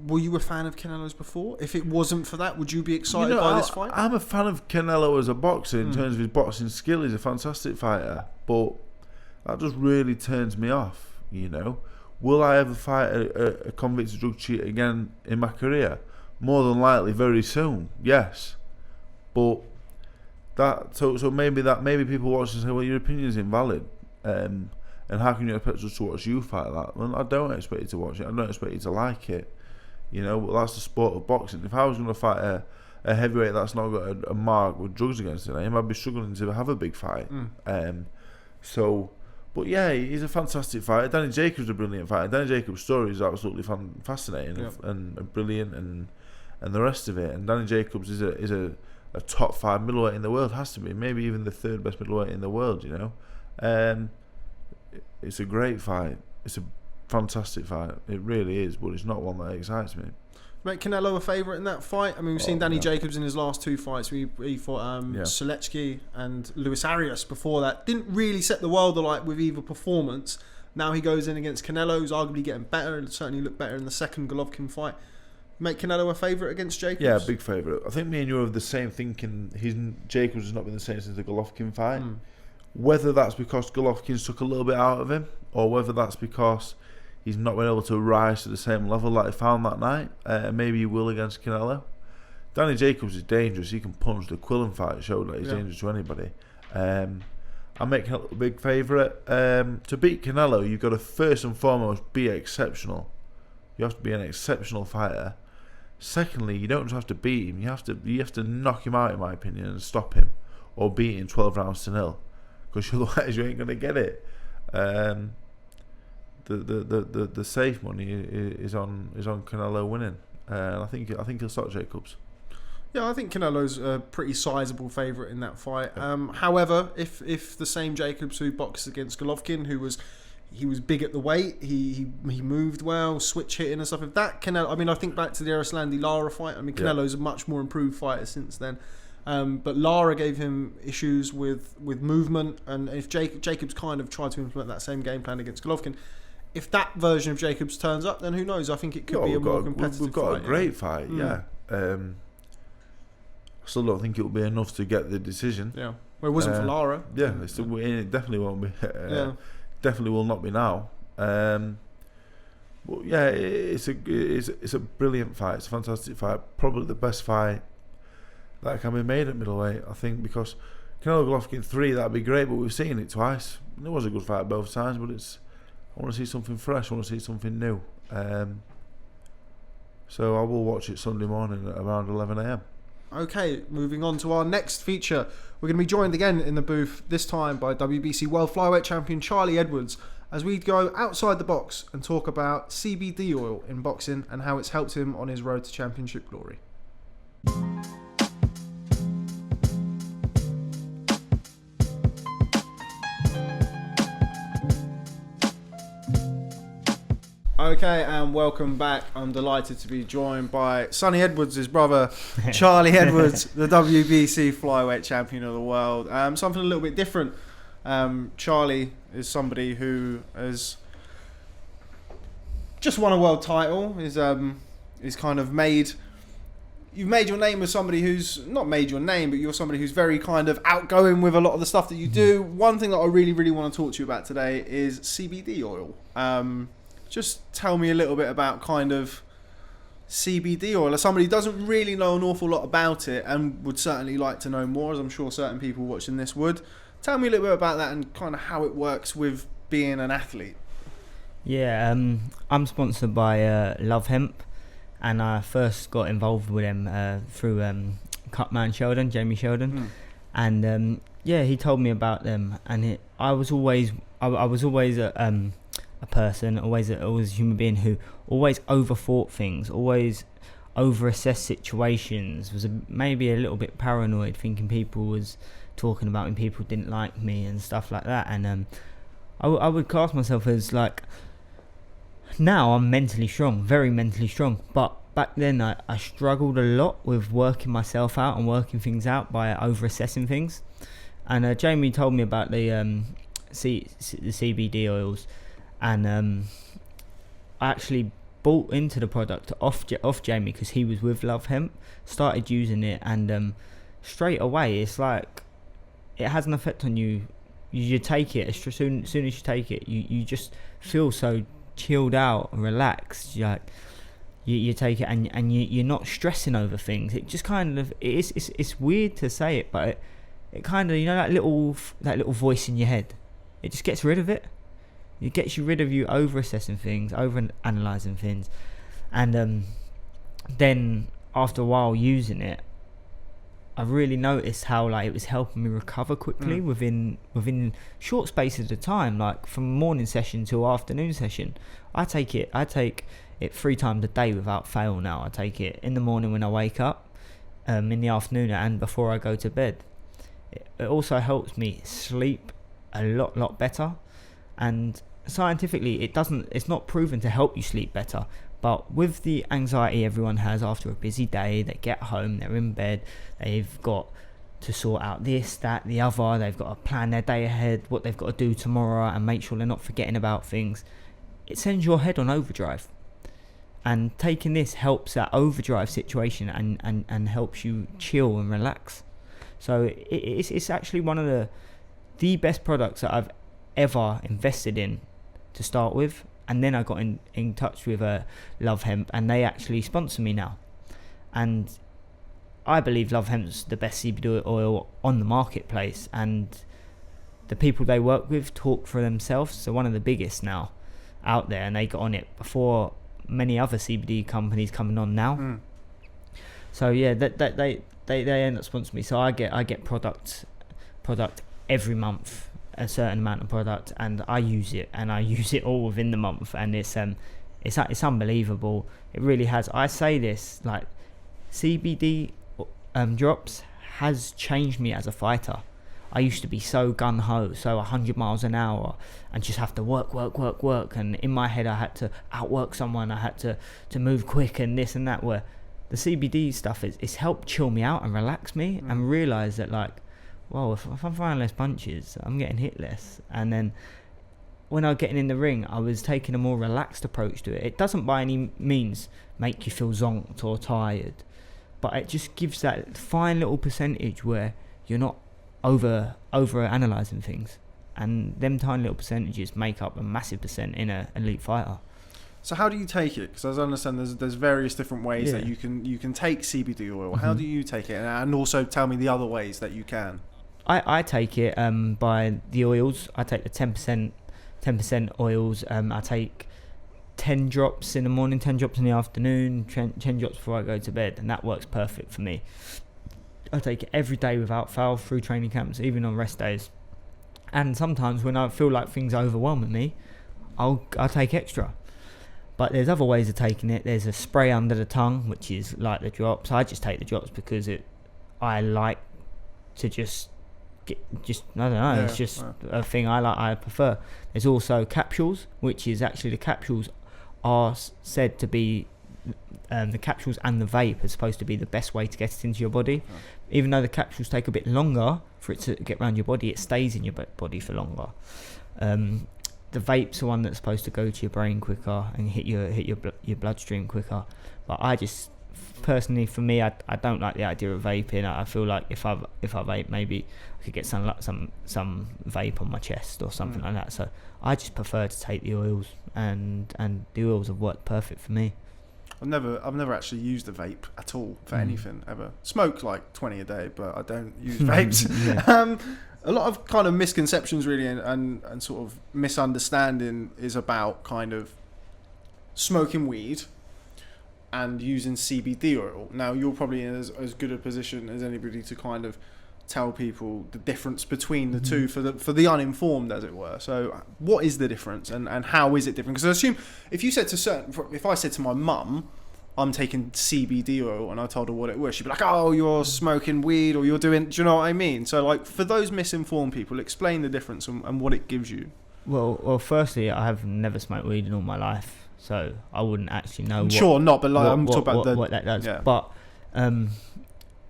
Were you a fan of Canelo's before? If it wasn't for that, would you be excited by this fight? I'm a fan of Canelo as a boxer in terms of his boxing skill. He's a fantastic fighter, but that just really turns me off. You know, will I ever fight a convicted drug cheat again in my career? More than likely, very soon. Yes, but so maybe people watch and say, well, your opinion is invalid. And how can you expect us to watch you fight that? Well, I don't expect you to watch it. I don't expect you to like it. You know, but that's the sport of boxing. If I was going to fight a heavyweight that's not got a mark with drugs against his name, I'd be struggling to have a big fight. But yeah, he's a fantastic fighter. Danny Jacobs is a brilliant fighter. Danny Jacobs' story is absolutely fascinating and brilliant, and the rest of it. And Danny Jacobs is a top 5 middleweight in the world, has to be, maybe even the 3rd best middleweight in the world. You know, it's a great fight. It's a fantastic fight. It really is, but it's not one that excites me. Make Canelo a favourite in that fight? I mean, we've seen Danny Jacobs in his last 2 fights. He fought Seletsky and Luis Arias before that. Didn't really set the world alight with either performance. Now he goes in against Canelo, who's arguably getting better, and certainly looked better in the second Golovkin fight. Make Canelo a favourite against Jacobs? Yeah, big favourite. I think me and you have the same thinking. Jacobs has not been the same since the Golovkin fight. Whether that's because Golovkin took a little bit out of him, or whether that's because he's not been able to rise to the same level that he found that night. Maybe he will against Canelo. Danny Jacobs is dangerous. He can punch. The Quillen fight showed that he's dangerous to anybody. I'm making Canelo a big favourite. To beat Canelo, you've got to first and foremost be exceptional. You have to be an exceptional fighter. Secondly, you don't just have to beat him. You have to knock him out, in my opinion, and stop him, or beat him 12 rounds to 0, because otherwise you ain't going to get it. The safe money is on Canelo winning. I think he'll stop Jacobs. Yeah, I think Canelo's a pretty sizable favourite in that fight. However, if the same Jacobs who boxed against Golovkin, he was big at the weight, he moved well, switch hitting and stuff. If that Canelo, I mean, I think back to the Arslandi Lara fight. I mean, Canelo's a much more improved fighter since then. But Lara gave him issues with movement, and if Jacobs kind of tried to implement that same game plan against Golovkin, if that version of Jacobs turns up, then who knows? I think it could be a more competitive fight. We've got a great fight, I still don't think it will be enough to get the decision. Yeah, well, it wasn't for Lara. Yeah, it definitely won't be. Definitely will not be now. But yeah, it's a brilliant fight. It's a fantastic fight. Probably the best fight that can be made at middleweight, I think, because Canelo Golovkin 3, that'd be great, but we've seen it twice. It was a good fight both times, but I want to see something fresh. I want to see something new. So I will watch it Sunday morning at around 11 a.m. Okay, moving on to our next feature. We're going to be joined again in the booth, this time by WBC World Flyweight Champion Charlie Edwards, as we go outside the box and talk about CBD oil in boxing and how it's helped him on his road to championship glory. Okay, and welcome back. I'm delighted to be joined by Sonny Edwards, his brother, Charlie Edwards, the WBC flyweight champion of the world. Something a little bit different. Charlie is somebody who has just won a world title. Is kind of made. You've made your name as somebody who's not made your name, but you're somebody who's very kind of outgoing with a lot of the stuff that you do. One thing that I really, really want to talk to you about today is CBD oil. Just tell me a little bit about kind of CBD oil. As somebody who doesn't really know an awful lot about it and would certainly like to know more, as I'm sure certain people watching this would. Tell me a little bit about that and kind of how it works with being an athlete. Yeah, I'm sponsored by Love Hemp, and I first got involved with them through Cutman Sheldon, Jamie Sheldon, and he told me about them, and I was always a person, always a human being who always overthought things, always overassessed situations, was maybe a little bit paranoid, thinking people was talking about me, people didn't like me and stuff like that. And I would class myself as like, now I'm mentally strong, very mentally strong, but back then I struggled a lot with working myself out and working things out by overassessing things. And Jamie told me about the CBD oils. And I actually bought into the product off Jamie because he was with Love Hemp, started using it, and straight away it's like it has an effect on you. You take it, as soon as you take it, you just feel so chilled out and relaxed. You take it and you're not stressing over things. It just kind of, it's weird to say it, but it kind of, that little voice in your head, it just gets rid of it. It gets you rid of you over-assessing things, over-analysing things. And then after a while using it, I really noticed how it was helping me recover quickly within short spaces of time, like from morning session to afternoon session. I take it 3 times a day without fail now. I take it in the morning when I wake up, in the afternoon, and before I go to bed. It also helps me sleep a lot better. And scientifically, it's not proven to help you sleep better, but with the anxiety everyone has after a busy day, they get home, they're in bed, they've got to sort out this, that, the other, they've got to plan their day ahead, what they've got to do tomorrow, and make sure they're not forgetting about things. It sends your head on overdrive, and taking this helps that overdrive situation and helps you chill and relax. So it's actually one of the best products that I've ever invested in to start with. And then I got in touch with Love Hemp, and they actually sponsor me now. And I believe Love Hemp's the best CBD oil on the marketplace, and the people they work with talk for themselves. So one of the biggest now out there, and they got on it before many other CBD companies coming on now. So yeah, they end up sponsoring me. So I get product every month, a certain amount of product, and I use it all within the month, and it's unbelievable. It really has. I say this, like, CBD drops has changed me as a fighter. I used to be so gung-ho, so 100 miles an hour, and just have to work, and in my head I had to outwork someone, I had to move quick and this and that, where the CBD stuff it's helped chill me out and relax me and realise that, like, well, if I'm throwing less punches, I'm getting hit less. And then when I was getting in the ring, I was taking a more relaxed approach to it. It doesn't by any means make you feel zonked or tired, but it just gives that fine little percentage where you're not over analysing things. And them tiny little percentages make up a massive percent in an elite fighter. So how do you take it? Because as I understand, there's various different ways that you can take CBD oil. How do you take it? And also tell me the other ways that you can. I take it by the oils. I take the 10% oils. I take 10 drops in the morning, 10 drops in the afternoon, 10 drops before I go to bed, and that works perfect for me. I take it every day without fail through training camps, even on rest days. And sometimes when I feel like things are overwhelming me, I'll take extra. But there's other ways of taking it. There's a spray under the tongue, which is like the drops. I just take the drops because I like to just I don't know. It's just a thing I prefer. There's also capsules, which is actually the capsules are said to be the capsules and the vape are supposed to be the best way to get it into your body. Even though the capsules take a bit longer for it to get around your body, it stays in your body for longer. The vape's the one that's supposed to go to your brain quicker and hit your bloodstream quicker. But I just personally, for me, I don't like the idea of vaping. I feel like if I vape, maybe I could get some vape on my chest or something like that. So I just prefer to take the oils, and the oils have worked perfect for me. I've never actually used a vape at all for anything ever. Smoke like 20 a day, but I don't use vapes. A lot of kind of misconceptions really and sort of misunderstanding is about kind of smoking weed and using CBD oil. Now you're probably in as good a position as anybody to kind of tell people the difference between the two for the uninformed, as it were. So what is the difference and how is it different? Because I assume if I said to my mum, I'm taking CBD oil, and I told her what it was, she'd be like, oh, you're smoking weed, or you're doing, do you know what I mean? So like, for those misinformed people, explain the difference and what it gives you. Well, firstly, I have never smoked weed in all my life, so I wouldn't actually know. I'm talking about what that does. Yeah. But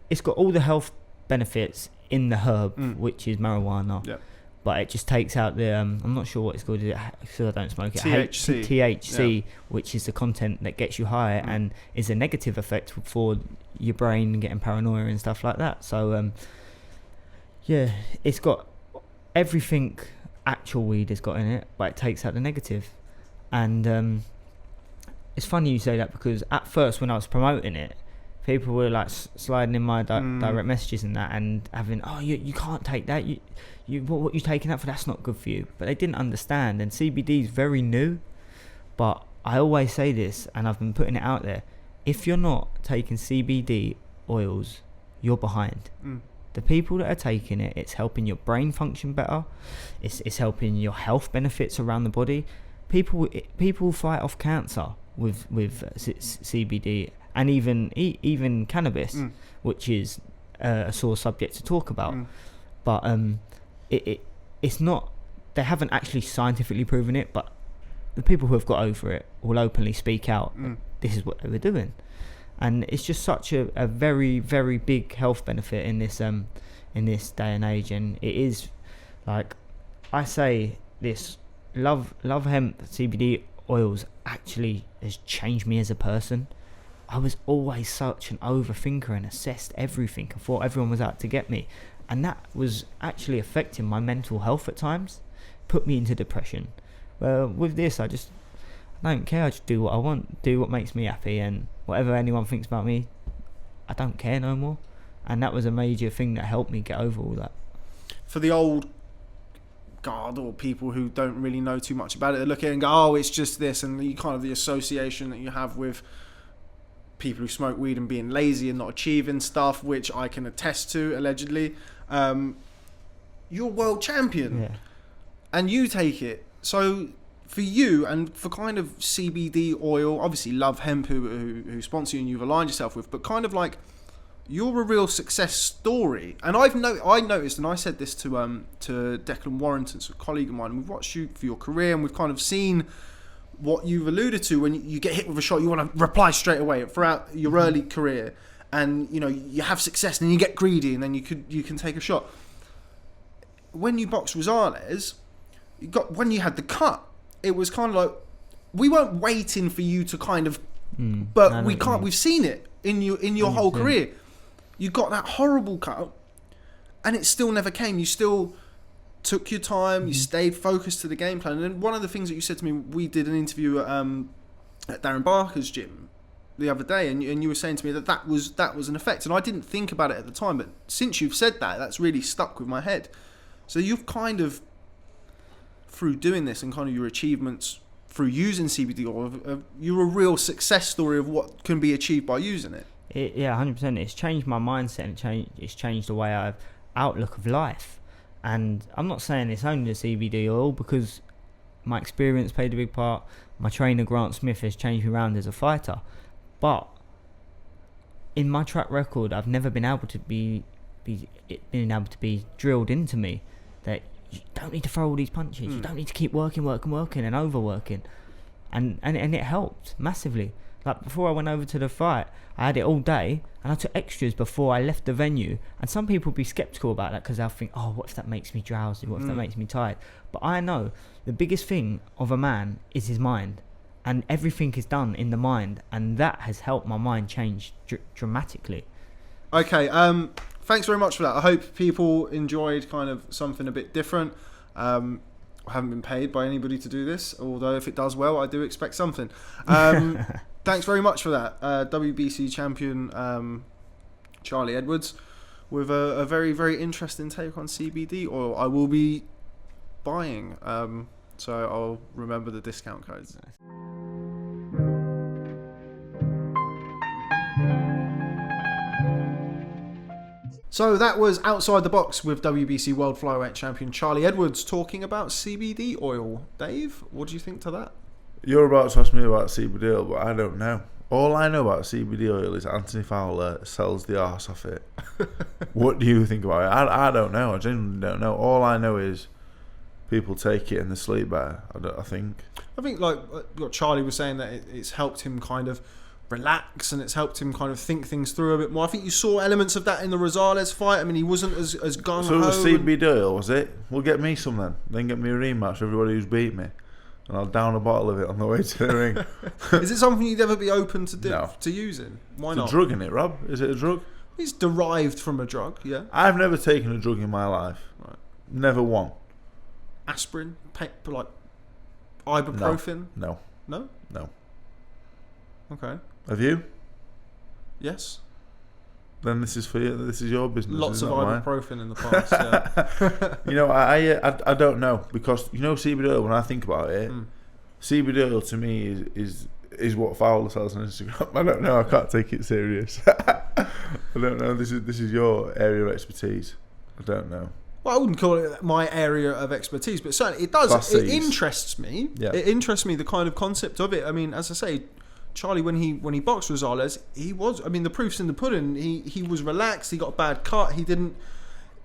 it's got all the health benefits in the herb, which is marijuana. Yeah. But it just takes out the I'm not sure what it's called, because I don't smoke it. THC, which is the content that gets you high and is a negative effect for your brain getting paranoia and stuff like that. So it's got everything actual weed has got in it, but it takes out the negative. And it's funny you say that, because at first when I was promoting it, people were like sliding in my direct messages and that, and having, oh, you can't take that. What you taking that for? That's not good for you. But they didn't understand. And CBD is very new. But I always say this, and I've been putting it out there. If you're not taking CBD oils, you're behind. The people that are taking it, it's helping your brain function better. It's helping your health benefits around the body. People fight off cancer with CBD. And even cannabis, which is a sore subject to talk about. But it's not, they haven't actually scientifically proven it, but the people who have got over it will openly speak out. This is what they were doing. And it's just such a very, very big health benefit in this day and age. And it is, like, I say this, love hemp CBD oils actually has changed me as a person. I was always such an overthinker and assessed everything and thought everyone was out to get me. And that was actually affecting my mental health at times, put me into depression. Well, with this, I don't care. I just do what I want, do what makes me happy, and whatever anyone thinks about me, I don't care no more. And that was a major thing that helped me get over all that. For the old guard or people who don't really know too much about it, they look at it and go, oh, it's just this, and the kind of the association that you have with people who smoke weed and being lazy and not achieving stuff, which I can attest to, allegedly. You're world champion, and you take it. So for you and for kind of CBD oil, obviously Love Hemp who sponsor you and you've aligned yourself with, but kind of like you're a real success story. And I noticed, and I said this to Declan Warrington, a colleague of mine, and we've watched you for your career, and we've kind of seen what you've alluded to. When you get hit with a shot, you want to reply straight away throughout your early career, and you have success, and then you get greedy, and then you can take a shot. When you boxed Rosales, when you had the cut, it was kind of like we weren't waiting for you to kind of, but we've seen it in your whole career. You got that horrible cut, and it still never came. You still took your time, you stayed focused to the game plan. And then one of the things that you said to me, we did an interview at Darren Barker's gym the other day, and you were saying to me that was an effect, and I didn't think about it at the time, but since you've said that, that's really stuck with my head. So you've kind of, through doing this and kind of your achievements through using CBD oil, you're a real success story of what can be achieved by using it. Yeah, 100%. It's changed my mindset, and it's changed the way I've outlook of life. And I'm not saying it's only the CBD oil, because my experience played a big part. My trainer Grant Smith has changed me around as a fighter, but in my track record, I've never been able to be drilled into me that you don't need to throw all these punches. You don't need to keep working and overworking, and it helped massively. Like, before I went over to the fight, I had it all day, and I took extras before I left the venue. And some people would be sceptical about that, because they'll think, oh, what if that makes me drowsy? What if that makes me tired? But I know the biggest thing of a man is his mind, and everything is done in the mind, and that has helped my mind change dramatically. Okay, thanks very much for that. I hope people enjoyed kind of something a bit different. I haven't been paid by anybody to do this, although if it does well, I do expect something. Thanks very much for that. WBC champion Charlie Edwards with a very, very interesting take on CBD oil. I will be buying, so I'll remember the discount codes. So that was Outside the Box with WBC World Flyweight Champion Charlie Edwards talking about CBD oil. Dave, what do you think to that? You're about to ask me about CBD oil, but I don't know. All I know about CBD oil is Anthony Fowler sells the arse off it. What do you think about it? I don't know. I genuinely don't know. All I know is people take it and they sleep better, I think. I think, like what Charlie was saying, that it's helped him kind of relax, and it's helped him kind of think things through a bit more. I think you saw elements of that in the Rosales fight. I mean, he wasn't as gung-ho. So it was CBD oil, was it? Well, get me some then. Then get me a rematch for everybody who's beat me. And I'll down a bottle of it on the way to the ring. Is it something you'd ever be open to No. to using? Why It's not? a drug in it, Rob. Is it a drug? It's derived from a drug, yeah. I've never taken a drug in my life. Right. Never one. Aspirin, like ibuprofen. No. No. No. Okay. Have you? Yes. Then this is for you. This is your business. Lots of not mine. ibuprofen in the past. Yeah. You know, I don't know, because you know CBD oil. When I think about it, CBD oil to me is what Fowler sells on Instagram. I don't know. I can't take it serious. I don't know. This is your area of expertise. I don't know. Well, I wouldn't call it my area of expertise, but certainly it does. Class It Cs. interests me. Yeah. It interests me, the kind of concept of it. I mean, as I say, Charlie, when he boxed Rosales, he was. I mean, the proof's in the pudding. He was relaxed. He got a bad cut. He didn't.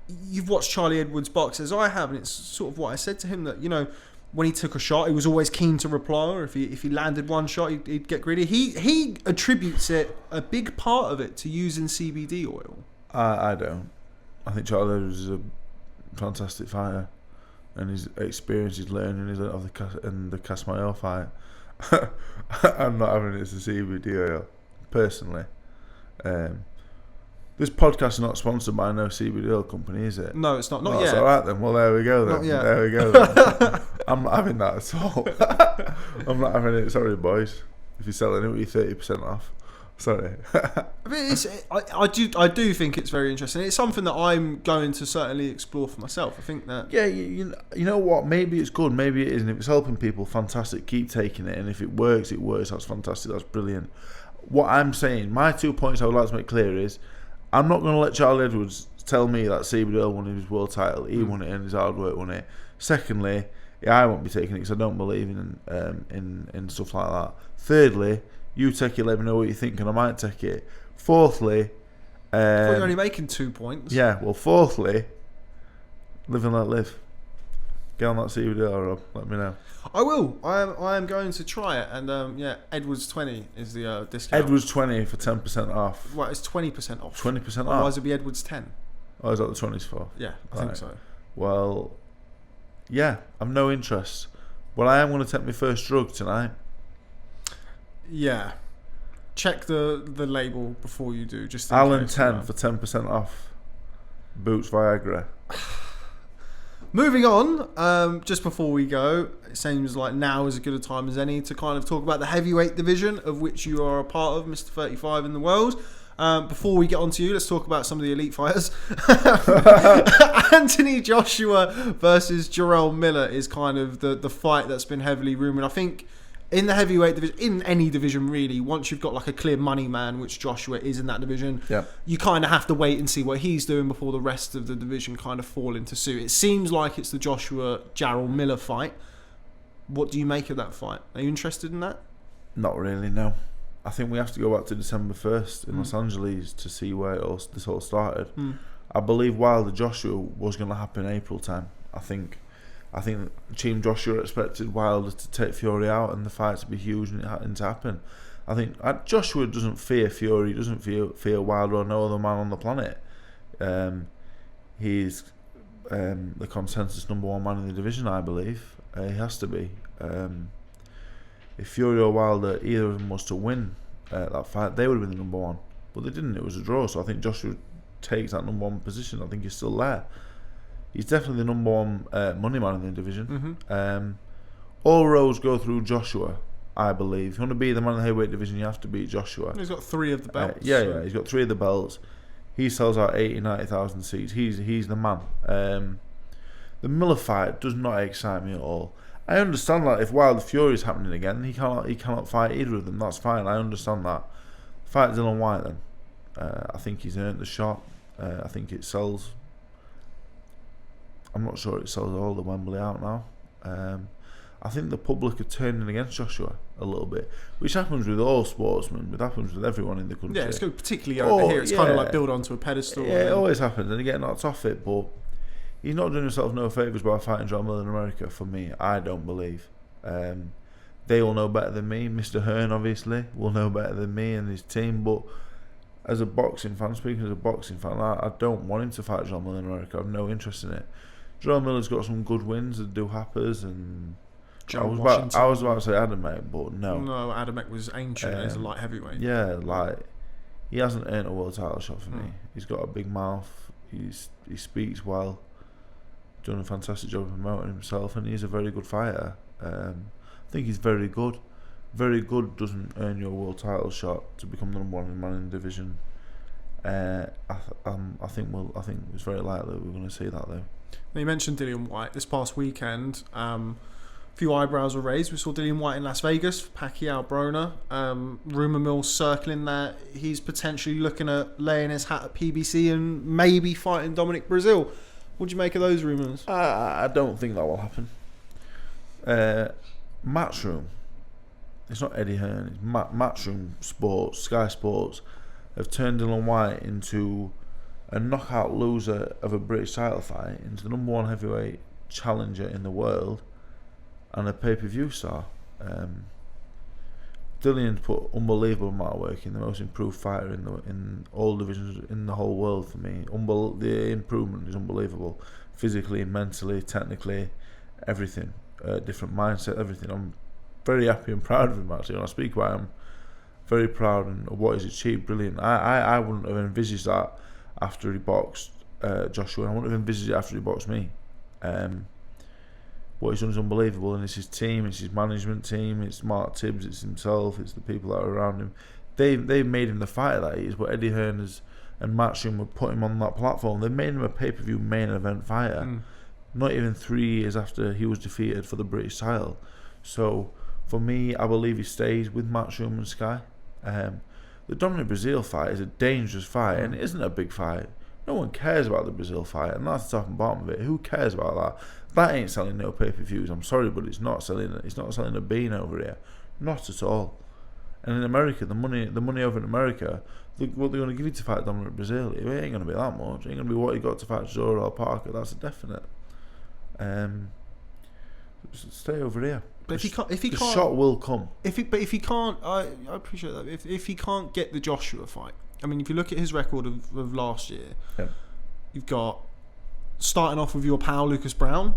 You've watched Charlie Edwards box as I have, and it's sort of what I said to him, that, you know, when he took a shot, he was always keen to reply. Or if he landed one shot, he'd get greedy. He attributes a big part of it to using CBD oil. I don't. I think Charlie Edwards is a fantastic fighter, and his experience, his learning, his of the Casmayo fight. I'm not having it as a CBD oil, personally. This podcast is not sponsored by no CBD oil company, is it? No, it's not. Not That's yet. all right then. Well, there we go then. Not yet. There we go then. I'm not having that at all. I'm not having it. Sorry, boys. If you're selling it, you're 30% off. Sorry. I mean, I do think it's very interesting. It's something that I'm going to certainly explore for myself. I think that... Yeah, you know what? Maybe it's good, maybe it isn't. If it's helping people, fantastic. Keep taking it. And if it works, it works. That's fantastic. That's brilliant. What I'm saying, my 2 points I would like to make clear is, I'm not going to let Charlie Edwards tell me that CBD oil won his world title. He won it and his hard work won it. Secondly, I won't be taking it because I don't believe in stuff like that. Thirdly, you take it, let me know what you think, and I might take it. Fourthly, you're only making 2 points. Yeah, well, fourthly, live and let live. Get on that CBD oil, Rob. Let me know. I will. I am going to try it, and Edwards 20 is the discount. Edwards 20 for 10% off. Well, it's 20% off. 20% off. Otherwise, it'd be Edwards 10. Oh, is that the 20s for? Yeah, I think so. Well, yeah, I've no interest. Well, I am going to take my first drug tonight. Yeah. Check the label before you do. Just in Alan case, 10 for 10% off. Boots Viagra. Moving on, just before we go, it seems like now is as good a time as any to kind of talk about the heavyweight division, of which you are a part of, Mr. 35 in the world. Before we get on to you, let's talk about some of the elite fighters. Anthony Joshua versus Jarrell Miller is kind of the fight that's been heavily rumoured. I think in the heavyweight division, in any division really, once you've got like a clear money man, which Joshua is in that division, you kind of have to wait and see what he's doing before the rest of the division kind of fall into suit. It seems like it's the Joshua-Jarrell Miller fight. What do you make of that fight? Are you interested in that? Not really, no. I think we have to go back to December 1st in Los Angeles to see where this all started. I believe Wilder Joshua was going to happen April time. I think Team Joshua expected Wilder to take Fury out and the fight to be huge, and it hadn't to happen. I think Joshua doesn't fear Fury, doesn't fear Wilder or no other man on the planet. He's the consensus number one man in the division, I believe. He has to be. If Fury or Wilder, either of them was to win that fight, they would have been the number one. But they didn't. It was a draw. So I think Joshua takes that number one position. I think he's still there. He's definitely the number one money man in the division. All roads go through Joshua, I believe. If you want to be the man in the heavyweight division, you have to beat Joshua. He's got 3 of the belts. Yeah, he's got 3 of the belts. He sells out 90,000 seats. He's the man. The Miller fight does not excite me at all. I understand that if Wilder Fury is happening again, he cannot fight either of them. That's fine. I understand that. Fight Dylan White then. I think he's earned the shot. I think it sells. I'm not sure it sells all the Wembley out now. I think the public are turning against Joshua a little bit, which happens with all sportsmen. It happens with everyone in the country. Yeah, it's good, particularly over here. It's kind of like build onto a pedestal. Yeah, it always happens, and they get knocked off it. But he's not doing himself no favours by fighting John Miller in America. For me, I don't believe. They all know better than me. Mr. Hearn, obviously, will know better than me and his team. But as a boxing fan, speaking as a boxing fan, I don't want him to fight John Miller in America. I have no interest in it. John Miller's got some good wins, the Duhappers and I was about to say Adamek, but no. No, Adamek was ancient as a light heavyweight. Yeah, like he hasn't earned a world title shot for me. He's got a big mouth. He speaks well. Done a fantastic job of promoting himself, and he's a very good fighter. I think he's very good. Very good doesn't earn you a world title shot to become the number one man in the division. I think it's very likely we're going to see that though. Now you mentioned Dillian White this past weekend. A few eyebrows were raised. We saw Dillian White in Las Vegas for Pacquiao-Broner. Rumour mill circling that he's potentially looking at laying his hat at PBC and maybe fighting Dominic Brazil. What do you make of those rumours? I don't think that will happen. Matchroom. It's not Eddie Hearn. It's Matchroom Sports, Sky Sports, have turned Dillian White into a knockout loser of a British title fight, into the number one heavyweight challenger in the world, and a pay-per-view star. Dillian's put unbelievable amount of work in, the most improved fighter in all divisions in the whole world for me. The improvement is unbelievable, physically, mentally, technically, everything. Different mindset, everything. I'm very happy and proud of him actually. When I speak about him, very proud of what he's achieved. Brilliant. I wouldn't have envisaged that after he boxed Joshua. I wouldn't have envisaged it after he boxed me. What he's done is unbelievable, and it's his team, it's his management team, it's Mark Tibbs, it's himself, it's the people that are around him. They've made him the fighter that he is. What Eddie Hearn and Matchroom would put him on that platform. They made him a pay-per-view main event fighter. Not even 3 years after he was defeated for the British title. So for me, I believe he stays with Matchroom and Sky. The Dominic Brazil fight is a dangerous fight, and it isn't a big fight. No one cares about the Brazil fight, and that's the top and bottom of it. Who cares about that? That ain't selling no pay-per-views. I'm sorry, but it's not selling a bean over here, not at all. And in America, the money over in America, what they're going to give you to fight Dominic Brazil, it ain't going to be that much. It ain't going to be what he got to fight Zora or Parker. That's a definite. Stay over here. But if he can't, the shot will come. If he can't, I appreciate that. If he can't get the Joshua fight, I mean, if you look at his record of last year, you've got starting off with your pal Lucas Brown,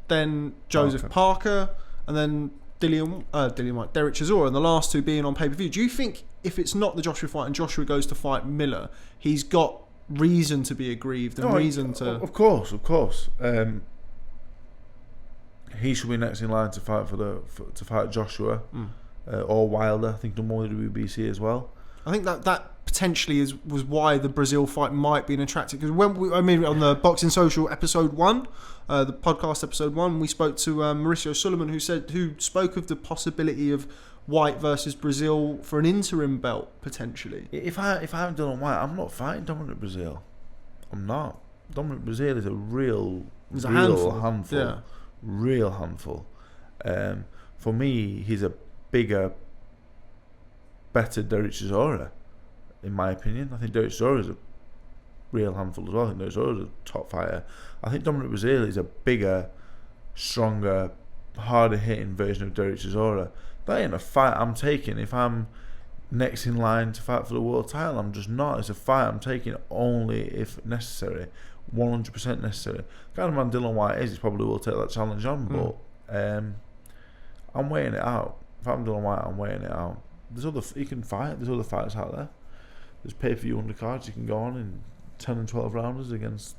then Joseph Parker, and then Dillian White, Derek Chisora, and the last two being on pay-per-view. Do you think if it's not the Joshua fight and Joshua goes to fight Miller, he's got reason to be aggrieved and reason to. Of course. He should be next in line to fight to fight Joshua or Wilder. I think done more with the WBC as well. I think that potentially was why the Brazil fight might be an attractive, because on the Boxing Social episode 1, the podcast episode 1, we spoke to Mauricio Suleiman, who spoke of the possibility of White versus Brazil for an interim belt potentially. If I haven't done White, I'm not fighting Dominic Brazil. I'm not. Dominic Brazil is a real handful. Yeah. Real handful. For me, he's a bigger, better Derek Chisora, in my opinion. I think Derek Chisora is a real handful as well. I think Derek Chisora is a top fighter. I think Dominic Brazil is a bigger, stronger, harder hitting version of Derek Chisora. That ain't a fight I'm taking if I'm next in line to fight for the world title. I'm just not. It's a fight I'm taking only if necessary, 100% necessary. The kind of man Dylan White is, he probably will take that challenge on, but I'm waiting it out. If I'm Dylan White, I'm waiting it out. He can fight. There's other fights out there. There's pay-per-view undercards you can go on in 10 and 12 rounders against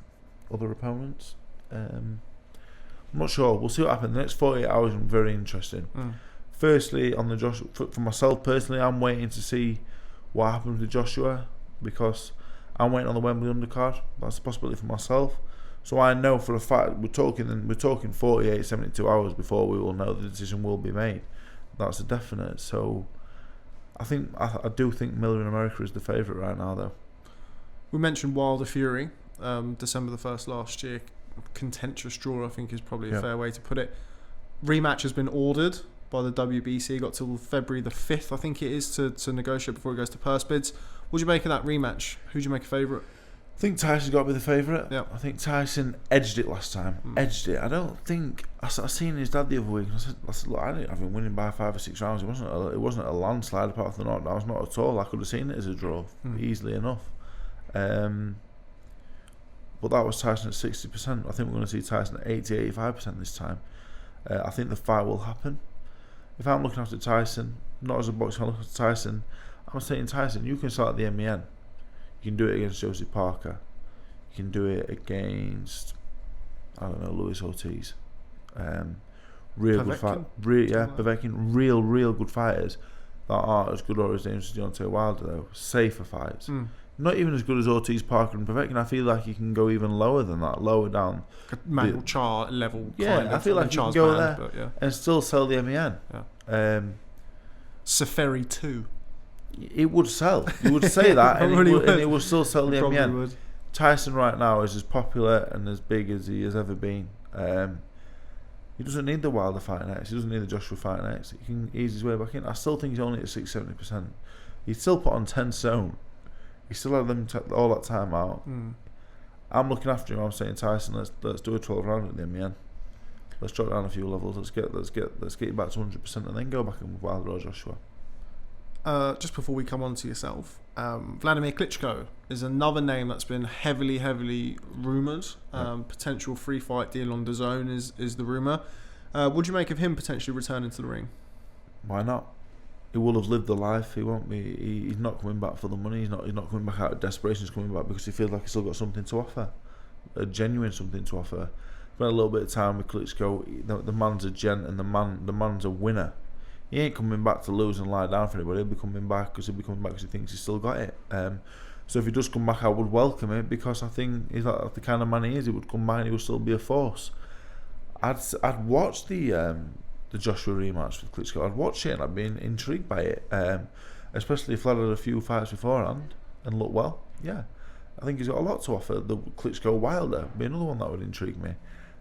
other opponents. I'm not sure. We'll see what happens. The next 48 hours are very interesting. Firstly, on the Joshua, for myself personally, I'm waiting to see what happens with Joshua, because I'm waiting on the Wembley undercard. That's a possibility for myself. So I know for a fact we're talking 48, 72 hours before we will know the decision will be made. That's a definite. So I do think Miller in America is the favourite right now, though. We mentioned Wilder Fury, December the 1st last year. Contentious draw, I think, is probably a fair way to put it. Rematch has been ordered by the WBC. Got till February the 5th, I think it is, to negotiate before it goes to purse bids. What do you make of that rematch? Who do you make a favourite? I think Tyson's got to be the favourite. Yep. I think Tyson edged it last time. Edged it. I don't think... I seen his dad the other week, and I said, look, I didn't have him winning by 5 or 6 rounds. It wasn't a landslide apart from the knockdowns, not at all. I could have seen it as a draw easily enough. But that was Tyson at 60%. I think we're going to see Tyson at 80-85% this time. I think the fight will happen. If I'm looking after Tyson, not as a boxer, I'm looking after Tyson, I'm saying, Tyson, you can start at the MEN. You can do it against Josie Parker. You can do it against, I don't know, Luis Ortiz. Real good fight. Povetkin. Real good fighters that aren't as good or as dangerous as Deontay Wilder, though. Safer fights. Not even as good as Ortiz, Parker and Povetkin. I feel like you can go even lower than that, lower down. Manuel Char level. Yeah, kind of, I feel like you can go there and still sell the MEN. Yeah. Safari 2. It would sell. You would say that, and it would still sell the MEN. Would. Tyson right now is as popular and as big as he has ever been. He doesn't need the Wilder fight next. He doesn't need the Joshua fight next. He can ease his way back in. I still think he's only at 60-70%. He's still put on 10 stone. He still had them all that time out. I'm looking after him. I'm saying, Tyson, let's do a 12 round at the MEN. Let's drop down a few levels. Let's get you back to 100%, and then go back in with Wilder or Joshua. Just before we come on to yourself, Vladimir Klitschko is another name that's been heavily rumoured. Potential free fight deal on DAZN is the rumour. What do you make of him potentially returning to the ring? Why not? He will have lived the life. He won't be. He's not coming back for the money. He's not coming back out of desperation. He's coming back because he feels like he's still got something to offer, a genuine something to offer. Spent a little bit of time with Klitschko. The man's a gent, and the man's a winner. He ain't coming back to lose and lie down for anybody. He'll be coming back because he thinks he's still got it. So if he does come back, I would welcome it, because I think he's like the kind of man he is. He would come back and he would still be a force. I'd watch the Joshua rematch with Klitschko. I'd watch it and I'd be intrigued by it, especially if Vlad had a few fights beforehand and looked well. Yeah, I think he's got a lot to offer. The Klitschko Wilder be another one that would intrigue me.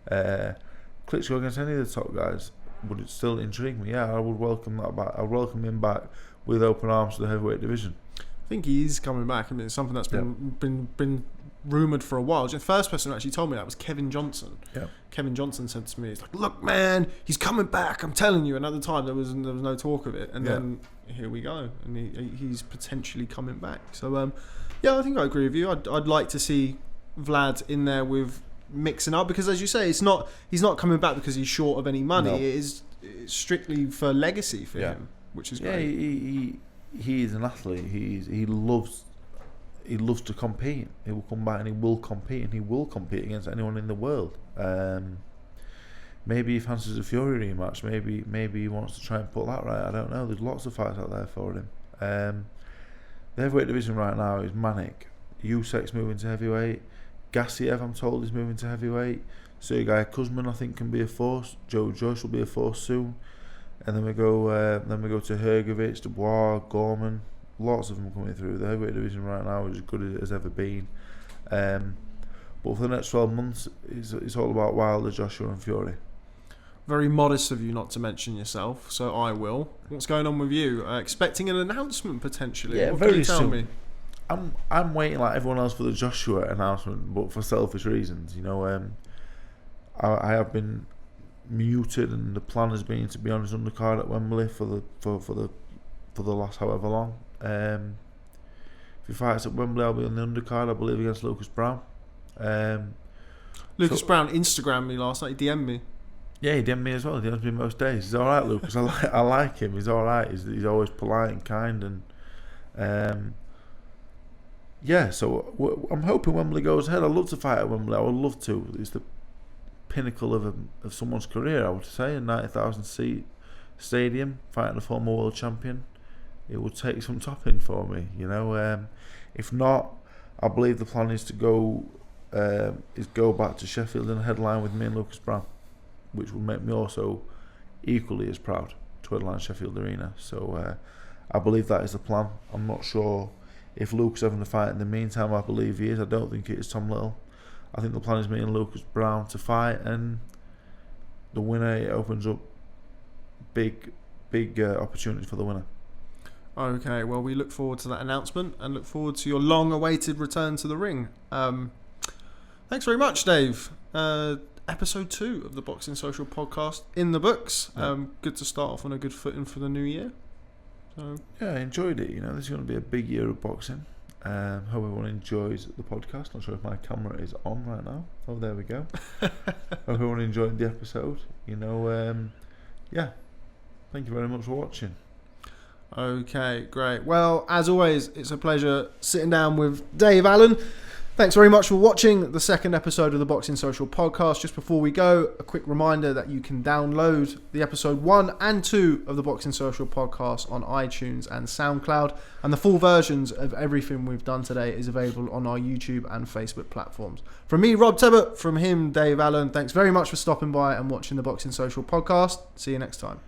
Klitschko against any of the top guys, would it still intrigue me? Yeah, I would welcome that back. I'd welcome him back with open arms to the heavyweight division. I think he is coming back. I mean, it's something that's been rumoured for a while. The first person who actually told me that was Kevin Johnson. Yeah. Kevin Johnson said to me, "It's like, look, man, he's coming back. I'm telling you." And at the time, there was no talk of it. And then here we go, and he's potentially coming back. So, I think I agree with you. I'd like to see Vlad in there with mixing up, because as you say, he's not coming back because he's short of any money. No. It is strictly for legacy for him, which is great. He is an athlete. He loves he loves to compete. He will come back and he will compete, and he will compete against anyone in the world. Maybe he fancies a Fury rematch. Maybe he wants to try and put that right. I don't know. There's lots of fights out there for him. The heavyweight division right now is manic. Usyk's moving to heavyweight. Gassiev, I'm told, is moving to heavyweight. Sergei Kuzmin, I think, can be a force. Joe Joyce will be a force soon. And then we go to Hrgovic, Dubois, Gorman. Lots of them coming through. The heavyweight division right now is as good as it has ever been. But for the next 12 months, it's all about Wilder, Joshua and Fury. Very modest of you not to mention yourself, so I will. What's going on with you? Expecting an announcement potentially? Yeah, what very can you tell soon. Me? I'm waiting like everyone else for the Joshua announcement, but for selfish reasons. You know, I have been muted, and the plan has been to be on his undercard at Wembley for the last however long. If he fights at Wembley, I'll be on the undercard, I believe, against Lucas Brown. Lucas Brown Instagrammed me last night. He DM'd me. Yeah, he DM'd me as well. He DM'd me most days. He's all right, Lucas. I like him. He's all right. He's always polite and kind, and yeah. So I'm hoping Wembley goes ahead. I'd love to fight at Wembley. I would love to. It's the pinnacle of someone's career, I would say. A 90,000 seat stadium, fighting a former world champion. It would take some topping for me, you know. If not, I believe the plan is to go back to Sheffield and headline with me and Lucas Brown, which would make me also equally as proud to headline Sheffield Arena. So I believe that is the plan. I'm not sure if Luke's having the fight in the meantime. I believe he is. I don't think it is Tom Little. I think the plan is me and Lucas Brown to fight, and the winner, it opens up big opportunity for the winner. Okay, well, we look forward to that announcement and look forward to your long-awaited return to the ring. Thanks very much, Dave. Episode 2 of the Boxing Social podcast in the books. Good to start off on a good footing for the new year. So yeah, I enjoyed it. You know, this is going to be a big year of boxing. Hope everyone enjoys the podcast. Not sure if my camera is on right now. Oh, there we go. Hope everyone enjoyed the episode. You know, yeah. Thank you very much for watching. Okay, great. Well, as always, it's a pleasure sitting down with Dave Allen. Thanks very much for watching the second episode of the Boxing Social podcast. Just before we go, a quick reminder that you can download the episode 1 and 2 of the Boxing Social podcast on iTunes and SoundCloud, and the full versions of everything we've done today is available on our YouTube and Facebook platforms. From me, Rob Tebbutt, from him, Dave Allen, thanks very much for stopping by and watching the Boxing Social podcast. See you next time.